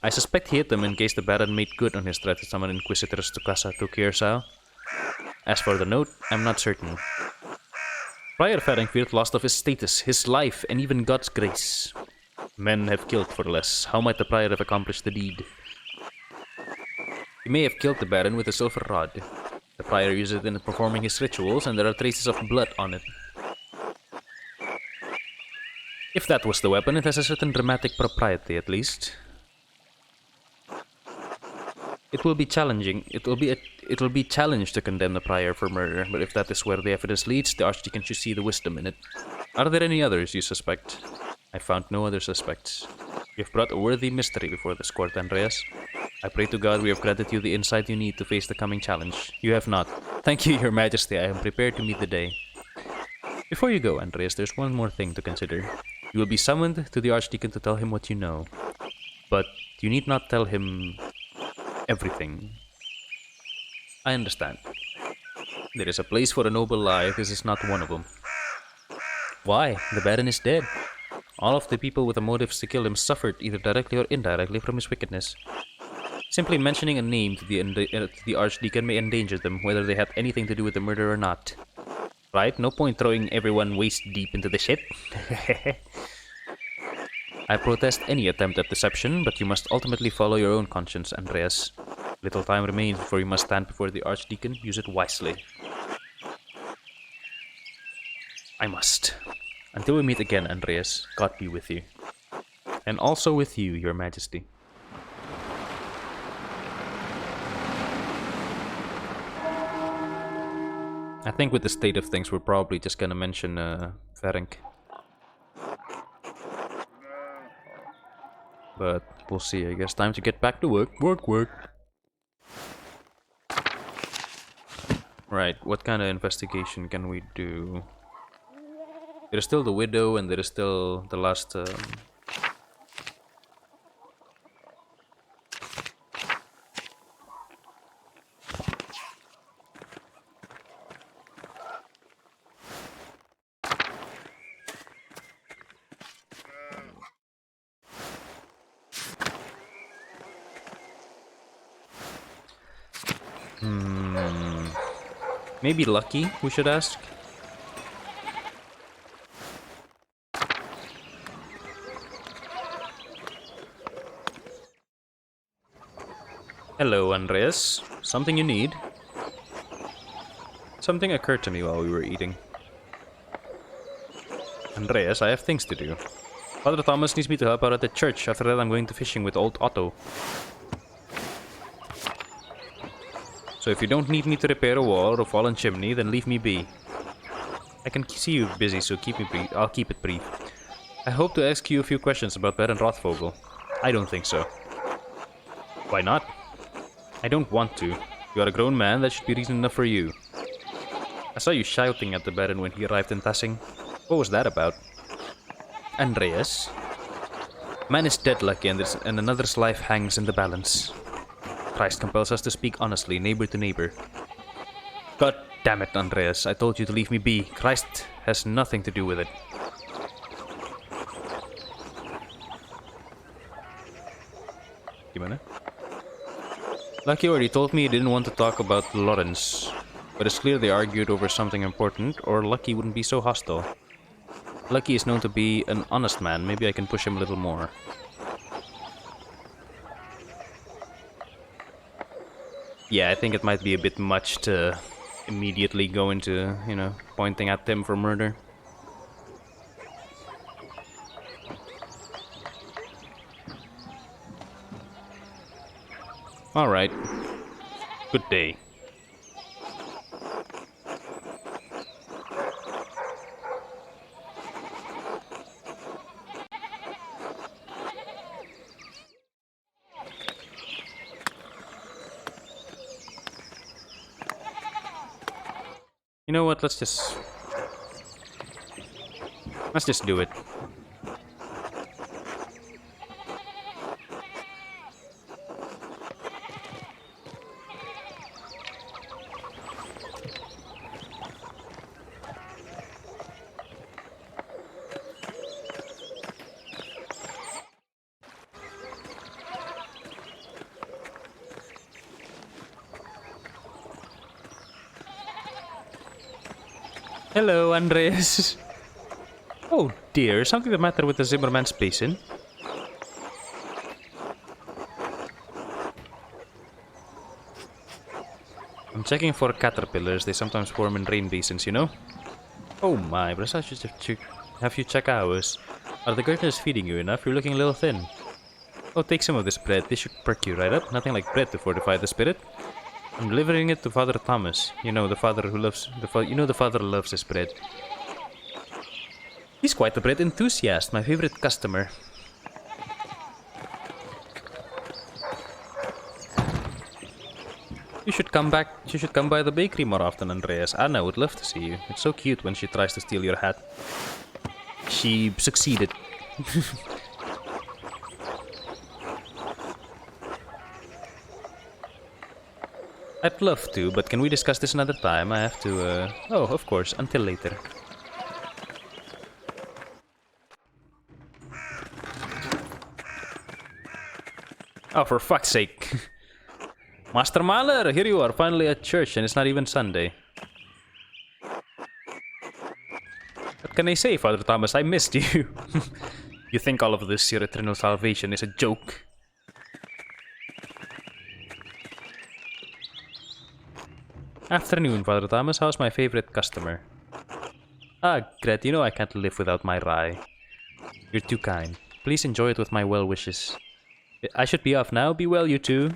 I suspect he hid them in case the Baron made good on his threat to summon Inquisitors to Kiersau. As for the note, I'm not certain. Prior Ferenc feared loss of his status, his life, and even God's grace. Men have killed for less. How might the Prior have accomplished the deed? He may have killed the Baron with a silver rod. The Prior used it in performing his rituals, and there are traces of blood on it. If that was the weapon, it has a certain dramatic propriety, at least. It will be challenging. It will be challenged to condemn the Prior for murder, but if that is where the evidence leads, the Archdeacon should see the wisdom in it. Are there any others you suspect? I found no other suspects. You've brought a worthy mystery before this court, Andreas. I pray to God we have granted you the insight you need to face the coming challenge. You have not. Thank you, Your Majesty. I am prepared to meet the day. Before you go, Andreas, there's one more thing to consider. You will be summoned to the Archdeacon to tell him what you know. But you need not tell him everything. I understand. There is a place for a noble lie. This is not one of them. Why? The Baron is dead. All of the people with the motives to kill him suffered either directly or indirectly from his wickedness. Simply mentioning a name to the Archdeacon may endanger them, whether they had anything to do with the murder or not. Right? No point throwing everyone waist deep into the shit. I protest any attempt at deception, but you must ultimately follow your own conscience, Andreas. Little time remains before you must stand before the Archdeacon. Use it wisely. I must. Until we meet again, Andreas, God be with you. And also with you, Your Majesty. I think with the state of things, we're probably just gonna mention Ferenc. But we'll see, I guess. Time to get back to work. Work. Right, what kind of investigation can we do? There's still the widow, and there is still the last... Maybe Lucky, we should ask. Hello, Andreas. Something you need? Something occurred to me while we were eating. Andreas, I have things to do. Father Thomas needs me to help out at the church. After that, I'm going to fishing with old Otto. So if you don't need me to repair a wall or a fallen chimney, then leave me be. I can see you busy, so keep me brief. I'll keep it brief. I hope to ask you a few questions about Baron Rothvogel. I don't think so. Why not? I don't want to. You are a grown man, that should be reason enough for you. I saw you shouting at the Baron when he arrived in Tassing. What was that about? Andreas? Man is dead, Lucky, and another's life hangs in the balance. Christ compels us to speak honestly, neighbor to neighbor. God damn it, Andreas. I told you to leave me be. Christ has nothing to do with it. Gimana? Lucky already told me he didn't want to talk about Lawrence, but it's clear they argued over something important, or Lucky wouldn't be so hostile. Lucky is known to be an honest man. Maybe I can push him a little more. Yeah, I think it might be a bit much to immediately go into, you know, pointing at him for murder. Alright. Good day. You know what, let's just do it. Hello, Andreas. Oh dear, something the matter with the Zimmerman's basin? I'm checking for caterpillars. They sometimes form in rain basins, you know? Oh my, but I should have you check ours. Are the gardeners feeding you enough? You're looking a little thin. Oh, take some of this bread. This should perk you right up. Nothing like bread to fortify the spirit. I'm delivering it to Father Thomas. You know, the father who loves... the father loves his bread. He's quite a bread enthusiast. My favorite customer. You should come back. You should come by the bakery more often, Andreas. Anna would love to see you. It's so cute when she tries to steal your hat. She succeeded. I'd love to, but can we discuss this another time? I have to, Oh, of course, until later. Oh, for fuck's sake. Master Mahler, here you are, finally at church, and it's not even Sunday. What can I say, Father Thomas? I missed you. You think all of this, your eternal salvation, is a joke? Afternoon, Father Thomas. How's my favorite customer? Ah, Gret, you know I can't live without my rye. You're too kind. Please enjoy it with my well wishes. I should be off now. Be well, you two.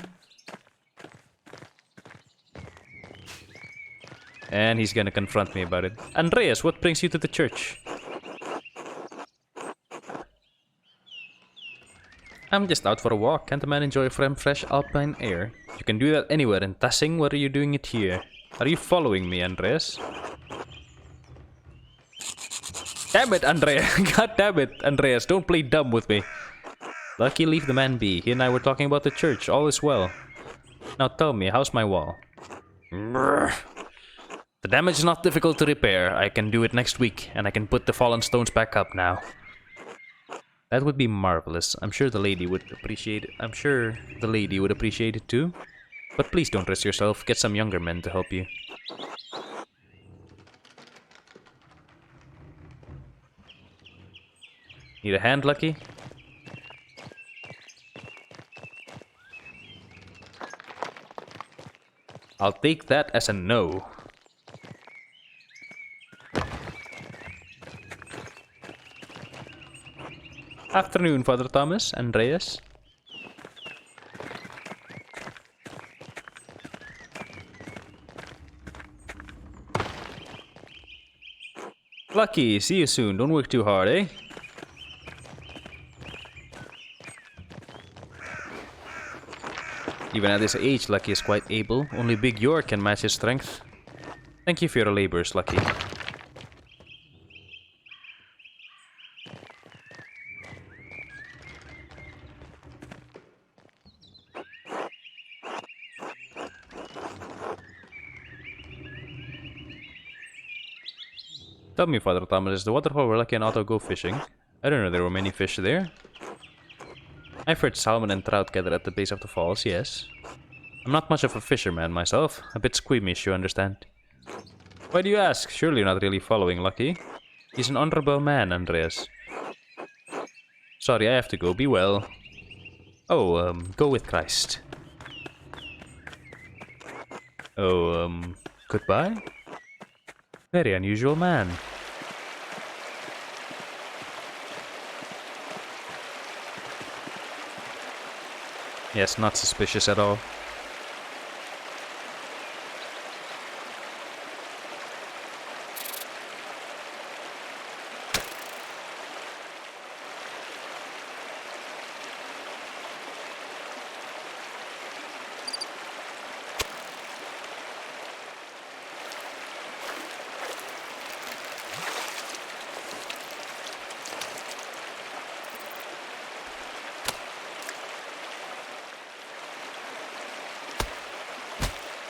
And he's gonna confront me about it. Andreas, what brings you to the church? I'm just out for a walk. Can't a man enjoy fresh alpine air? You can do that anywhere in Tassing. What are you doing it here? Are you following me, Andreas? Damn it, Andreas. God damn it, Andreas. Don't play dumb with me. Lucky, leave the man be. He and I were talking about the church. All is well. Now tell me, how's my wall? Brr. The damage is not difficult to repair. I can do it next week, and I can put the fallen stones back up now. That would be marvelous. I'm sure the lady would appreciate it too. But please don't risk yourself. Get some younger men to help you. Need a hand, Lucky? I'll take that as a no. Afternoon, Father Thomas, Andreas. Lucky, see you soon. Don't work too hard, eh? Even at this age, Lucky is quite able. Only Big York can match his strength. Thank you for your labors, Lucky. Tell me, Father Thomas, is the waterfall where Lucky and Otto go fishing? I don't know there were many fish there. I've heard salmon and trout gather at the base of the falls, yes. I'm not much of a fisherman myself, a bit squeamish, you understand. Why do you ask? Surely you're not really following Lucky. He's an honorable man, Andreas. Sorry, I have to go. Be well. Oh, go with Christ. Oh, goodbye? Very unusual man. Yes, not suspicious at all.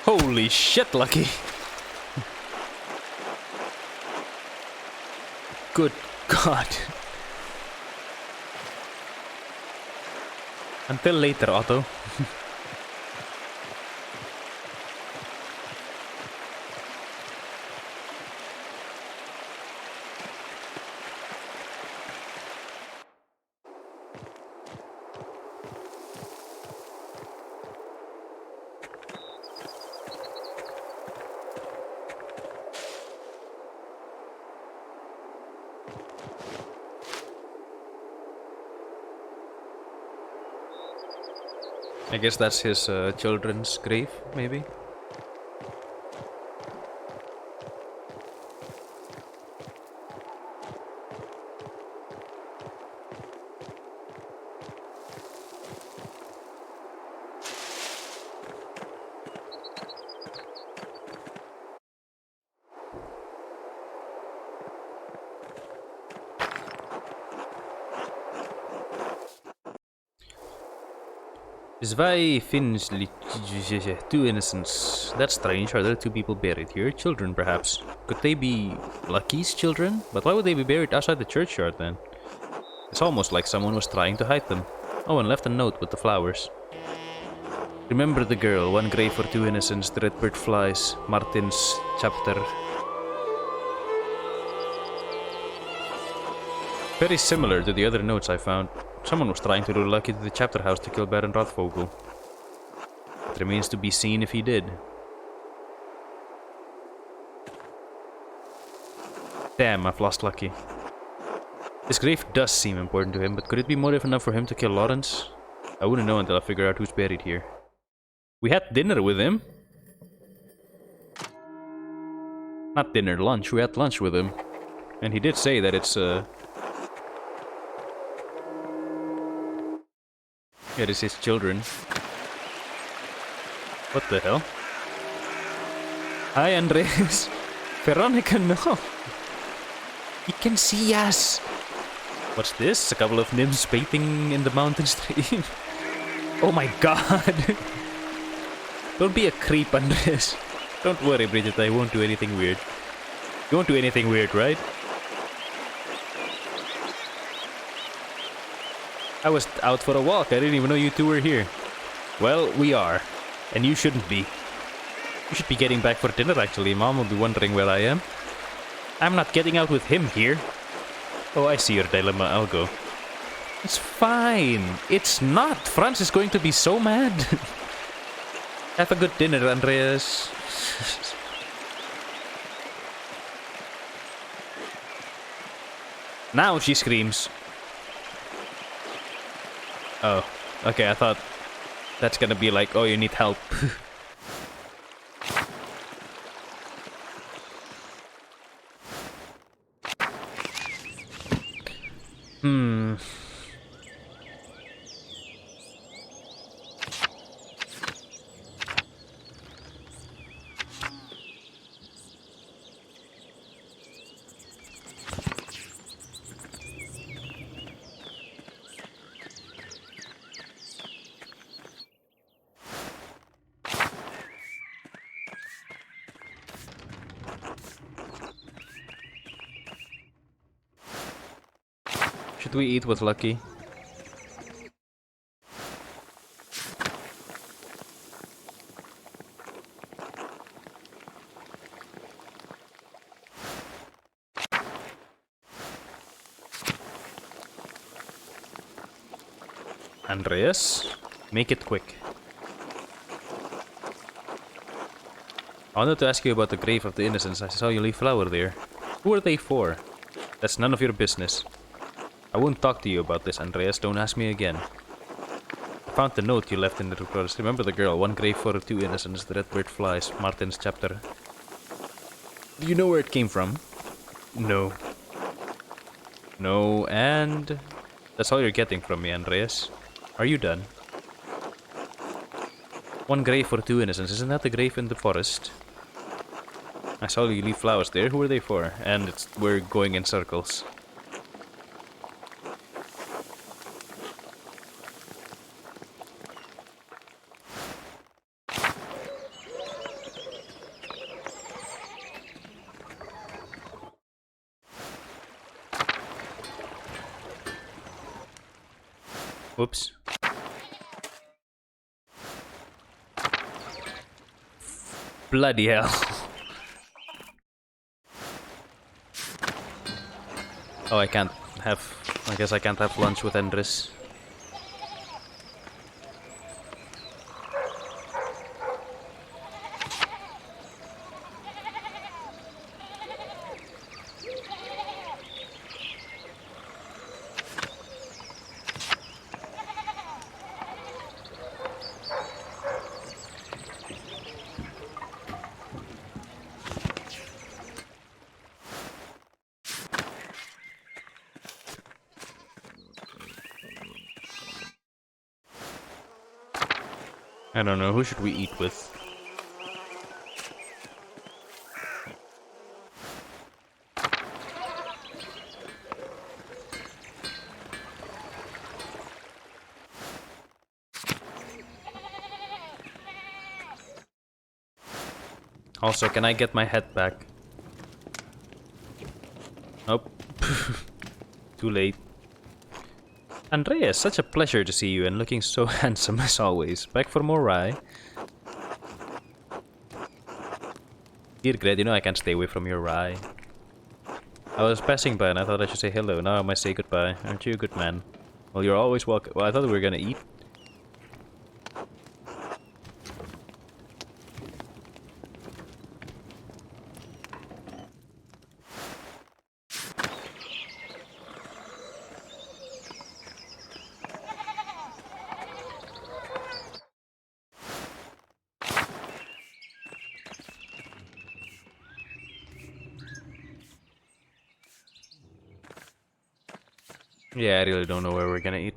Holy shit, Lucky! Good God. Until later, Otto. I guess that's his children's grave, maybe? Zwei Finns, two innocents. That's strange. Are there two people buried here? Children, perhaps. Could they be Lucky's children? But why would they be buried outside the churchyard then? It's almost like someone was trying to hide them. Oh, and left a note with the flowers. Remember the girl, one grave for two innocents, the redbird flies, Martin's chapter. Very similar to the other notes I found. Someone was trying to lure Lucky to the chapter house to kill Baron Rothvogel. It remains to be seen if he did. Damn, I've lost Lucky. His grave does seem important to him, but could it be motive enough for him to kill Lawrence? I wouldn't know until I figure out who's buried here. We had dinner with him. Not dinner, lunch. We had lunch with him. And he did say that it's, it is his children. What the hell? Hi, Andreas. Veronica, no. He can see us. What's this? A couple of nymphs bathing in the mountain stream? Oh my god. Don't be a creep, Andreas. Don't worry, Bridget. I won't do anything weird. You won't do anything weird, right? I was out for a walk. I didn't even know you two were here. Well, we are. And you shouldn't be. You should be getting back for dinner, actually. Mom will be wondering where I am. I'm not getting out with him here. Oh, I see your dilemma. I'll go. It's fine. It's not. Franz is going to be so mad. Have a good dinner, Andreas. Now she screams. Oh, okay, I thought that's gonna be like, oh, you need help. Should we eat with Lucky? Andreas, make it quick. I wanted to ask you about the grave of the innocents. I saw you leave flower there. Who are they for? That's none of your business. I won't talk to you about this, Andreas. Don't ask me again. I found the note you left in the records. Remember the girl? One grave for two innocents. The red bird flies. Martin's chapter. Do you know where it came from? No. No, and... That's all you're getting from me, Andreas. Are you done? One grave for two innocents. Isn't that the grave in the forest? I saw you leave flowers there. Who are they for? And we're going in circles. Whoops. Bloody hell. Oh, I can't have... I guess I can't have lunch with Andreas. I don't know, who should we eat with? Also, can I get my head back? Nope. Too late. Andreas, such a pleasure to see you and looking so handsome as always. Back for more rye? Dear Gret, you know I can't stay away from your rye. I was passing by and I thought I should say hello. Now I must say goodbye. Aren't you a good man? Well, you're always welcome. Well, I thought we were gonna eat. Yeah, I really don't know where we're gonna eat.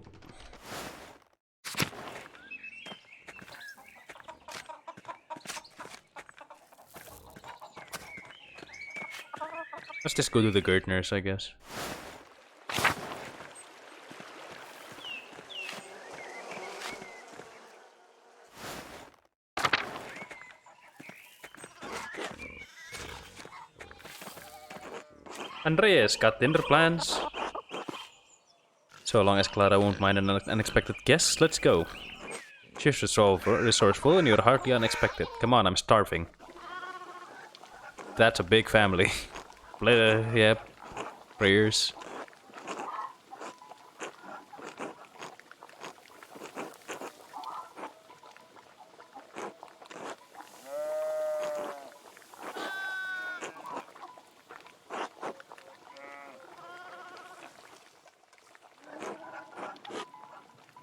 Let's just go to the gardeners, I guess. Andreas, got dinner plans? So long as Clara won't mind an unexpected guest, let's go. She's resourceful and you're hardly unexpected. Come on, I'm starving. That's a big family. Yeah, prayers.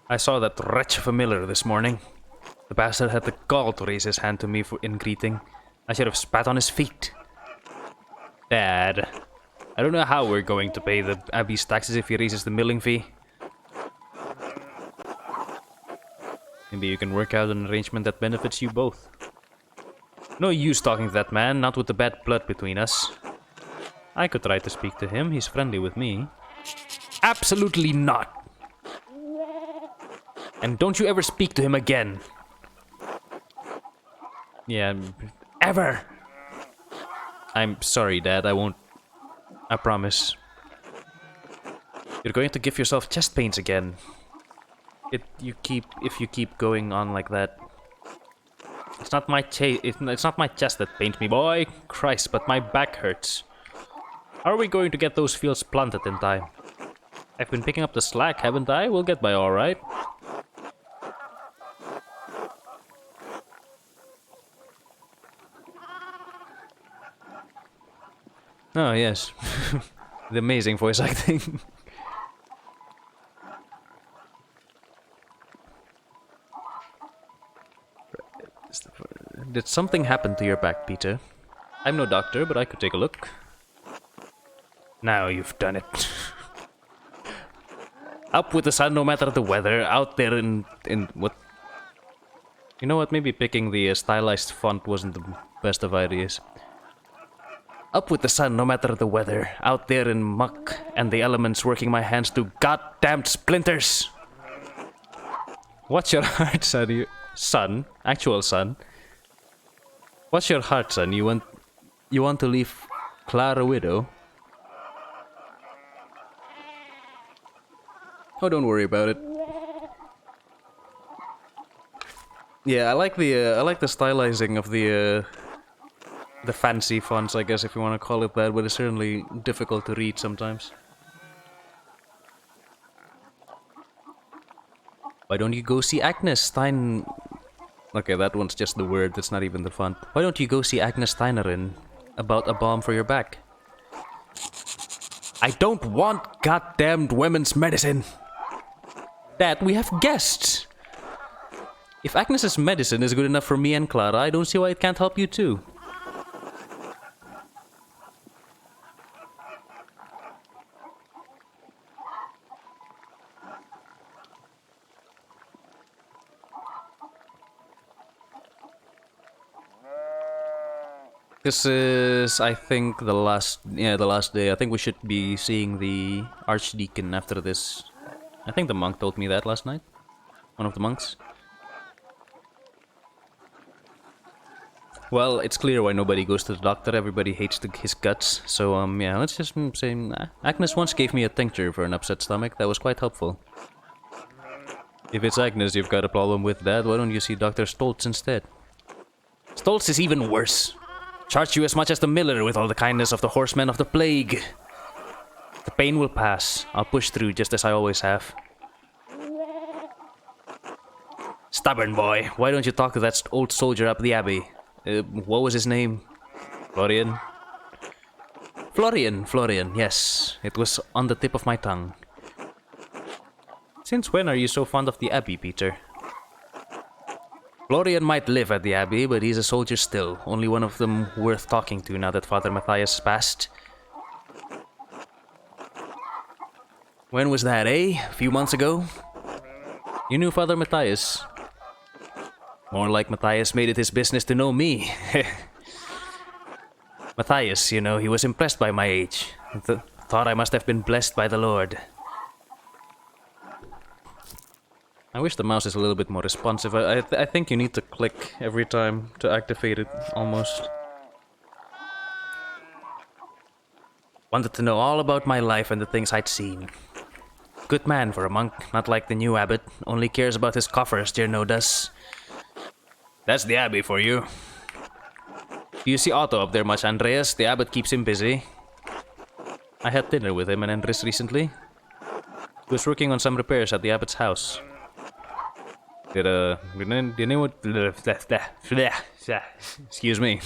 I saw that wretch of a miller this morning. The bastard had the gall to raise his hand to me in greeting. I should have spat on his feet. Dad, I don't know how we're going to pay the Abbey's taxes if he raises the milling fee. Maybe you can work out an arrangement that benefits you both. No use talking to that man, not with the bad blood between us. I could try to speak to him, he's friendly with me. Absolutely not! And don't you ever speak to him again. Yeah, ever! I'm sorry, Dad, I won't. I promise. You're going to give yourself chest pains again. If you keep going on like that. It's not my chest that pains me, boy. Christ, but my back hurts. How are we going to get those fields planted in time? I've been picking up the slack, haven't I? We'll get by alright. Oh, yes. The amazing voice acting. Did something happen to your back, Peter? I'm no doctor, but I could take a look. Now you've done it. Up with the sun no matter the weather, out there in what? You know what, maybe picking the stylized font wasn't the best of ideas. Up with the sun no matter the weather, out there in muck and the elements working my hands to goddamned splinters! What's your heart, son? Son? Actual son? What's your heart, son? You want to leave Clara a widow? Oh, don't worry about it. Yeah, I like the stylizing of the fancy fonts, I guess, if you want to call it that, but it's certainly difficult to read sometimes. Why don't you go see Agnes Stein? Okay, that one's just the word, that's not even the font. Why don't you go see Agnes Steinerin about a balm for your back? I don't want goddamned women's medicine! Dad, we have guests! If Agnes's medicine is good enough for me and Clara, I don't see why it can't help you too. This is, I think, the last day. I think we should be seeing the Archdeacon after this. I think the monk told me that last night. One of the monks. Well, it's clear why nobody goes to the doctor. Everybody hates his guts. So, yeah, let's just say... Agnes once gave me a tincture for an upset stomach. That was quite helpful. If it's Agnes you've got a problem with, Dad, why don't you see Dr. Stoltz instead? Stoltz is even worse. Charge you as much as the miller with all the kindness of the horsemen of the plague. The pain will pass. I'll push through just as I always have. Stubborn boy, why don't you talk to that old soldier up the abbey? What was his name? Florian? Florian, yes. It was on the tip of my tongue. Since when are you so fond of the abbey, Peter? Florian might live at the abbey, but he's a soldier still. Only one of them worth talking to now that Father Matthias passed. When was that, eh? A few months ago? You knew Father Matthias. More like Matthias made it his business to know me. Matthias, you know, he was impressed by my age. Thought I must have been blessed by the Lord. I wish the mouse is a little bit more responsive. I think you need to click every time to activate it, almost. Wanted to know all about my life and the things I'd seen. Good man for a monk, not like the new abbot. Only cares about his coffers, dear Nodas. That's the abbey for you. Do you see Otto up there much, Andreas? The abbot keeps him busy. I had dinner with him and Andreas recently. He was working on some repairs at the abbot's house. Did anyone... Excuse me.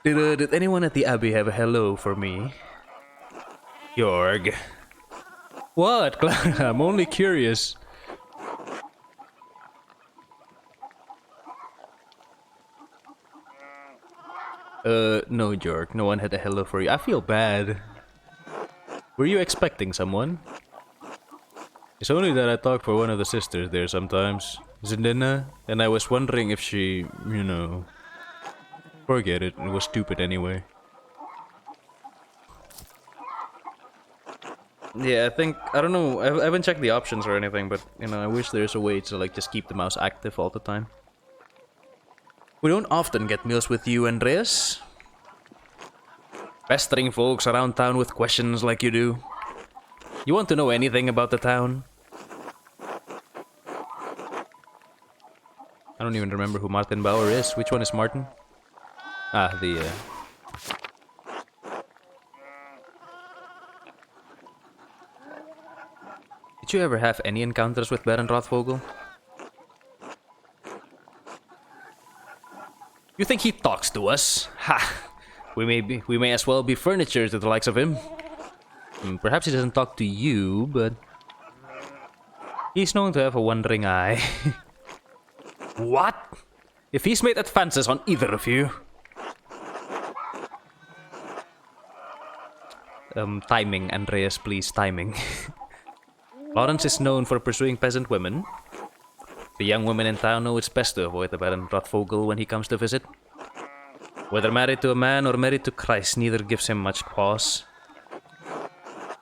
Did anyone at the abbey have a hello for me? Jorg. What, Clara? I'm only curious. No, Jorg. No one had a hello for you. I feel bad. Were you expecting someone? It's only that I talk for one of the sisters there sometimes, Zindina, and I was wondering if she, you know... Forget it, it was stupid anyway. Yeah, I don't know, I haven't checked the options or anything, but, you know, I wish there's a way to, like, just keep the mouse active all the time. We don't often get meals with you, Andreas. Pestering folks around town with questions like you do. You want to know anything about the town? I don't even remember who Martin Bauer is. Which one is Martin? Ah, the... Did you ever have any encounters with Baron Rothvogel? You think he talks to us? Ha! We may as well be furniture to the likes of him. Perhaps he doesn't talk to you, but he's known to have a wandering eye. What? If he's made advances on either of you... timing, Andreas, please, timing. Lawrence is known for pursuing peasant women. The young women in town know it's best to avoid the Baron Rothvogel when he comes to visit. Whether married to a man or married to Christ, neither gives him much pause.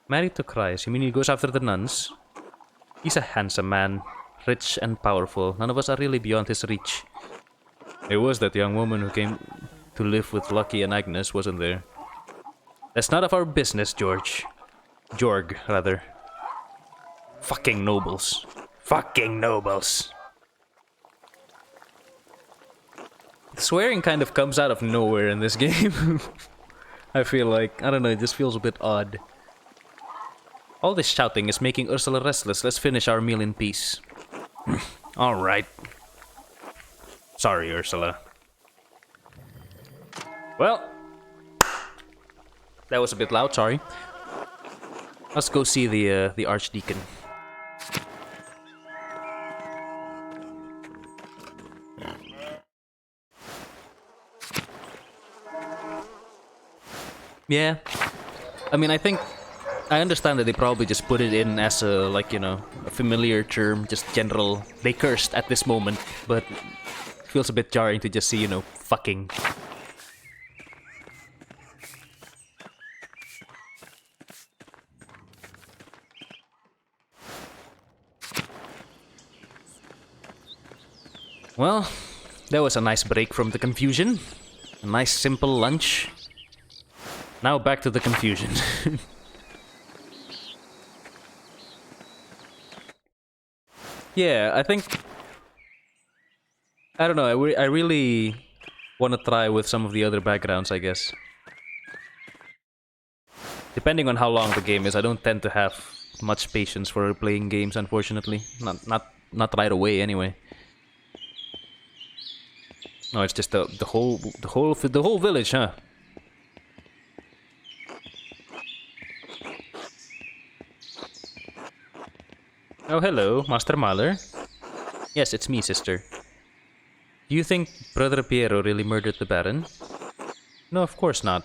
Married to Christ? You mean he goes after the nuns? He's a handsome man, rich and powerful. None of us are really beyond his reach. There was that young woman who came to live with Lucky and Agnes, wasn't there? That's none of our business, George. Jorg, rather. Fucking nobles. Fucking nobles. The swearing kind of comes out of nowhere in this game. I feel like, I don't know, it just feels a bit odd. All this shouting is making Ursula restless. Let's finish our meal in peace. Alright. Sorry, Ursula. Well, that was a bit loud, sorry. Let's go see the Archdeacon. Yeah. I mean, I understand that they probably just put it in as a, like, you know, a familiar term, just general. They cursed at this moment, but it feels a bit jarring to just see, you know, fucking. Well, that was a nice break from the confusion. A nice simple lunch. Now back to the confusion. Yeah, I think... I don't know, I really want to try with some of the other backgrounds, I guess. Depending on how long the game is, I don't tend to have much patience for playing games, unfortunately. Not right away, anyway. No, it's just the whole village, huh? Oh, hello, Master Mahler. Yes, it's me, sister. Do you think Brother Piero really murdered the Baron? No, of course not.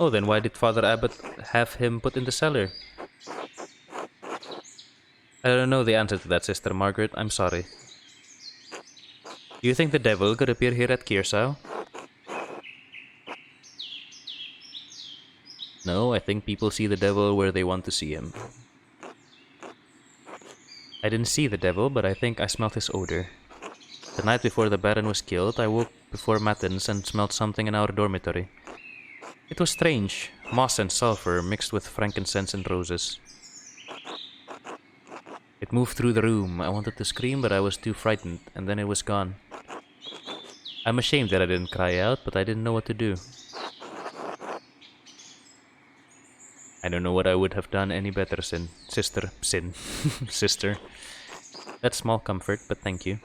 Oh, then why did Father Abbot have him put in the cellar? I don't know the answer to that, Sister Margaret. I'm sorry. Do you think the devil could appear here at Kiersau? No, I think people see the devil where they want to see him. I didn't see the devil, but I think I smelled his odor. The night before the Baron was killed, I woke before matins and smelled something in our dormitory. It was strange, moss and sulfur mixed with frankincense and roses. It moved through the room. I wanted to scream, but I was too frightened, and then it was gone. I'm ashamed that I didn't cry out, but I didn't know what to do. I don't know what I would have done any better, sister. That's small comfort, but thank you.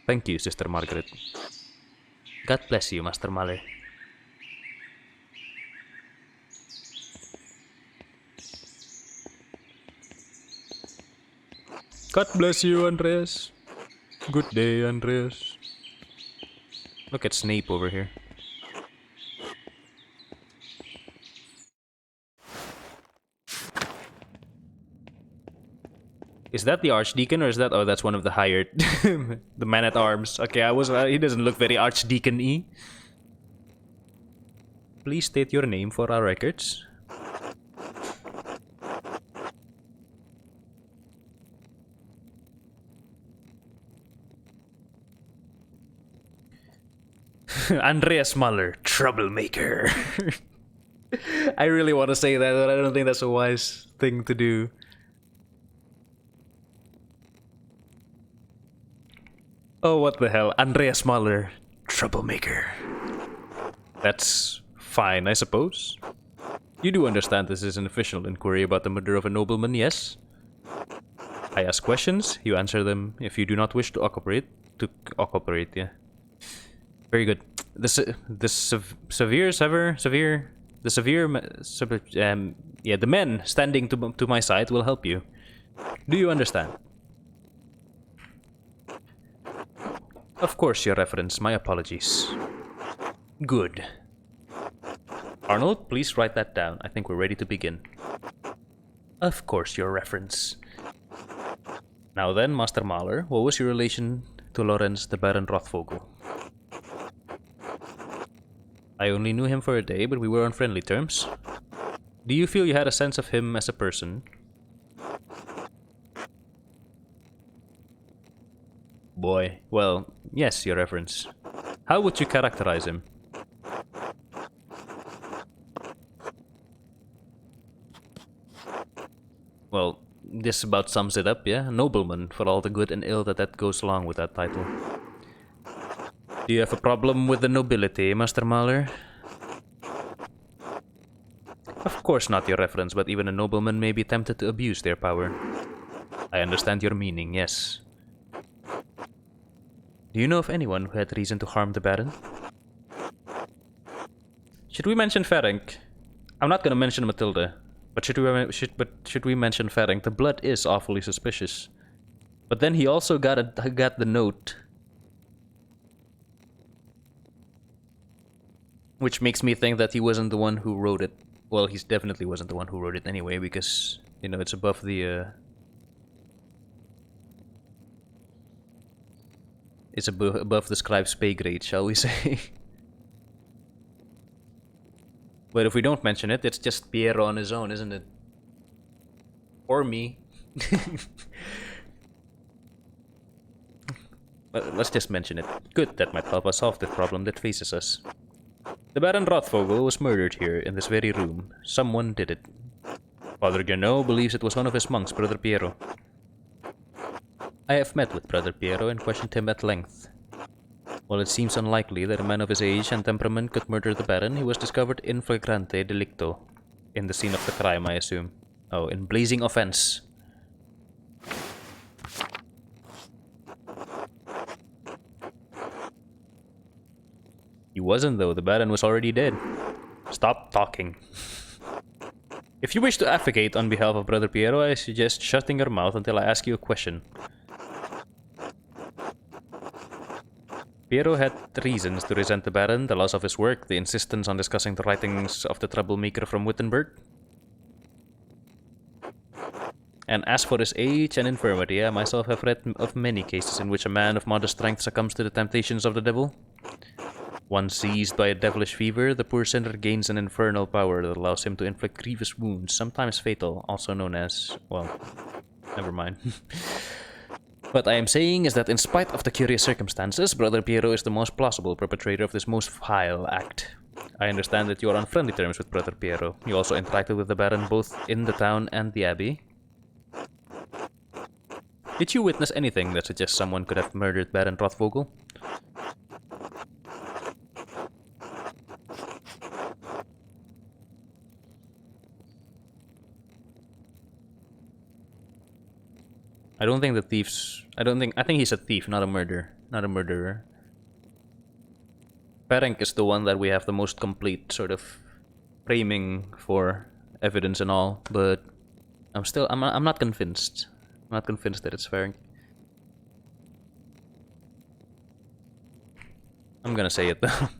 Thank you, Sister Margaret. God bless you, Master Mahler. God bless you, Andreas. Good day, Andreas. Look at Snape over here. Is that the Archdeacon, or is that... Oh, that's one of the hired... the man-at-arms. Okay, he doesn't look very Archdeacon-y. Please state your name for our records. Andreas Mahler, Troublemaker. I really want to say that, but I don't think that's a wise thing to do. Oh, what the hell. Andreas Mahler, Troublemaker. That's fine, I suppose. You do understand this is an official inquiry about the murder of a nobleman, yes? I ask questions, you answer them. If you do not wish to cooperate, yeah. Very good. The men standing to my side will help you. Do you understand? Of course, Your Reverence. My apologies. Good. Arnold, please write that down. I think we're ready to begin. Of course, Your Reverence. Now then, Master Mahler, what was your relation to Lorenz the Baron Rothvogel? I only knew him for a day, but we were on friendly terms. Do you feel you had a sense of him as a person? Boy, well, yes, Your Reverence. How would you characterize him? Well, this about sums it up, yeah? A nobleman, for all the good and ill that goes along with that title. Do you have a problem with the nobility, Master Mahler? Of course not, Your Reverence, but even a nobleman may be tempted to abuse their power. I understand your meaning, yes. Do you know of anyone who had reason to harm the Baron? Should we mention Ferenc? I'm not gonna mention Matilda, but should we mention Ferenc? The blood is awfully suspicious. But then he also got the note, which makes me think that he wasn't the one who wrote it. Well, he definitely wasn't the one who wrote it anyway, because, you know, it's above the, it's above the scribe's pay grade, shall we say. But if we don't mention it, it's just Piero on his own, isn't it? Or me. But let's just mention it. Good, that might help us solve the problem that faces us. The Baron Rothvogel was murdered here, in this very room. Someone did it. Father Gernot believes it was one of his monks, Brother Piero. I have met with Brother Piero and questioned him at length. While it seems unlikely that a man of his age and temperament could murder the Baron, he was discovered in flagrante delicto. In the scene of the crime, I assume. Oh, in blazing offense. He wasn't, though. The Baron was already dead. Stop talking. If you wish to advocate on behalf of Brother Piero, I suggest shutting your mouth until I ask you a question. Piero had reasons to resent the Baron, the loss of his work, the insistence on discussing the writings of the Troublemaker from Wittenberg. And as for his age and infirmity, I myself have read of many cases in which a man of modest strength succumbs to the temptations of the devil. Once seized by a devilish fever, the poor sinner gains an infernal power that allows him to inflict grievous wounds, sometimes fatal, also known as... well, never mind. What I am saying is that in spite of the curious circumstances, Brother Piero is the most plausible perpetrator of this most vile act. I understand that you are on friendly terms with Brother Piero. You also interacted with the Baron both in the town and the Abbey. Did you witness anything that suggests someone could have murdered Baron Rothvogel? I don't think the thief's... I think he's a thief, not a murderer. Not a murderer. Ferenc is the one that we have the most complete sort of framing for evidence and all, but I'm not convinced. I'm not convinced that it's Ferenc. I'm gonna say it though.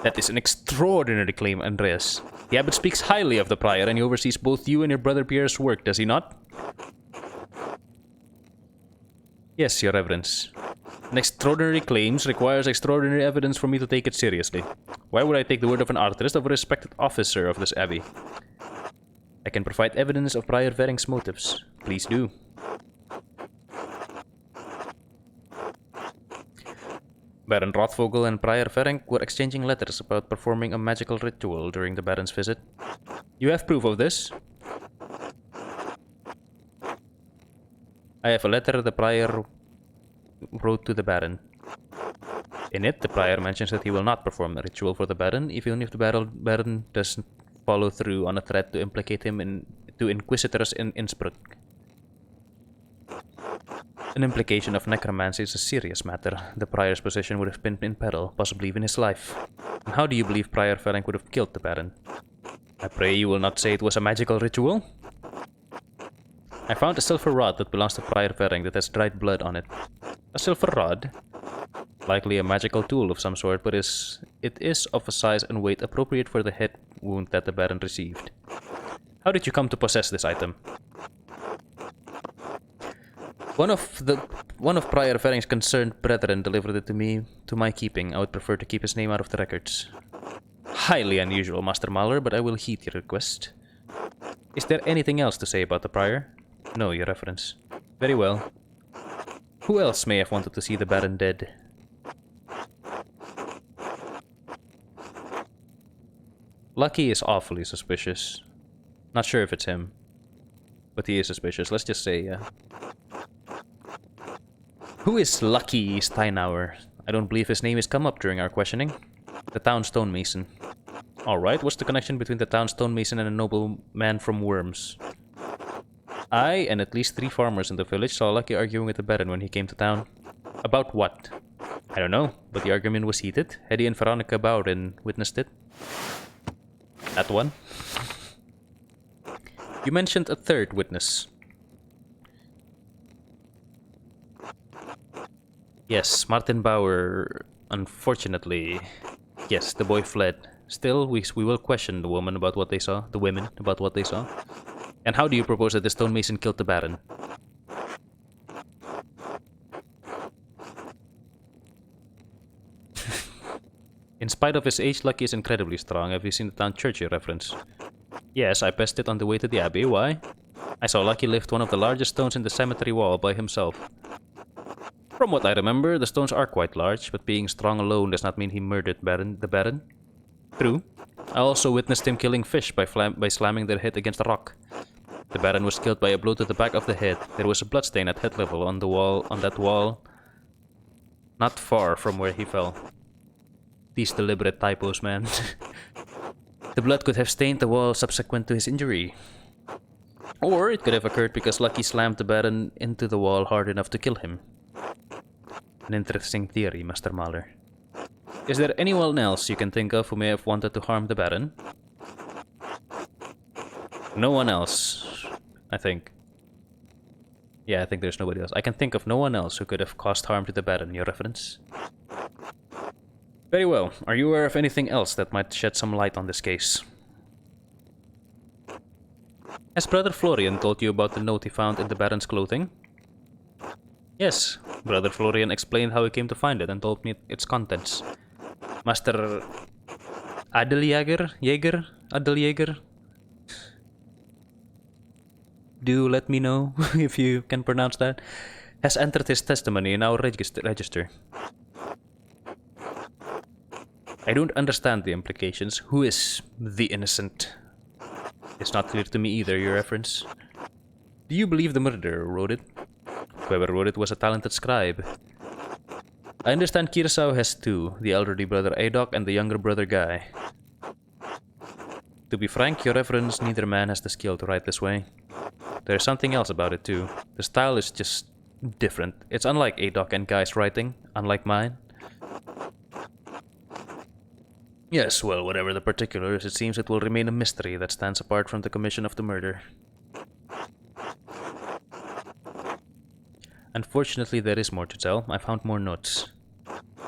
That is an extraordinary claim, Andreas. The abbot speaks highly of the prior and he oversees both you and your brother Pierre's work, does he not? Yes, Your Reverence. An extraordinary claims requires extraordinary evidence for me to take it seriously. Why would I take the word of an artist of a respected officer of this abbey? I can provide evidence of Prior Ferenc's motives. Please do. Baron Rothvogel and Prior Ferenc were exchanging letters about performing a magical ritual during the Baron's visit. You have proof of this? I have a letter the Prior wrote to the Baron. In it, the Prior mentions that he will not perform a ritual for the Baron, even if the Baron doesn't follow through on a threat to implicate him to inquisitors in Innsbruck. An implication of necromancy is a serious matter. The prior's position would have been in peril, possibly even his life. And how do you believe Prior Ferenc would have killed the Baron? I pray you will not say it was a magical ritual. I found a silver rod that belongs to Prior Ferenc that has dried blood on it. A silver rod? Likely a magical tool of some sort, but it is of a size and weight appropriate for the head wound that the Baron received. How did you come to possess this item? One of Prior Ferenc's concerned brethren delivered it to me, to my keeping. I would prefer to keep his name out of the records. Highly unusual, Master Mahler, but I will heed your request. Is there anything else to say about the Prior? No, Your Reverence. Very well. Who else may have wanted to see the Baron dead? Lucky is awfully suspicious. Not sure if it's him. But he is suspicious, let's just say, yeah. Who is Lucky Steinauer? I don't believe his name has come up during our questioning. The town stonemason. Alright, what's the connection between the town stonemason and a noble man from Worms? I and at least 3 farmers in the village saw Lucky arguing with the Baron when he came to town. About what? I don't know, but the argument was heated. Hedy and Veronica Bowden witnessed it. That one. You mentioned a 3rd witness. Yes, Martin Bauer. Unfortunately, yes, the boy fled. Still, we will question the woman about what they saw. The women about what they saw. And how do you propose that the stonemason killed the Baron? In spite of his age, Lucky is incredibly strong. Have you seen the town church, Your Reverence? Yes, I passed it on the way to the abbey. Why? I saw Lucky lift one of the largest stones in the cemetery wall by himself. From what I remember, the stones are quite large, but being strong alone does not mean he murdered the Baron. True. I also witnessed him killing fish by slamming their head against a rock. The Baron was killed by a blow to the back of the head. There was a bloodstain at head level on that wall, not far from where he fell. These deliberate typos, man. The blood could have stained the wall subsequent to his injury. Or it could have occurred because Lucky slammed the Baron into the wall hard enough to kill him. An interesting theory, Master Mahler. Is there anyone else you can think of who may have wanted to harm the Baron? No one else, I think. Yeah, I think there's nobody else. I can think of no one else who could have caused harm to the Baron, Your Reverence. Very well. Are you aware of anything else that might shed some light on this case? Has Brother Florian told you about the note he found in the Baron's clothing? Yes, Brother Florian explained how he came to find it and told me its contents. Master Adeljäger? Do let me know if you can pronounce that. Has entered his testimony in our register. I don't understand the implications. Who is the innocent? It's not clear to me either, Your Reverence. Do you believe the murderer wrote it? Whoever wrote it was a talented scribe. I understand Kirsau has 2, the elderly brother Adok and the younger brother Guy. To be frank, Your Reverence, neither man has the skill to write this way. There's something else about it too. The style is just different. It's unlike Adok and Guy's writing, unlike mine. Yes, well, whatever the particulars, it seems it will remain a mystery that stands apart from the commission of the murder. Unfortunately, there is more to tell. I found more notes.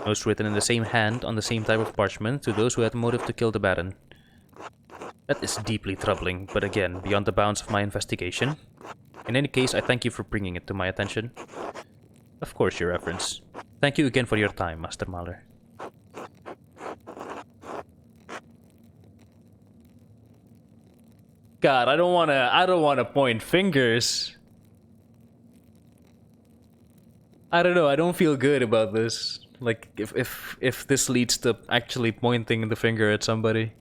Notes written in the same hand, on the same type of parchment, to those who had motive to kill the Baron. That is deeply troubling, but again, beyond the bounds of my investigation. In any case, I thank you for bringing it to my attention. Of course, Your Reverence. Thank you again for your time, Master Mahler. God, I don't wanna point fingers. I don't know, I don't feel good about this. Like, if this leads to actually pointing the finger at somebody.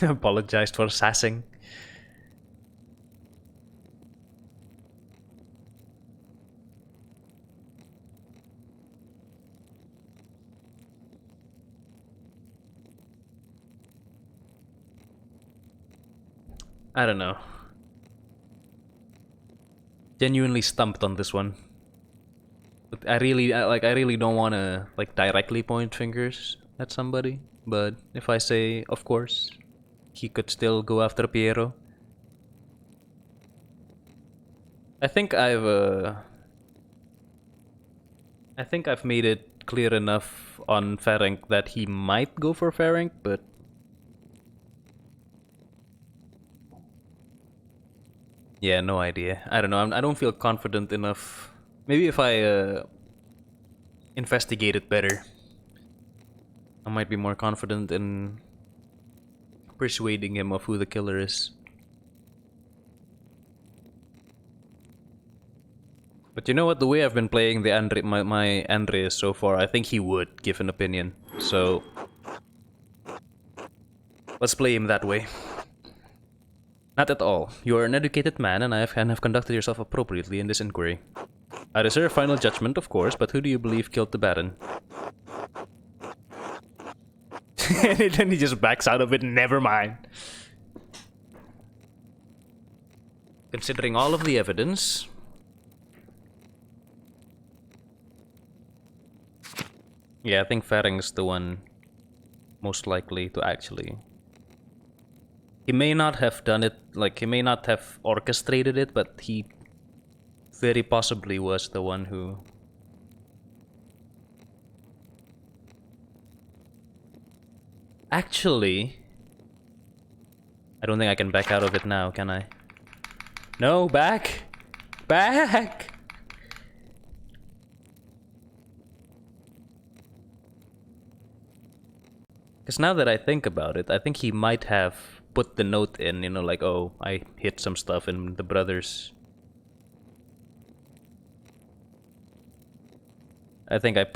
Apologized for sassing. I don't know. Genuinely stumped on this one. But I really don't want to like directly point fingers at somebody. But if I say, of course, he could still go after Piero. I think I've made it clear enough on Ferenc that he might go for Ferenc, but yeah, no idea. I don't know. I don't feel confident enough. Maybe if I investigate it better, I might be more confident in persuading him of who the killer is. But you know what? The way I've been playing the my Andreas so far, I think he would give an opinion. So let's play him that way. Not at all. You are an educated man, and have conducted yourself appropriately in this inquiry. I reserve final judgment, of course, but who do you believe killed the Baron? And then he just backs out of it. Never mind. Considering all of the evidence. Yeah, I think Ferenc's the one most likely to actually... He may not have done it, like, he may not have orchestrated it, but he very possibly was the one who... Actually... I don't think I can back out of it now, can I? No, back! Back! Because now that I think about it, I think he might have put the note in, you know, like, oh, I hit some stuff in the brothers. I think I've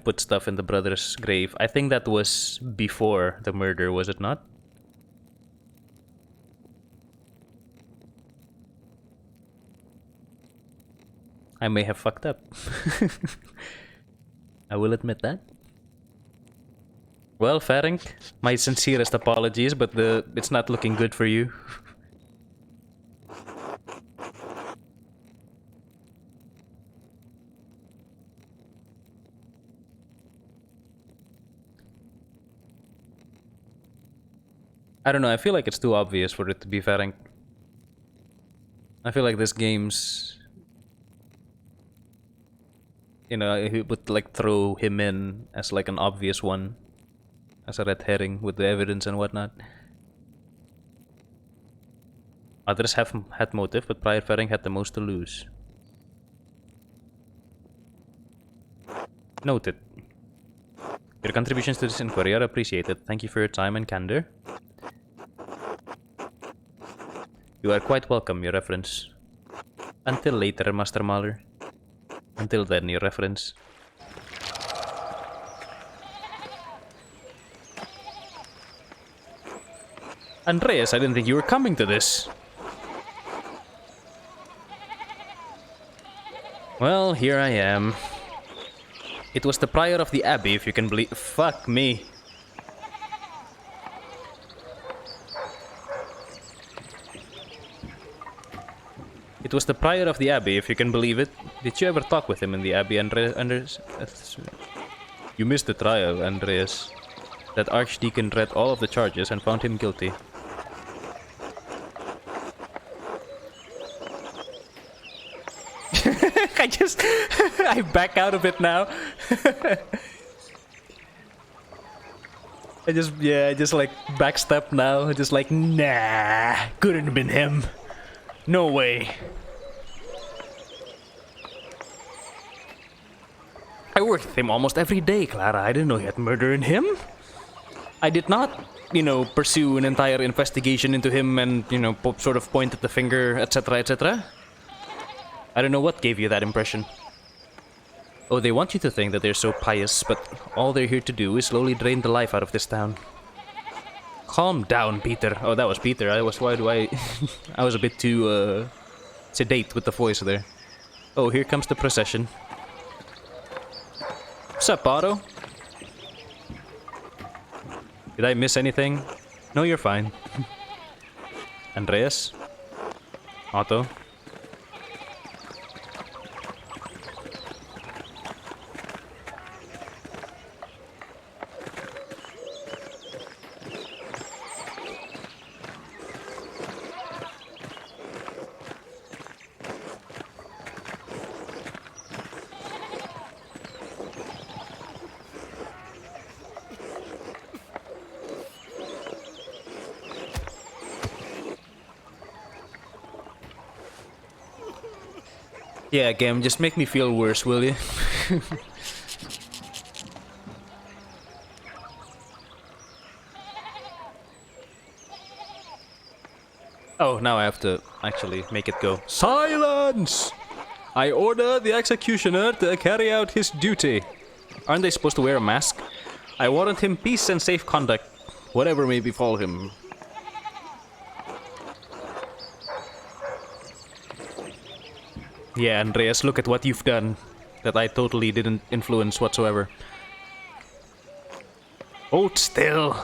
put stuff in the brother's grave. I think that was before the murder, was it not? I may have fucked up. I will admit that. Well, Ferenc, my sincerest apologies, but it's not looking good for you. I don't know, I feel like it's too obvious for it to be Ferenc. I feel like this game's... You know, it would like throw him in as like an obvious one. As a red herring with the evidence and whatnot. Others have had motive, but Prior Ferenc had the most to lose. Noted. Your contributions to this inquiry are appreciated. Thank you for your time and candor. You are quite welcome, Your Reverence. Until later, Master Mahler. Until then, Your Reverence. Andreas, I didn't think you were coming to this. Well, here I am. It was the prior of the abbey, if you can believe. Fuck me. It was the prior of the abbey, if you can believe it. Did you ever talk with him in the abbey, Andreas? You missed the trial, Andreas. That archdeacon read all of the charges and found him guilty. I back out of it now. I just like backstep now. I just like, nah, couldn't have been him. No way. I worked with him almost every day, Clara. I didn't know he had murder in him. I did not, you know, pursue an entire investigation into him and, you know, sort of point at the finger, etc., etc. I don't know what gave you that impression. Oh, they want you to think that they're so pious, but all they're here to do is slowly drain the life out of this town. Calm down, Peter. Oh, that was Peter. I was a bit too, sedate with the voice there. Oh, here comes the procession. What's up, Otto? Did I miss anything? No, you're fine. Andreas? Otto? Yeah, game, just make me feel worse, will you? Oh, now I have to actually make it go. Silence! I order the executioner to carry out his duty. Aren't they supposed to wear a mask? I warrant him peace and safe conduct, whatever may befall him. Yeah, Andreas, look at what you've done. That I totally didn't influence whatsoever. Hold still.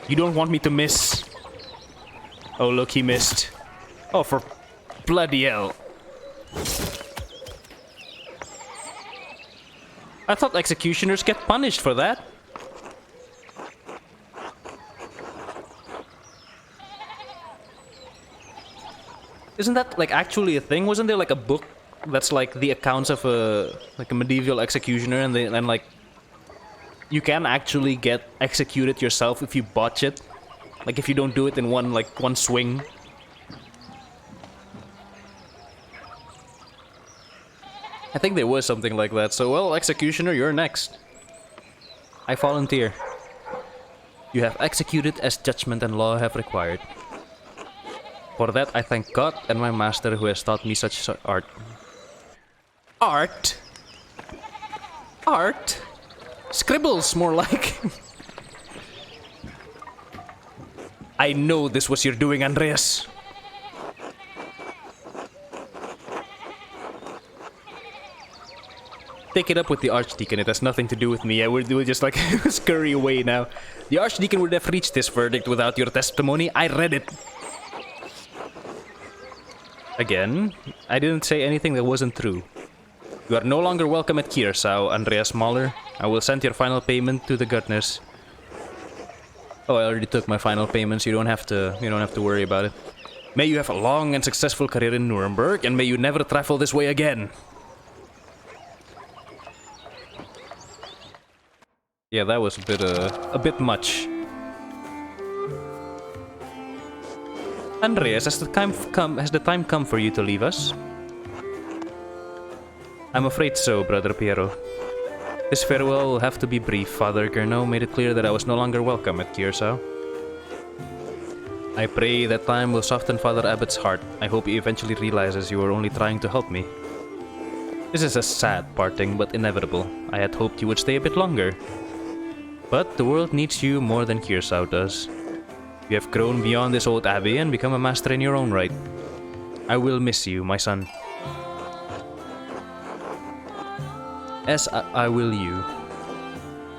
You don't want me to miss. Oh, look, he missed. Oh, for bloody hell. I thought executioners get punished for that. Isn't that like actually a thing? Wasn't there like a book that's like the accounts of a medieval executioner, and like you can actually get executed yourself if you botch it, like if you don't do it in one swing. I think there was something like that. So, well, executioner, you're next. I volunteer. You have executed as judgment and law have required. For that, I thank God and my master who has taught me such art. Art? Art? Scribbles, more like. I know this was your doing, Andreas. Take it up with the Archdeacon, it has nothing to do with me. We'll just like scurry away now. The Archdeacon would have reached this verdict without your testimony. I read it. Again, I didn't say anything that wasn't true. You are no longer welcome at Kiersau, Andreas Mahler. I will send your final payment to the gardeners. Oh, I already took my final payment, so you don't have to worry about it. May you have a long and successful career in Nuremberg, and may you never travel this way again. Yeah, that was a bit much. Andreas, has the time come for you to leave us? I'm afraid so, Brother Piero. This farewell will have to be brief. Father Gernot made it clear that I was no longer welcome at Kiersau. I pray that time will soften Father Abbott's heart. I hope he eventually realizes you were only trying to help me. This is a sad parting, but inevitable. I had hoped you would stay a bit longer. But the world needs you more than Kiersau does. You have grown beyond this old abbey and become a master in your own right. I will miss you, my son. As I will you.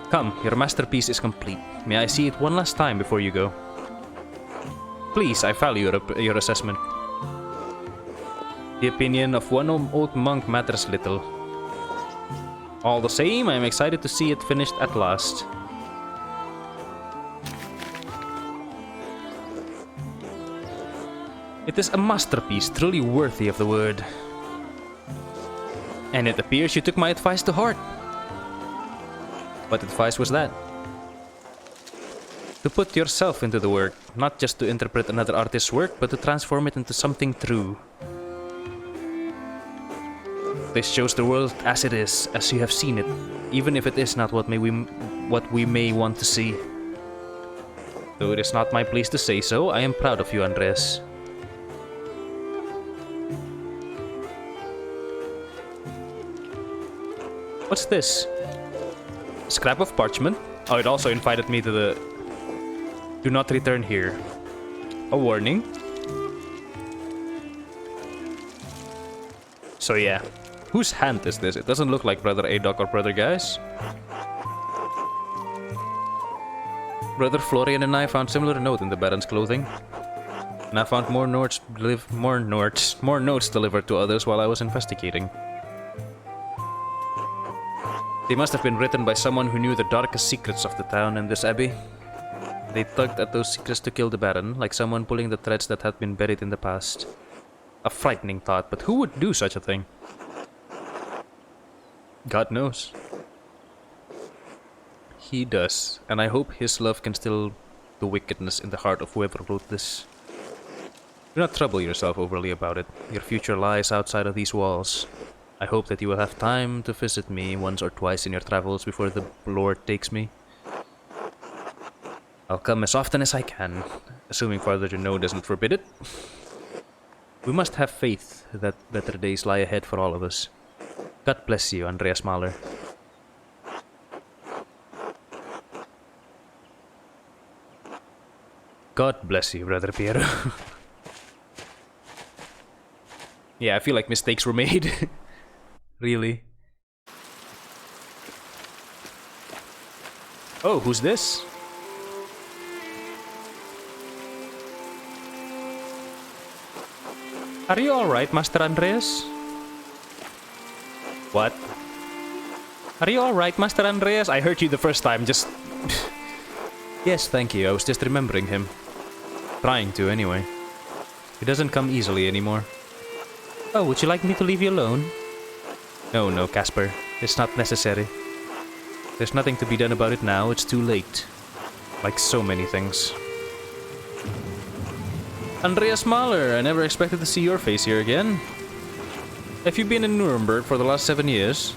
Come, your masterpiece is complete. May I see it one last time before you go? Please, I value your assessment. The opinion of one old monk matters little. All the same, I am excited to see it finished at last. It is a masterpiece, truly worthy of the word. And it appears you took my advice to heart. What advice was that? To put yourself into the work, not just to interpret another artist's work, but to transform it into something true. This shows the world as it is, as you have seen it, even if it is not what we may want to see. Though it is not my place to say so, I am proud of you, Andreas. What's this? Scrap of parchment? Oh, it also invited me to the... Do not return here. A warning. So yeah. Whose hand is this? It doesn't look like Brother Adok or Brother Gaius. Brother Florian and I found similar note in the Baron's clothing. And I found more notes delivered to others while I was investigating. They must have been written by someone who knew the darkest secrets of the town and this abbey. They tugged at those secrets to kill the Baron, like someone pulling the threads that had been buried in the past. A frightening thought, but who would do such a thing? God knows. He does, and I hope his love can still the wickedness in the heart of whoever wrote this. Do not trouble yourself overly about it. Your future lies outside of these walls. I hope that you will have time to visit me once or twice in your travels before the Lord takes me. I'll come as often as I can, assuming Father Juno doesn't forbid it. We must have faith that better days lie ahead for all of us. God bless you, Andreas Mahler. God bless you, Brother Piero. Yeah, I feel like mistakes were made. Really. Oh, who's this? Are you alright, Master Andreas? What? Are you alright, Master Andreas? I heard you the first time, just... Yes, thank you, I was just remembering him. Trying to, anyway. He doesn't come easily anymore. Oh, would you like me to leave you alone? No, Casper. It's not necessary. There's nothing to be done about it now, it's too late. Like so many things. Andreas Mahler, I never expected to see your face here again. Have you been in Nuremberg for the last 7 years?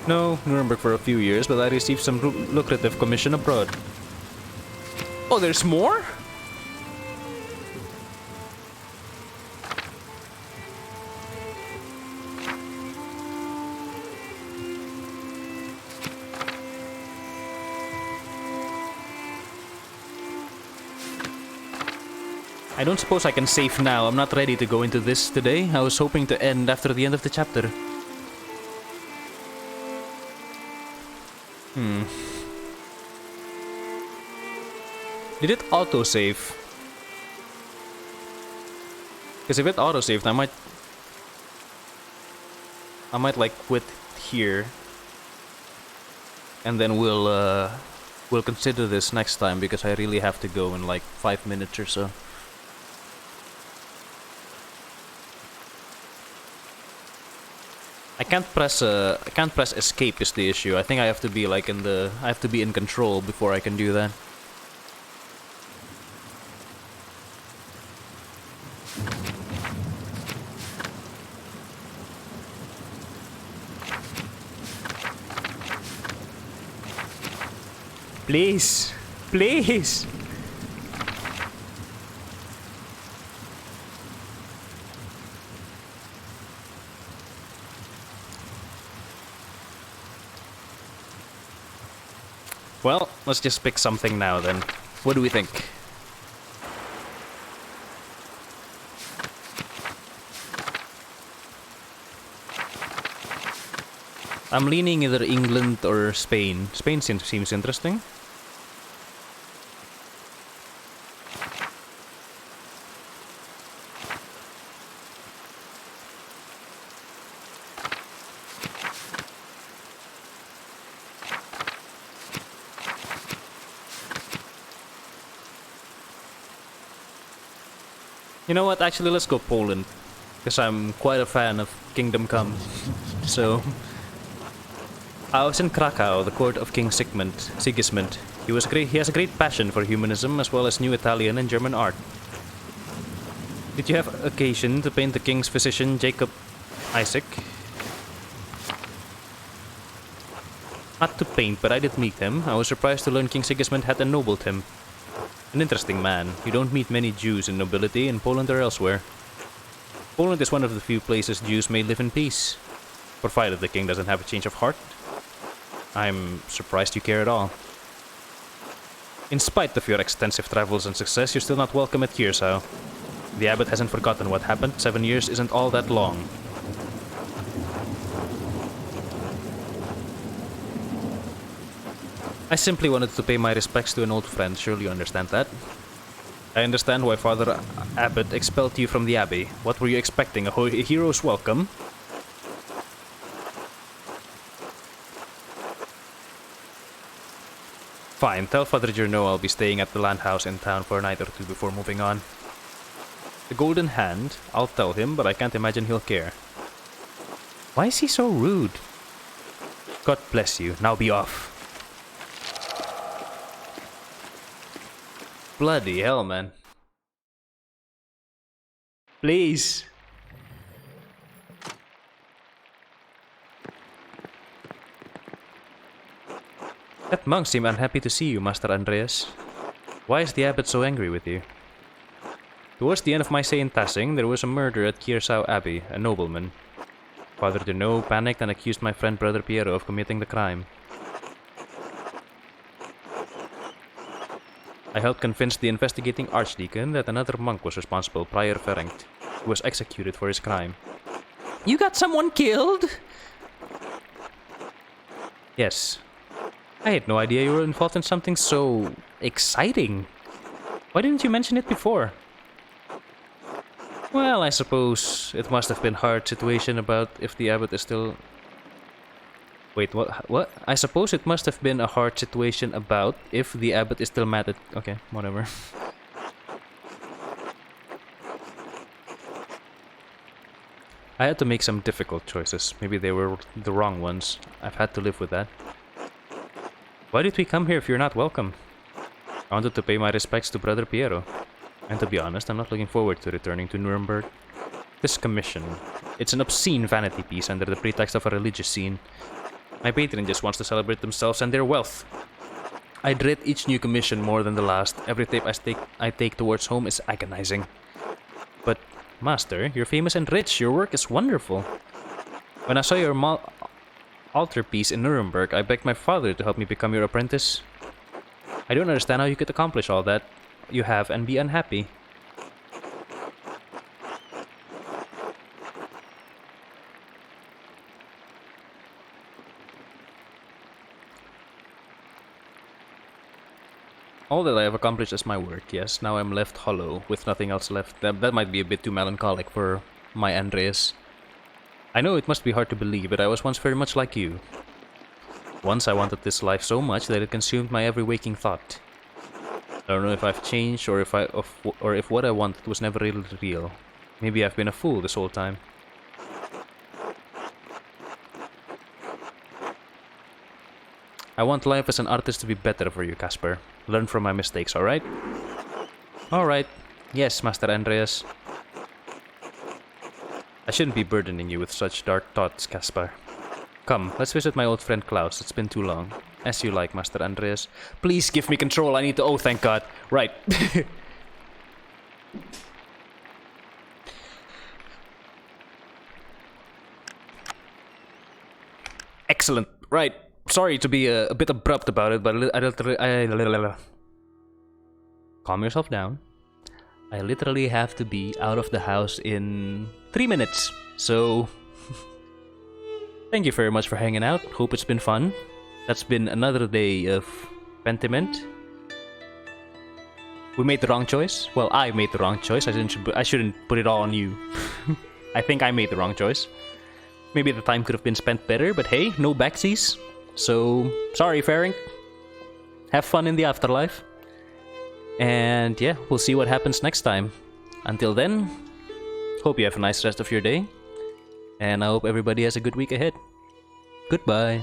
No, Nuremberg for a few years, but I received some lucrative commission abroad. Oh, there's more? I don't suppose I can save now. I'm not ready to go into this today. I was hoping to end after the end of the chapter. Did it autosave? Because if it autosaved, I might like quit here. And then we'll consider this next time, because I really have to go in like 5 minutes or so. I can't press escape is the issue. I think I have to be like I have to be in control before I can do that. Please, please. Well, let's just pick something now then. What do we think? I'm leaning either England or Spain. Spain seems interesting. You know what, actually let's go Poland. Because I'm quite a fan of Kingdom Come. So... I was in Krakow, the court of King Sigismund. He has a great passion for humanism as well as new Italian and German art. Did you have occasion to paint the king's physician, Jacob Isaac? Not to paint, but I did meet him. I was surprised to learn King Sigismund had ennobled him. An interesting man. You don't meet many Jews in nobility in Poland or elsewhere. Poland is one of the few places Jews may live in peace. Provided the king doesn't have a change of heart. I'm surprised you care at all. In spite of your extensive travels and success, you're still not welcome at Kiersau. The abbot hasn't forgotten what happened. 7 years isn't all that long. I simply wanted to pay my respects to an old friend. Surely you understand that. I understand why Father Abbot expelled you from the Abbey. What were you expecting? A hero's welcome? Fine, tell Father Journo I'll be staying at the land house in town for a night or two before moving on. The Golden Hand, I'll tell him, but I can't imagine he'll care. Why is he so rude? God bless you, now be off. Bloody hell, man. Please. That monk seemed unhappy to see you, Master Andreas. Why is the abbot so angry with you? Towards the end of my stay in Tassing, there was a murder at Kiersau Abbey, a nobleman. Father Journo panicked and accused my friend Brother Piero of committing the crime. I helped convince the investigating archdeacon that another monk was responsible, Prior Ferenc, who was executed for his crime. You got someone killed? Yes. I had no idea you were involved in something so exciting. Why didn't you mention it before? Well, I suppose it must have been a hard situation about if the abbot is still... Wait, what? I suppose it must have been a hard situation about if the abbot is still mad at... Okay, whatever. I had to make some difficult choices. Maybe they were the wrong ones. I've had to live with that. Why did we come here if you're not welcome? I wanted to pay my respects to Brother Piero. And to be honest, I'm not looking forward to returning to Nuremberg. This commission, it's an obscene vanity piece under the pretext of a religious scene. My patron just wants to celebrate themselves and their wealth. I dread each new commission more than the last. Every step I take towards home is agonizing. But, Master, you're famous and rich. Your work is wonderful. When I saw your altarpiece in Nuremberg, I begged my father to help me become your apprentice. I don't understand how you could accomplish all that you have and be unhappy. All that I have accomplished is my work, yes. Now I'm left hollow, with nothing else left. That might be a bit too melancholic for my Andreas. I know it must be hard to believe, but I was once very much like you. Once I wanted this life so much that it consumed my every waking thought. I don't know if I've changed or if what I wanted was never really real. Maybe I've been a fool this whole time. I want life as an artist to be better for you, Caspar. Learn from my mistakes, alright? Alright. Yes, Master Andreas. I shouldn't be burdening you with such dark thoughts, Caspar. Come, let's visit my old friend Klaus. It's been too long. As you like, Master Andreas. Please give me control. I need to... Oh, thank God. Right. Excellent. Right. Sorry to be a bit abrupt about it, but calm yourself down. I literally have to be out of the house in 3 minutes. So... Thank you very much for hanging out. Hope it's been fun. That's been another day of Pentiment. We made the wrong choice. Well, I made the wrong choice. I shouldn't put it all on you. I think I made the wrong choice. Maybe the time could have been spent better, but hey, no backsies. So, sorry, Ferenc. Have fun in the afterlife. And yeah, we'll see what happens next time. Until then, hope you have a nice rest of your day. And I hope everybody has a good week ahead. Goodbye.